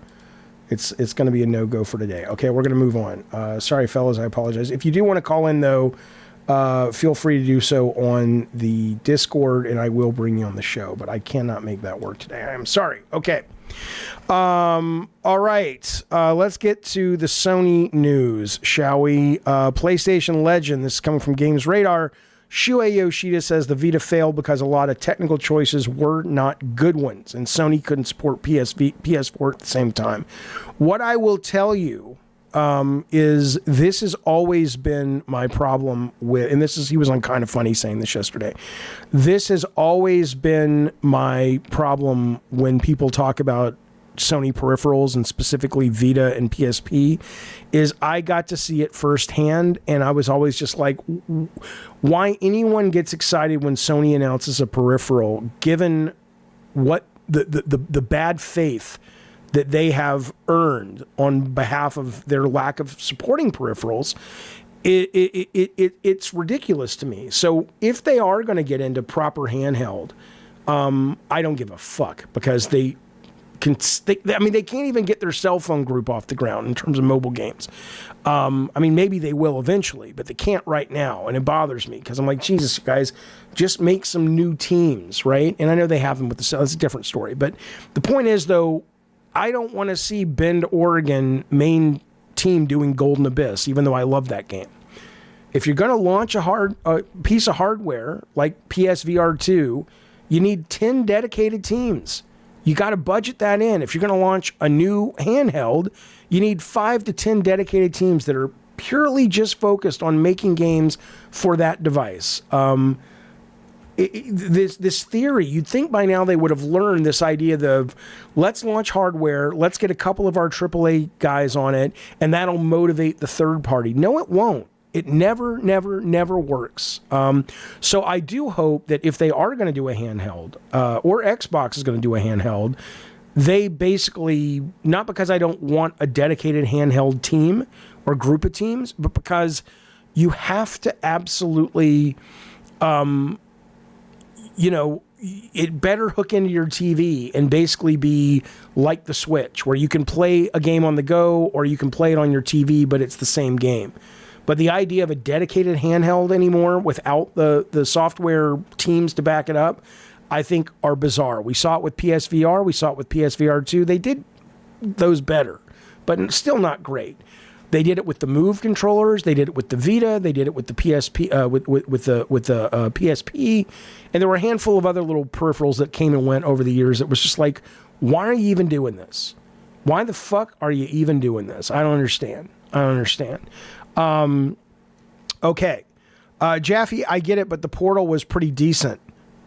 to be a no-go for today. Okay, we're going to move on. Sorry, fellas, I apologize. If you do want to call in, though, feel free to do so on the Discord, and I will bring you on the show, but I cannot make that work today. I am sorry. Okay. All right. Let's get to the Sony news, shall we? PlayStation Legend. This is coming from Games Radar. Shuei Yoshida says the Vita failed because a lot of technical choices were not good ones, and Sony couldn't support PS4 at the same time. What I will tell you is this has always been my problem with, and he was on Kind of Funny saying this yesterday. This has always been my problem when people talk about Sony peripherals and specifically Vita and PSP is I got to see it firsthand, and I was always just like, why anyone gets excited when Sony announces a peripheral, given what the bad faith that they have earned on behalf of their lack of supporting peripherals. It's ridiculous to me. So if they are going to get into proper handheld, I don't give a fuck, because they can't even get their cell phone group off the ground in terms of mobile games. Maybe they will eventually, but they can't right now, and it bothers me because I'm like, Jesus, guys, just make some new teams, right? And I know they have them with the cell. It's a different story, but the point is, though, I don't want to see Bend, Oregon main team doing Golden Abyss, even though I love that game. If you're going to launch a piece of hardware like PSVR 2, you need 10 dedicated teams. You got to budget that in. If you're going to launch a new handheld, you need 5 to 10 dedicated teams that are purely just focused on making games for that device. This theory, you'd think by now they would have learned this idea of let's launch hardware, let's get a couple of our AAA guys on it, and that'll motivate the third party. No, it won't. It never works. So I do hope that if they are going to do a handheld, or Xbox is going to do a handheld, they basically, not because I don't want a dedicated handheld team or group of teams, but because you have to absolutely, it better hook into your TV and basically be like the Switch, where you can play a game on the go or you can play it on your TV, but it's the same game. But the idea of a dedicated handheld anymore without the software teams to back it up, I think are bizarre. We saw it with PSVR. We saw it with PSVR 2. They did those better, but still not great. They did it with the Move controllers. They did it with the Vita. They did it with the PSP, with the PSP, and there were a handful of other little peripherals that came and went over the years. It was just like, why are you even doing this? Why the fuck are you even doing this? I don't understand. Okay. Jaffe, I get it, but the Portal was pretty decent.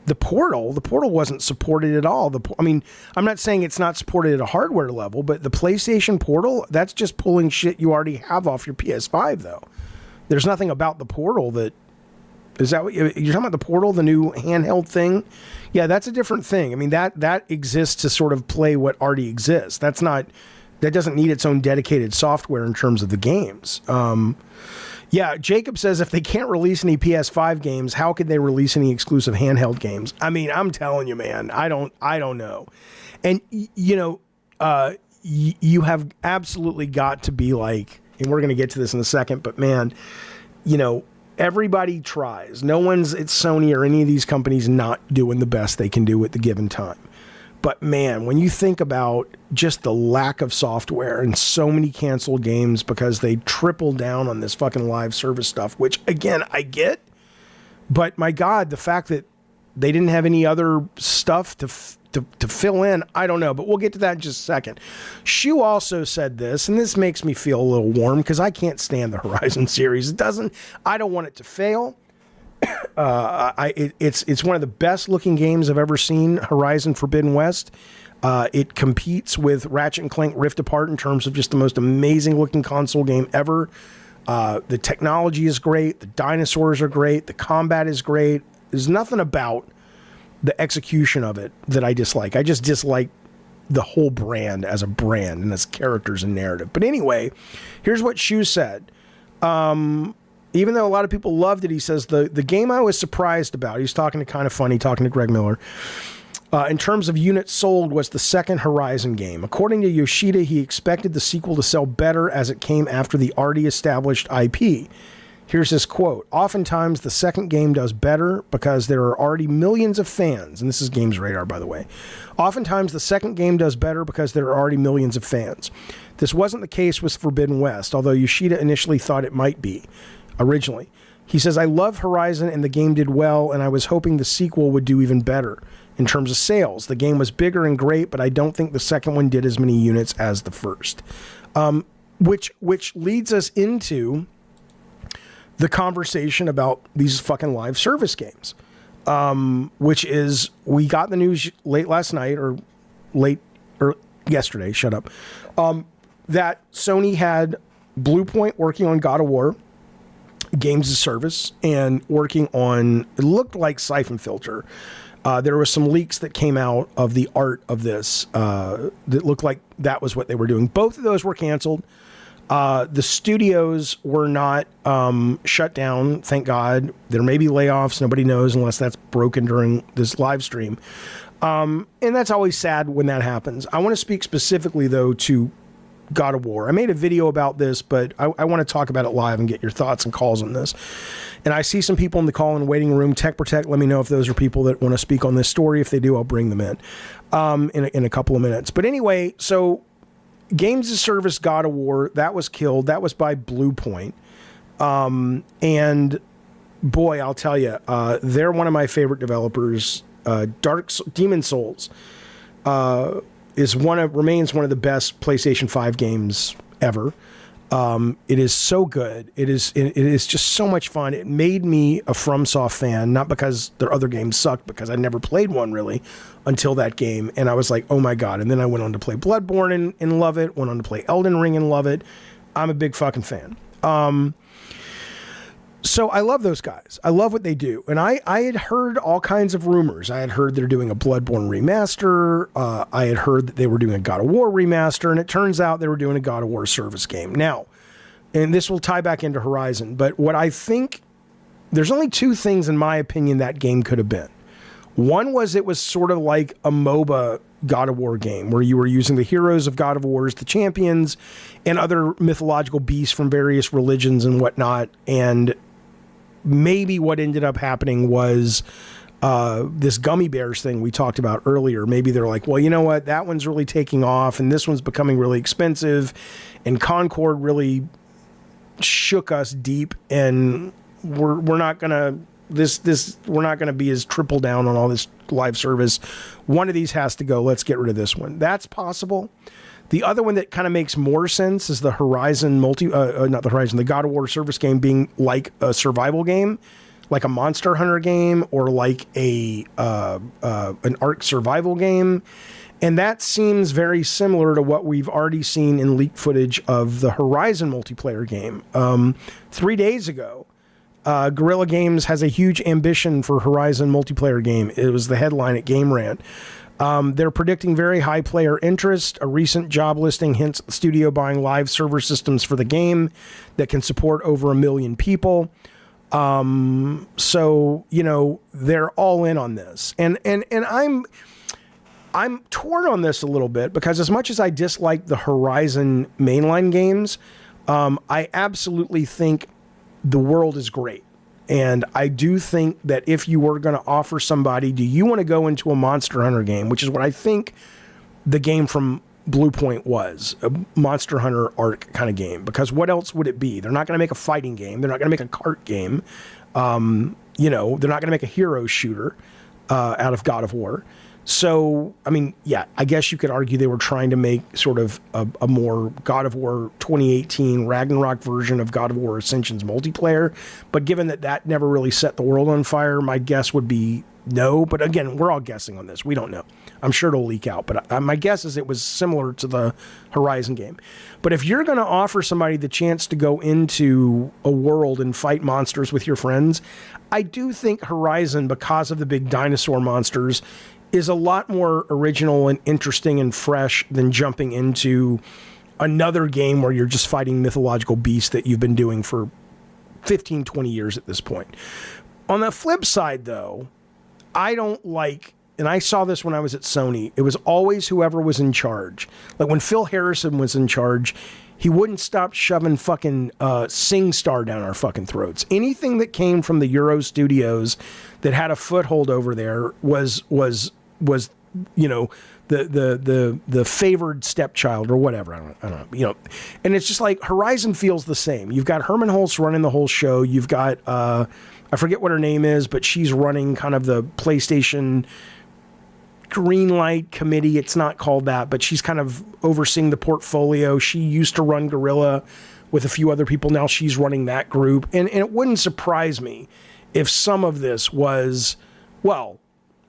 The Portal wasn't supported at all. I'm not saying it's not supported at a hardware level, but the PlayStation Portal, that's just pulling shit you already have off your PS5, though. There's nothing about the Portal that... Is that what you're talking about, the Portal, the new handheld thing? Yeah, that's a different thing. That exists to sort of play what already exists. That doesn't need its own dedicated software in terms of the games. Yeah, Jacob says if they can't release any PS5 games, how could they release any exclusive handheld games? I'm telling you, man, I don't know. And you have absolutely got to be like, and we're going to get to this in a second, but man, everybody tries. No one's at Sony or any of these companies not doing the best they can do at the given time. But man, when you think about just the lack of software and so many canceled games because they tripled down on this fucking live service stuff, which again, I get, but my God, the fact that they didn't have any other stuff to fill in, I don't know, but we'll get to that in just a second. Shu also said this, and this makes me feel a little warm because I can't stand the Horizon series. I don't want it to fail. It's one of the best looking games I've ever seen, Horizon Forbidden West. It competes with Ratchet & Clank Rift Apart in terms of just the most amazing looking console game ever. The technology is great. The dinosaurs are great. The combat is great. There's nothing about the execution of it that I dislike. I just dislike the whole brand as a brand and its characters and narrative. But anyway, here's what Shu said. Even though a lot of people loved it, he says, the game I was surprised about, he's talking to Kind of Funny, talking to Greg Miller, in terms of units sold, was the second Horizon game. According to Yoshida, he expected the sequel to sell better as it came after the already established IP. Here's his quote. Oftentimes, the second game does better because there are already millions of fans. And this is Games Radar, by the way. Oftentimes, the second game does better because there are already millions of fans. This wasn't the case with Forbidden West, although Yoshida initially thought it might be. Originally, he says, I love Horizon and the game did well, and I was hoping the sequel would do even better in terms of sales. The game was bigger and great, but I don't think the second one did as many units as the first. Which leads us into the conversation about these fucking live service games, which is, we got the news late last night, or yesterday, shut up, that Sony had Blue Point working on God of War, games as service, and working on, it looked like Siphon Filter. There were some leaks that came out of the art of this that looked like that was what they were doing. Both of those were canceled. The studios were not shut down, thank God. There may be layoffs, nobody knows unless that's broken during this live stream. And that's always sad when that happens. I want to speak specifically, though, to God of War. I made a video about this, but I want to talk about it live and get your thoughts and calls on this. And I see some people in the call-in waiting room. Tech Protect, let me know if those are people that want to speak on this story. If they do, I'll bring them in a couple of minutes. But anyway, so Games as Service God of War, that was killed. That was by Blue Point. And boy, I'll tell you, they're one of my favorite developers. Demon Souls remains one of the best PlayStation 5 games ever. It is so good. It is just so much fun. It made me a FromSoft fan, not because their other games sucked, because I never played one really until that game. And I was like, oh my God. And then I went on to play Bloodborne and love it. Went on to play Elden Ring and love it. I'm a big fucking fan. So I love those guys. I love what they do. And I had heard all kinds of rumors. I had heard they're doing a Bloodborne remaster. I had heard that they were doing a God of War remaster. And it turns out they were doing a God of War service game. Now, and this will tie back into Horizon, but what I think, there's only two things in my opinion that game could have been. One was it was sort of like a MOBA God of War game where you were using the heroes of God of War as the champions and other mythological beasts from various religions and whatnot. And maybe what ended up happening was this gummy bears thing we talked about earlier. Maybe they're like, well, you know what? That one's really taking off and this one's becoming really expensive. And Concord really shook us deep, and we're not going to we're not going to be as triple down on all this live service. One of these has to go. Let's get rid of this one. That's possible. The other one that kind of makes more sense is the Horizon the God of War service game being like a survival game, like a Monster Hunter game or like an Ark survival game. And that seems very similar to what we've already seen in leaked footage of the Horizon multiplayer game. 3 days ago, Guerrilla Games has a huge ambition for Horizon multiplayer game. It was the headline at Game Rant. They're predicting very high player interest. A recent job listing hints at the studio buying live server systems for the game that can support over 1 million people. So, you know, they're all in on this. And I'm torn on this a little bit because as much as I dislike the Horizon mainline games, I absolutely think the world is great. And I do think that if you were going to offer somebody, do you want to go into a Monster Hunter game, which is what I think the game from Blue Point was, a Monster Hunter Ark kind of game, because what else would it be? They're not going to make a fighting game. They're not going to make a kart game. You know, they're not going to make a hero shooter out of God of War. So, I mean, yeah, I guess you could argue they were trying to make sort of a more God of War 2018 Ragnarok version of God of War Ascension's multiplayer. But given that that never really set the world on fire, my guess would be no. But again, we're all guessing on this. We don't know. I'm sure it'll leak out. But my guess is it was similar to the Horizon game. But if you're going to offer somebody the chance to go into a world and fight monsters with your friends, I do think Horizon, because of the big dinosaur monsters, is a lot more original and interesting and fresh than jumping into another game where you're just fighting mythological beasts that you've been doing for 15, 20 years at this point. On the flip side, though, I don't like, and I saw this when I was at Sony, it was always whoever was in charge. Like when Phil Harrison was in charge, he wouldn't stop shoving fucking SingStar down our fucking throats. Anything that came from the Euro Studios that had a foothold over there was you know, the favored stepchild or whatever. I don't know, you know. And it's just like Horizon feels the same. You've got Herman Hulst running the whole show. You've got I forget what her name is, but she's running kind of the PlayStation Greenlight Committee. It's not called that, but she's kind of overseeing the portfolio. She used to run Guerrilla with a few other people. Now she's running that group. And it wouldn't surprise me if some of this was, well,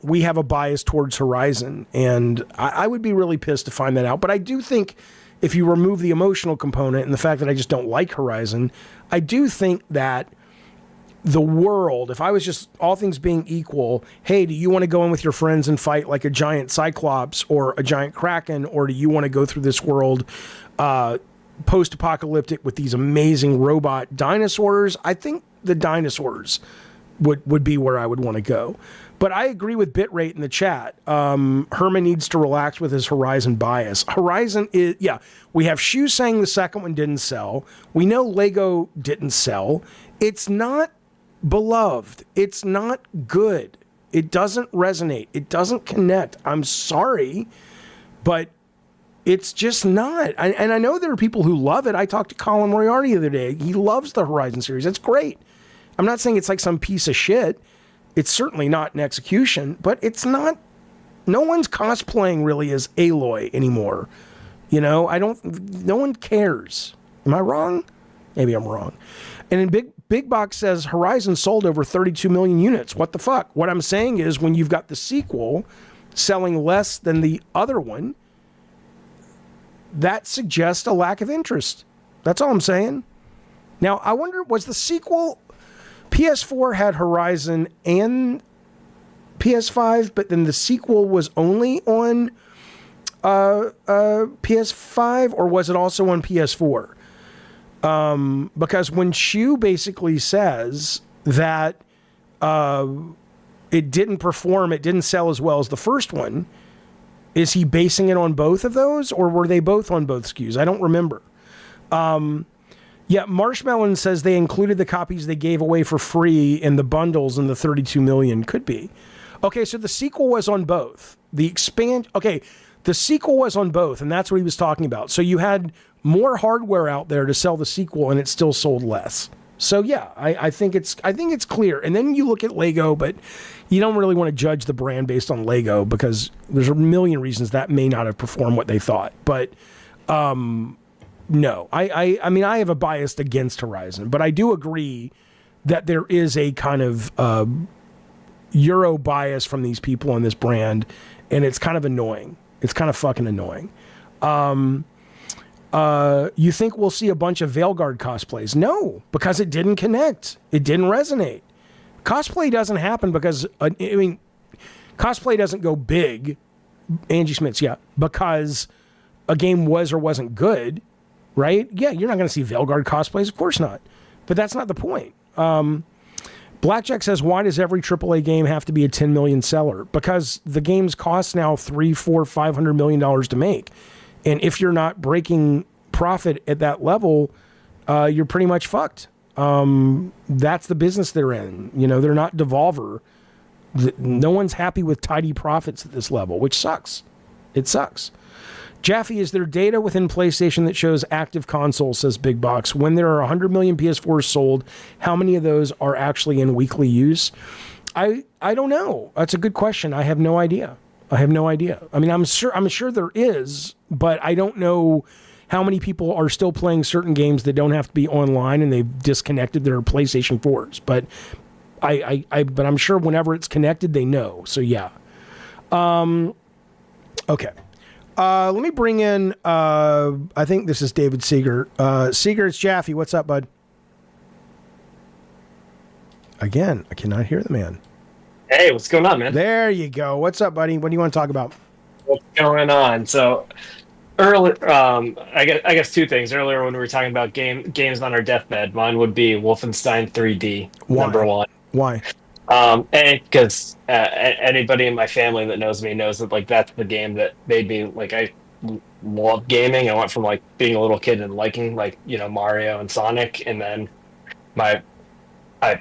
we have a bias towards Horizon, and I would be really pissed to find that out. But I do think if you remove the emotional component and the fact that I just don't like Horizon, I do think that the world, if I was just all things being equal, hey, do you want to go in with your friends and fight like a giant Cyclops or a giant Kraken, or do you want to go through this world post-apocalyptic with these amazing robot dinosaurs? I think the dinosaurs would be where I would want to go. But I agree with Bitrate in the chat. Herman needs to relax with his Horizon bias. Horizon is, we have Shu saying the second one didn't sell. We know Lego didn't sell. It's not beloved. It's not good. It doesn't resonate. It doesn't connect. I'm sorry, but it's just not. And I know there are people who love it. I talked to Colin Moriarty the other day. He loves the Horizon series. That's great. I'm not saying it's like some piece of shit. It's certainly not an execution, but it's not. No one's cosplaying really as Aloy anymore. You know, no one cares. Am I wrong? Maybe I'm wrong. And in Big Box says Horizon sold over 32 million units. What the fuck? What I'm saying is when you've got the sequel selling less than the other one, that suggests a lack of interest. That's all I'm saying. Now, I wonder, was the sequel... PS4 had Horizon and PS5, but then the sequel was only on PS5, or was it also on PS4? Because when Shu basically says that it didn't perform, it didn't sell as well as the first one, is he basing it on both of those, or were they both on both SKUs? I don't remember. Yeah, Marshmallow says they included the copies they gave away for free in the bundles in the 32 million. Could be. Okay, so the sequel was on both. The sequel was on both, and that's what he was talking about. So you had more hardware out there to sell the sequel, and it still sold less. So yeah, I think it's clear. And then you look at Lego, but you don't really want to judge the brand based on Lego because there's a million reasons that may not have performed what they thought. But no, I mean, I have a bias against Horizon, but I do agree that there is a kind of Euro bias from these people on this brand, and it's kind of annoying. It's kind of fucking annoying. You think we'll see a bunch of Veilguard cosplays? No, because it didn't connect. It didn't resonate. Cosplay doesn't happen because, cosplay doesn't go big, Angie Smith's, because a game was or wasn't good. Right? Yeah, you're not going to see Veilguard cosplays. Of course not. But that's not the point. Blackjack says, why does every AAA game have to be a 10 million seller? Because the games cost now $300, $400, $500 million to make. And if you're not breaking profit at that level, you're pretty much fucked. That's the business they're in. You know, they're not Devolver. No one's happy with tidy profits at this level, which sucks. It sucks. Jaffe, is there data within PlayStation that shows active consoles, says Big Box? When there are 100 million PS4s sold, how many of those are actually in weekly use? I don't know. That's a good question. I have no idea. I mean, I'm sure there is, but I don't know how many people are still playing certain games that don't have to be online and they've disconnected their PlayStation 4s. But but I'm sure whenever it's connected, they know. So yeah. Okay. Let me bring in, I think this is David Seeger. Seeger, it's Jaffe. What's up, bud? Again, I cannot hear the man. Hey, what's going on, man? There you go. What's up, buddy? What do you want to talk about? What's going on? So, I guess two things. Earlier when we were talking about games on our deathbed, mine would be Wolfenstein 3D, number one. Why? Because anybody in my family that knows me knows that like that's the game that made me like I love gaming. I went from like being a little kid and liking like Mario and Sonic, and then I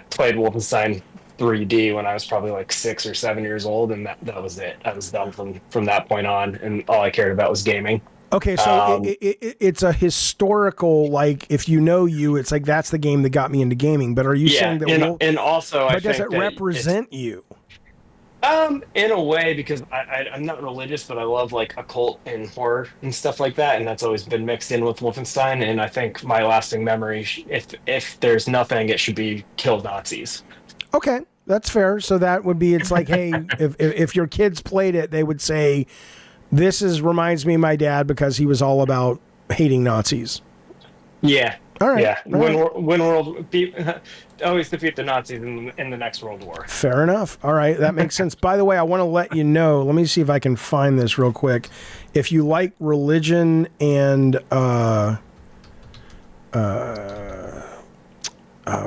played Wolfenstein 3D when I was probably like 6 or 7 years old, and that was it. I was done from that point on, and all I cared about was gaming. Okay, so it's a historical, like, if you know you, it's like that's the game that got me into gaming. But are you saying that? And also, but does it represent you? In a way, because I'm not religious, but I love like occult and horror and stuff like that, and that's always been mixed in with Wolfenstein. And I think my lasting memory, if there's nothing, it should be kill Nazis. Okay, that's fair. So that would be, it's like, hey, if your kids played it, they would say, this reminds me of my dad because he was all about hating Nazis. Yeah. All right. Yeah. All right. Always defeat the Nazis in the next World War. Fair enough. All right. That makes sense. By the way, I want to let you know, let me see if I can find this real quick. If you like religion and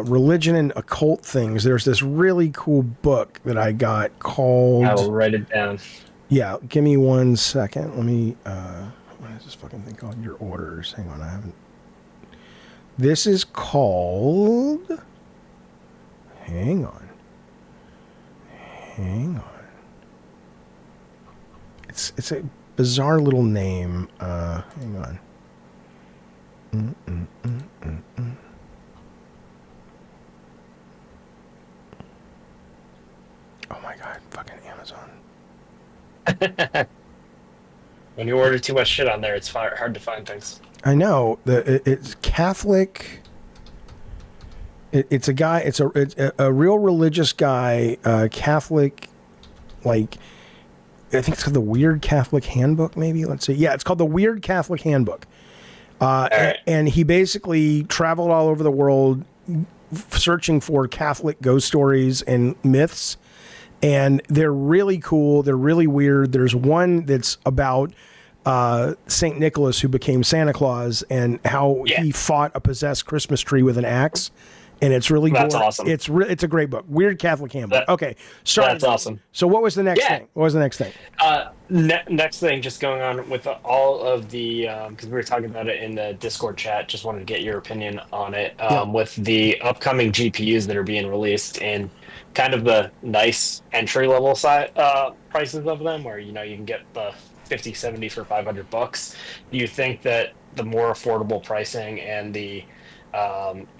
religion and occult things, there's this really cool book that I got called... I will write it down. Yeah, give me 1 second. Let me... what is this fucking thing called? Your orders. Hang on, I haven't... This is called... Hang on. It's a bizarre little name. Hang on. Oh my god, fucking Amazon. When you order too much shit on there, it's hard to find things. I know. It's Catholic. It's a guy. It's a real religious guy. Catholic, like I think it's called the Weird Catholic Handbook. Maybe let's see. Yeah, it's called the Weird Catholic Handbook. Right. And he basically traveled all over the world searching for Catholic ghost stories and myths. And they're really cool. They're really weird. There's one that's about St. Nicholas, who became Santa Claus, and how he fought a possessed Christmas tree with an axe. And it's really That's cool. awesome. It's a great book. Weird Catholic Handbook. Okay. Sorry. That's awesome. So what was the next thing? What was the next thing? Next thing, just going on with all of the, because we were talking about it in the Discord chat, just wanted to get your opinion on it, with the upcoming GPUs that are being released and kind of the nice entry-level prices of them, where, you can get the 5070 for $500. Do you think that the more affordable pricing and the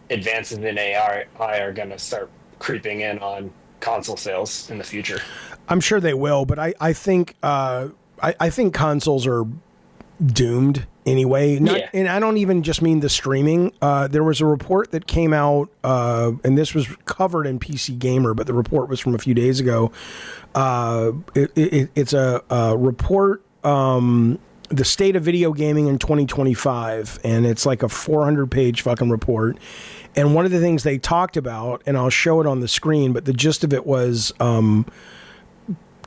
advances in AI are going to start creeping in on console sales in the future? I'm sure they will, but I think I think consoles are doomed anyway. And I don't even just mean the streaming. There was a report that came out, and this was covered in PC Gamer, but the report was from a few days ago. It's a report, the state of video gaming in 2025, and it's like a 400-page fucking report. And one of the things they talked about, and I'll show it on the screen, but the gist of it was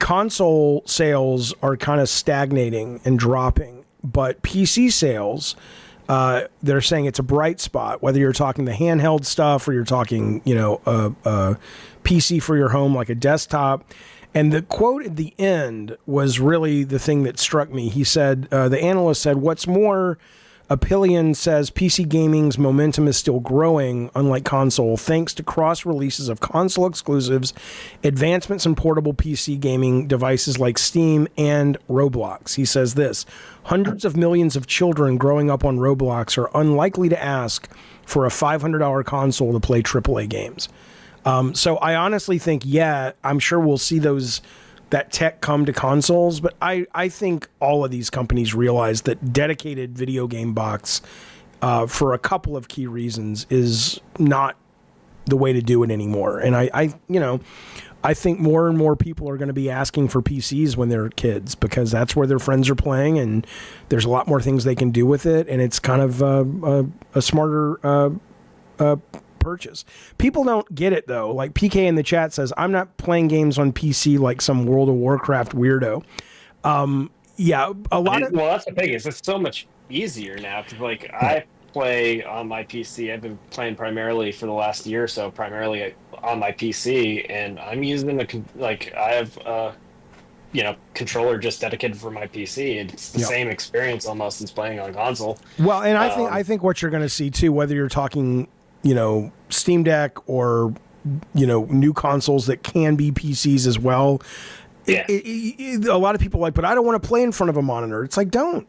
console sales are kind of stagnating and dropping, but PC sales, they're saying it's a bright spot, whether you're talking the handheld stuff or you're talking, a PC for your home, like a desktop. And the quote at the end was really the thing that struck me. He said, the analyst said, what's more, Apillion says PC gaming's momentum is still growing, unlike console, thanks to cross-releases of console exclusives, advancements in portable PC gaming devices like Steam and Roblox. He says this, hundreds of millions of children growing up on Roblox are unlikely to ask for a $500 console to play AAA games. So I honestly think, I'm sure we'll see that tech come to consoles, but I think all of these companies realize that dedicated video game box, for a couple of key reasons, is not the way to do it anymore. And I think more and more people are going to be asking for PCs when they're kids, because that's where their friends are playing, and there's a lot more things they can do with it, and it's kind of a smarter purchase. People don't get it though. Like PK in the chat says, I'm not playing games on PC like some World of Warcraft weirdo. Well, that's the thing, is it's so much easier now, because I play on my PC. I've been playing primarily for the last year or so, primarily on my PC, and I'm using I have controller just dedicated for my PC. It's the same experience almost as playing on console. Well, and I think what you're going to see too, whether you're talking Steam Deck or new consoles that can be PCs as well. A lot of people but I don't want to play in front of a monitor. It's like, don't.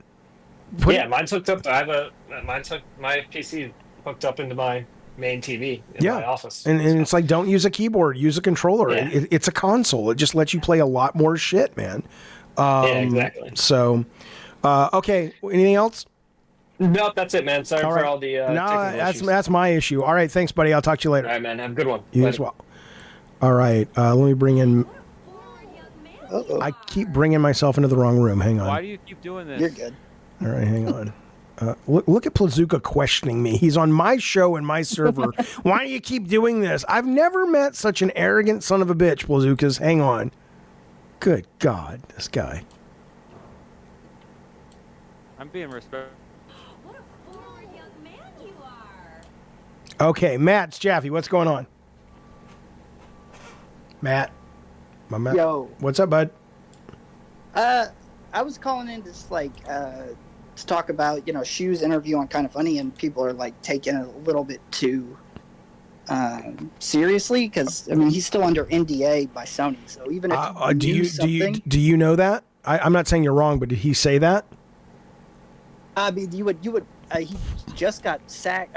Mine's hooked up. My PC hooked up into my main TV in my office. And it's like, don't use a keyboard, use a controller. Yeah. It's a console. It just lets you play a lot more shit, man. Exactly. So, okay. Anything else? Nope, that's it, man. Sorry for all the that's my issue. All right, thanks, buddy. I'll talk to you later. All right, man. Have a good one. You as well. All right, let me bring in. Uh-oh. I keep bringing myself into the wrong room. Hang on. Why do you keep doing this? You're good. All right, hang on. Look at Plazuka questioning me. He's on my show and my server. Why do you keep doing this? I've never met such an arrogant son of a bitch, Plazukas. Hang on. Good God, this guy. I'm being respectful. What a forward young man you are. Okay, Matt, it's Jaffe. What's going on? Matt. My Matt. Yo. What's up, bud? I was calling in just to talk about, Shu's interview on Kind of Funny, and people are like taking it a little bit too seriously because he's still under NDA by Sony. So even if do you know that? I'm not saying you're wrong, but did he say that? You would. He just got sacked,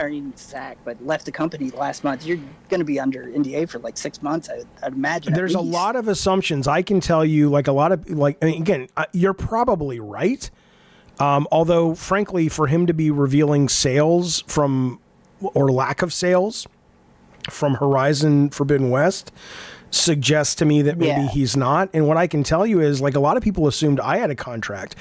but left the company last month. You're going to be under NDA for like 6 months, I'd imagine. There's a lot of assumptions. I can tell you, again, you're probably right. Although, frankly, for him to be revealing sales or lack of sales from Horizon Forbidden West suggests to me that maybe he's not. And what I can tell you is, a lot of people assumed I had a contract.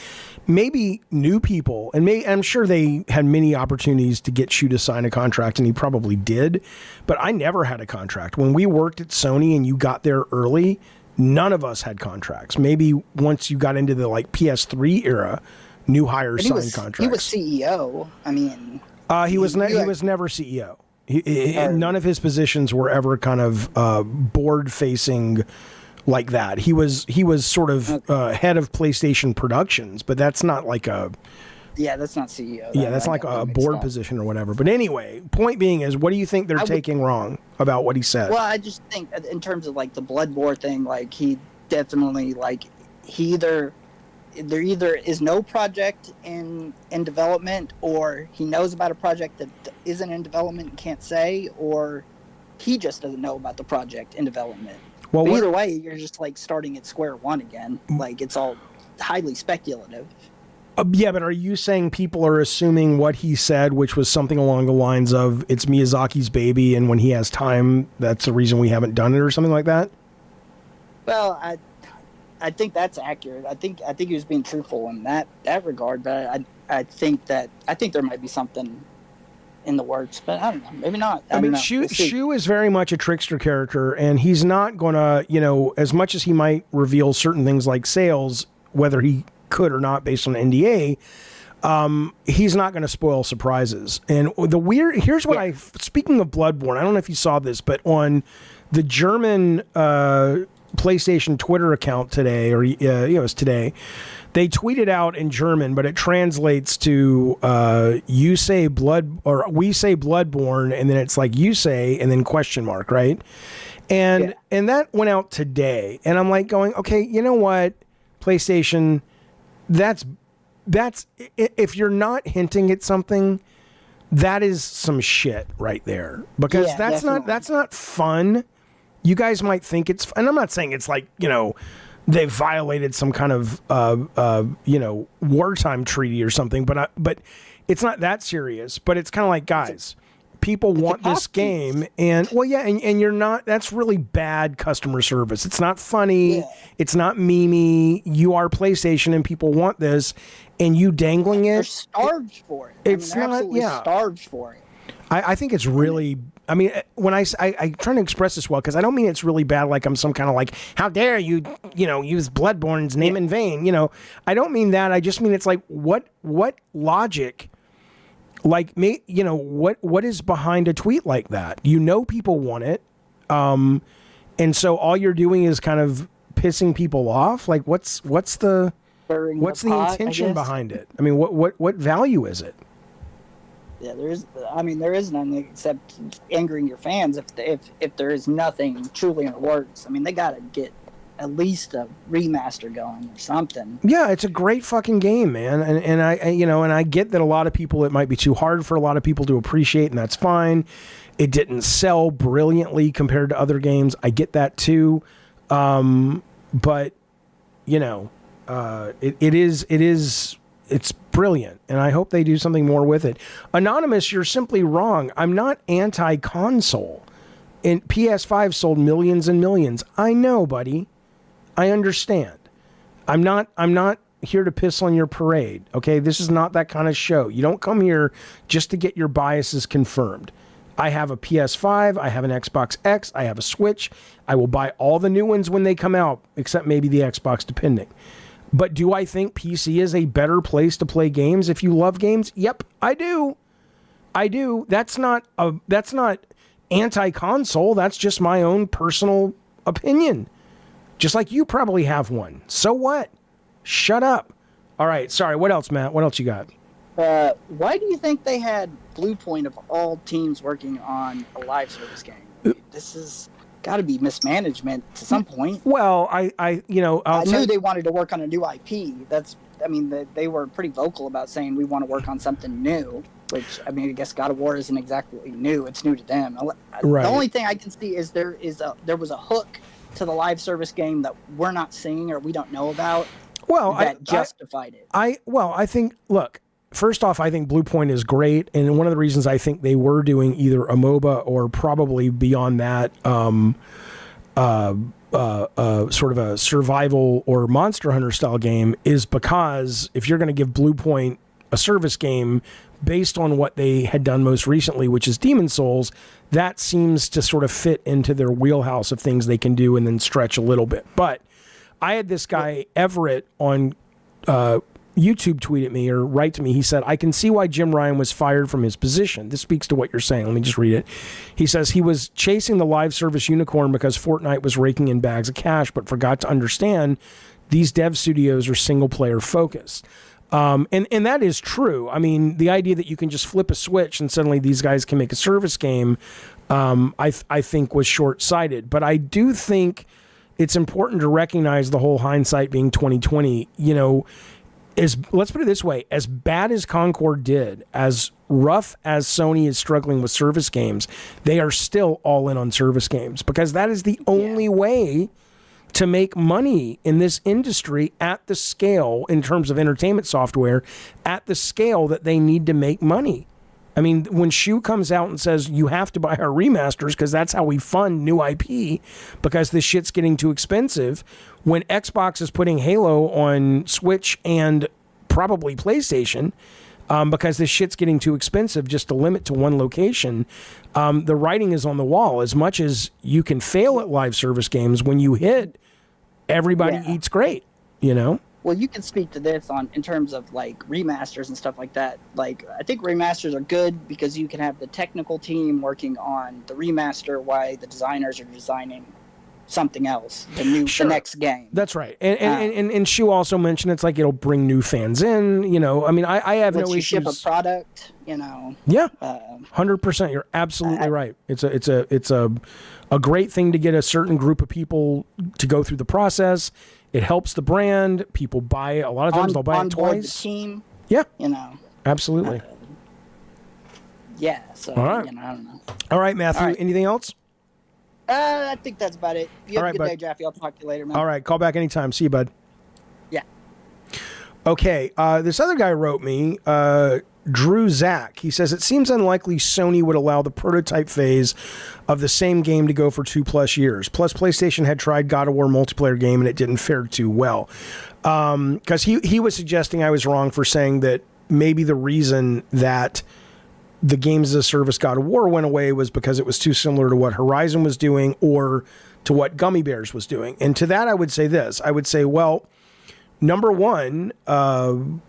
Maybe new people, and I'm sure they had many opportunities to get Shu to sign a contract, and he probably did, but I never had a contract. When we worked at Sony and you got there early, none of us had contracts. Maybe once you got into the PS3 era, new hires signed contracts. He was CEO. He was never CEO. None of his positions were ever kind of board facing like that. He was sort of head of PlayStation Productions, but that's not like a... Yeah, that's not CEO. Yeah, that's like a board position or whatever. But anyway, point being is, what do you think they're taking wrong about what he said? Well, I just think in terms of the Bloodborne thing, he definitely, there either is no project in development, or he knows about a project that isn't in development and can't say, or he just doesn't know about the project in development. Well, either way, you're just starting at square one again. It's all highly speculative. Yeah, but are you saying people are assuming what he said, which was something along the lines of, it's Miyazaki's baby, and when he has time, that's the reason we haven't done it, or something like that? Well, I think that's accurate. I think he was being truthful in that regard, but I think there might be something in the works, but I don't know, maybe not. Shu is very much a trickster character, and he's not gonna, as much as he might reveal certain things like sales, whether he could or not based on NDA, he's not gonna spoil surprises. And here's what speaking of Bloodborne, I don't know if you saw this, but on the German PlayStation Twitter account today, or it was today, they tweeted out in German, but it translates to you say blood, or we say Bloodborne, and then it's like you say, and then question mark, right? And that went out today, and I'm going, okay, you know what, PlayStation, that's if you're not hinting at something, that is some shit right there, because that's not fun. You guys might think it's, and I'm not saying it's they violated some kind of wartime treaty or something, but it's not that serious. But it's kind of guys, people want this game, and and you're not. That's really bad customer service. It's not funny. Yeah. It's not memey. You are PlayStation, and people want this, and you dangling it. They're starved for it. It's they're not. absolutely starved for it. I think it's really. When I'm trying to express this well, because I don't mean it's really bad, I'm some kind of how dare you, use Bloodborne's name in vain. I don't mean that. I just mean it's what logic, what is behind a tweet like that? People want it, and so all you're doing is kind of pissing people off. What's the intention behind it? What value is it? Yeah, there is none except angering your fans. If there is nothing truly in the works, they got to get at least a remaster going or something. Yeah, it's a great fucking game, man, and I get that a lot of people, it might be too hard for a lot of people to appreciate, and that's fine. It didn't sell brilliantly compared to other games. I get that too, but it's brilliant, and I hope they do something more with it. Anonymous, you're simply wrong. I'm not anti-console. And PS5 sold millions and millions. I know, buddy. I understand. I'm not here to piss on your parade, okay? This is not that kind of show. You don't come here just to get your biases confirmed. I have a PS5, I have an Xbox X, I have a Switch. I will buy all the new ones when they come out, except maybe the Xbox, depending. But do I think PC is a better place to play games if you love games? Yep, I do. I do. That's not anti-console. That's just my own personal opinion. Just like you probably have one. So what? Shut up. All right. Sorry. What else, Matt? What else you got? Why do you think they had Bluepoint of all teams working on a live service game? This has got to be mismanagement to some point. Well, I knew they wanted to work on a new IP. They were pretty vocal about saying we want to work on something new. Which, I guess God of War isn't exactly new. It's new to them. Right. The only thing I can see is there was a hook to the live service game that we're not seeing or we don't know about. Well, that justified it. I think, look, first off, I think Bluepoint is great, and one of the reasons I think they were doing either a MOBA or probably beyond that, sort of a survival or Monster Hunter style game is because if you're going to give Bluepoint a service game based on what they had done most recently, which is Demon Souls, that seems to sort of fit into their wheelhouse of things they can do and then stretch a little bit. But I had this guy, Everett, on YouTube tweet at me or write to me. He said, I can see why Jim Ryan was fired from his position. This speaks to what you're saying. Let me just read it. He says he was chasing the live service unicorn because Fortnite was raking in bags of cash, but forgot to understand these dev studios are single player focused. And that is true. I mean, the idea that you can just flip a switch and suddenly these guys can make a service game, I think was short-sighted. But I do think it's important to recognize the whole hindsight being 2020. You know, let's put it this way: as bad as Concord did, as rough as Sony is struggling with service games, they are still all in on service games because that is the only way to make money in this industry at the scale, in terms of entertainment software, at the scale that they need to make money. I mean, when Shu comes out and says, you have to buy our remasters because that's how we fund new IP because this shit's getting too expensive, when Xbox is putting Halo on Switch and probably PlayStation because this shit's getting too expensive just to limit to one location, the writing is on the wall. As much as you can fail at live service games, when you hit, everybody eats great, you know? Well, you can speak to this in terms of like remasters and stuff like that. Like, I think remasters are good because you can have the technical team working on the remaster while the designers are designing something else, the next game. That's right. And Shu also mentioned it's like it'll bring new fans in, you know. I mean, I have no issues. Ship a product, you know. Yeah. 100%. You're absolutely right. It's a great thing to get a certain group of people to go through the process. It helps the brand. People buy it. A lot of times they'll buy it twice. The team. Yeah. You know. Absolutely. So, all right. You know, I don't know. All right, Matthew. All right. Anything else? I think that's about it. You have a good day, Jaffe. I'll talk to you later, man. All right. Call back anytime. See you, bud. Yeah. Okay. This other guy wrote me, Drew Zack. He says, it seems unlikely Sony would allow the prototype phase of the same game to go for 2+ years. Plus, PlayStation had tried God of War multiplayer game and it didn't fare too well. Because he was suggesting I was wrong for saying that maybe the reason that the games as a service God of War went away was because it was too similar to what Horizon was doing or to what Gummy Bears was doing. And to that, I would say this. I would say, well, number one, first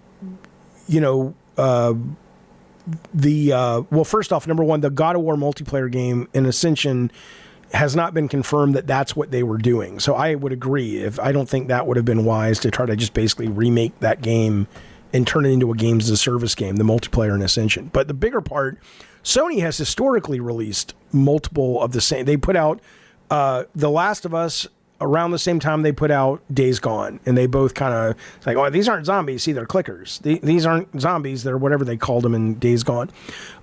off, number one, the God of War multiplayer game in Ascension has not been confirmed that that's what they were doing. So I would agree. I don't think that would have been wise to try to just basically remake that game and turn it into a games as a service game, the multiplayer in Ascension. But the bigger part, Sony has historically released multiple of the same. They put out The Last of Us around the same time they put out Days Gone, and they both kind of like, oh, these aren't zombies. See, they're clickers. These aren't zombies. They're whatever they called them in Days Gone.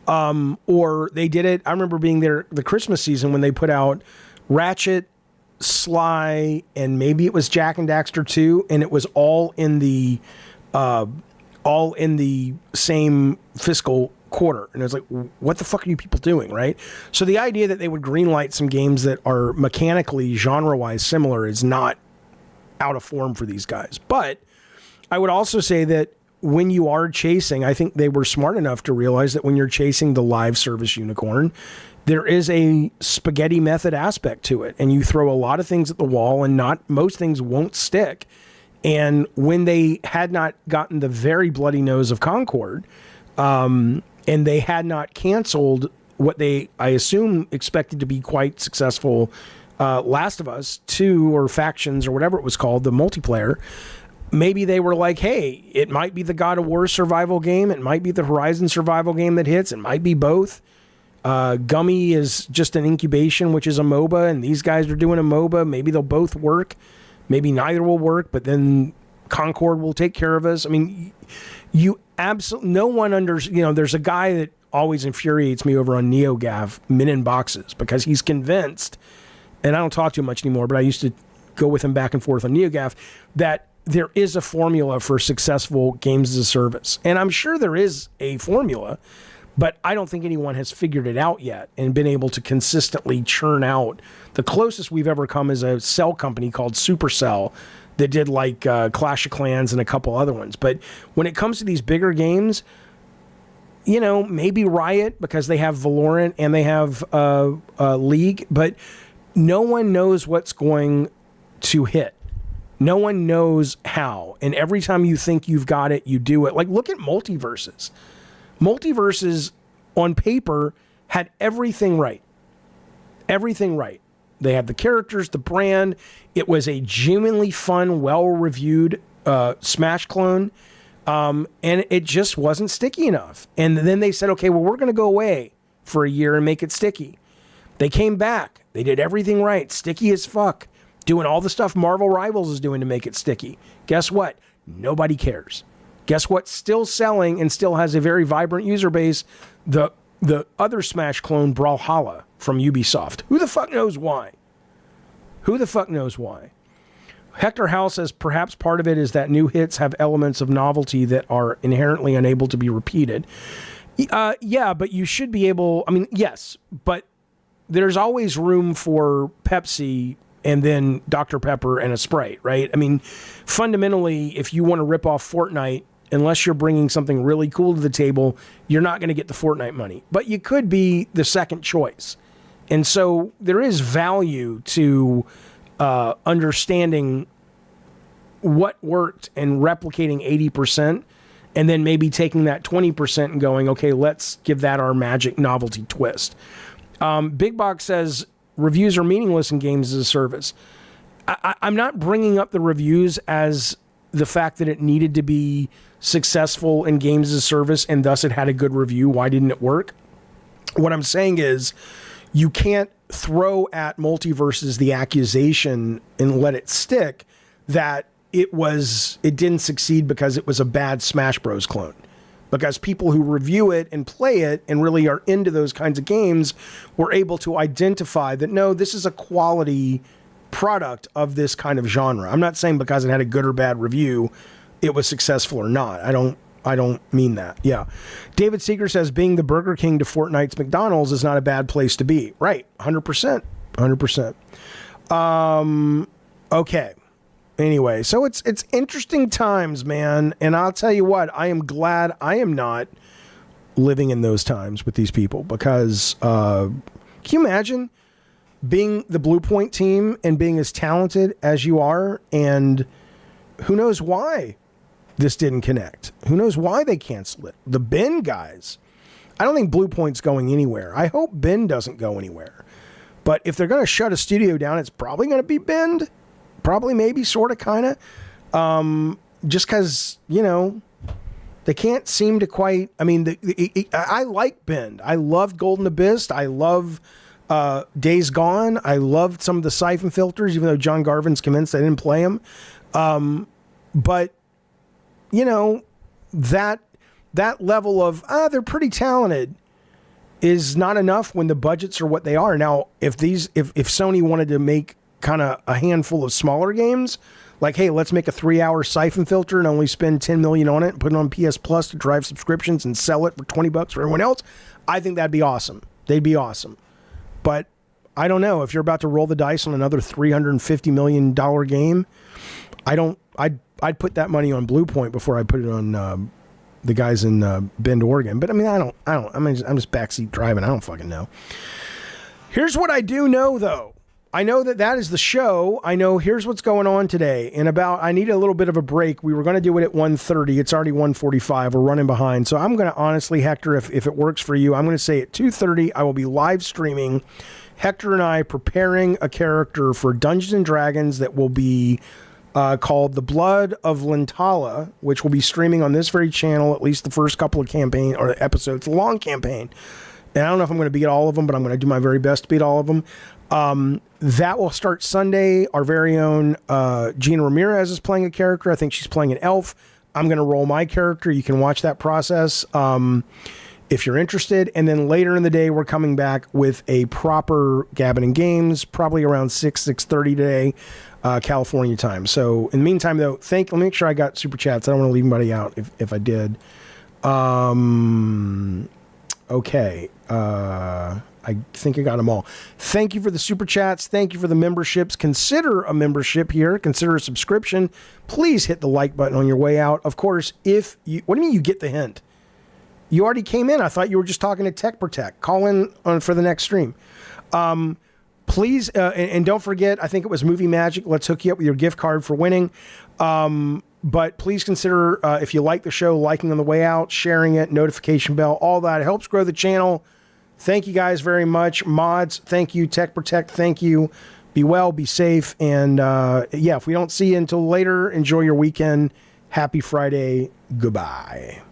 Or they did it. I remember being there the Christmas season when they put out Ratchet, Sly, and maybe it was Jack and Daxter 2, and it was all in the same fiscal quarter. And it was like, what the fuck are you people doing, right? So the idea that they would greenlight some games that are mechanically, genre-wise similar is not out of form for these guys. But I would also say that when you are chasing, I think they were smart enough to realize that when you're chasing the live service unicorn, there is a spaghetti method aspect to it. And you throw a lot of things at the wall and not most things won't stick. And when they had not gotten the very bloody nose of Concord, and they had not canceled what they, I assume, expected to be quite successful Last of Us 2 or Factions or whatever it was called, the multiplayer, maybe they were like, hey, it might be the God of War survival game. It might be the Horizon survival game that hits. It might be both. Gummy is just an incubation, which is a MOBA, and these guys are doing a MOBA. Maybe they'll both work. Maybe neither will work, but then Concord will take care of us. I mean, you absolutely, no one there's a guy that always infuriates me over on NeoGAF, Min in Boxes, because he's convinced, and I don't talk to him much anymore, but I used to go with him back and forth on NeoGAF, that there is a formula for successful games as a service. And I'm sure there is a formula, but I don't think anyone has figured it out yet and been able to consistently churn out. The closest we've ever come is a cell company called Supercell that did like Clash of Clans and a couple other ones. But when it comes to these bigger games, maybe Riot, because they have Valorant and they have League, but no one knows what's going to hit. No one knows how. And every time you think you've got it, you do it. Like, look at Multiverses. Multiverses, on paper, had everything right. Everything right. They had the characters, the brand. It was a genuinely fun, well-reviewed Smash clone. And it just wasn't sticky enough. And then they said, okay, well, we're going to go away for a year and make it sticky. They came back. They did everything right. Sticky as fuck. Doing all the stuff Marvel Rivals is doing to make it sticky. Guess what? Nobody cares. Guess what's still selling and still has a very vibrant user base? The other Smash clone, Brawlhalla, from Ubisoft. Who the fuck knows why? Who the fuck knows why? Hectorhowl says perhaps part of it is that new hits have elements of novelty that are inherently unable to be repeated. Yeah, but you should be able... I mean, yes, but there's always room for Pepsi and then Dr. Pepper and a Sprite, right? I mean, fundamentally, if you want to rip off Fortnite, unless you're bringing something really cool to the table, you're not going to get the Fortnite money. But you could be the second choice. And so there is value to understanding what worked and replicating 80%, and then maybe taking that 20% and going, okay, let's give that our magic novelty twist. Big Box says, reviews are meaningless in games as a service. I'm not bringing up the reviews as the fact that it needed to be successful in games as a service and thus it had a good review. Why didn't it work? What I'm saying is you can't throw at Multiverses the accusation and let it stick that it didn't succeed because it was a bad Smash Bros. Clone. Because people who review it and play it and really are into those kinds of games were able to identify that, no, this is a quality product of this kind of genre. I'm not saying because it had a good or bad review, it was successful or not. I don't mean that. Yeah. David Seeger says being the Burger King to Fortnite's McDonald's is not a bad place to be. Right. 100%. 100%. Okay. Anyway, so it's interesting times, man. And I'll tell you what, I am glad I am not living in those times with these people because can you imagine being the Blue Point team and being as talented as you are, and who knows why this didn't connect? Who knows why they canceled it? The Ben guys. I don't think Blue Point's going anywhere. I hope Ben doesn't go anywhere. But if they're going to shut a studio down, it's probably going to be Bend. Probably, maybe, sort of, kind of. Just because, they can't seem to quite... I mean, I like Bend. I loved Golden Abyss. I love Days Gone. I loved some of the Siphon Filters, even though John Garvin's convinced I didn't play them. But, that level of, they're pretty talented is not enough when the budgets are what they are. Now, if Sony wanted to make kind of a handful of smaller games, like, hey, let's make a 3-hour Siphon Filter and only spend $10 million on it and put it on PS Plus to drive subscriptions and sell it for $20 for everyone else, I think that'd be awesome. They'd be awesome. But I don't know, if you're about to roll the dice on another $350 million game, I'd put that money on Blue Point before I put it on the guys in Bend, Oregon. But I mean, I'm just backseat driving. I don't fucking know. Here's what I do know, though. I know that is the show. I know here's what's going on today. I need a little bit of a break. We were going to do it at 1:30. It's already 1:45. We're running behind. So I'm going to honestly, Hector, if it works for you, I'm going to say at 2:30, I will be live streaming Hector and I preparing a character for Dungeons and Dragons that will be called The Blood of Lintala, which will be streaming on this very channel, at least the first couple of campaign or episodes. It's a long campaign. And I don't know if I'm going to beat all of them, but I'm going to do my very best to beat all of them. That will start Sunday. Our very own Gina Ramirez is playing a character. I think she's playing an elf. I'm going to roll my character. You can watch that process if you're interested. And then later in the day, we're coming back with a proper Gabbin' and Games, probably around 6:30 today, California time. So in the meantime, though, let me make sure I got super chats. I don't want to leave anybody out if I did. Okay. I think I got them all. Thank you for the super chats. Thank you for the memberships. Consider a membership here. Consider a subscription. Please hit the like button on your way out. Of course, what do you mean you get the hint? You already came in. I thought you were just talking to Tech Protect. Call in for the next stream. Please, and don't forget, I think it was Movie Magic. Let's hook you up with your gift card for winning. But please consider, if you like the show, liking on the way out, sharing it, notification bell, all that. It helps grow the channel. Thank you guys very much. Mods, thank you. Tech Protect, thank you. Be well, be safe. And if we don't see you until later, enjoy your weekend. Happy Friday. Goodbye.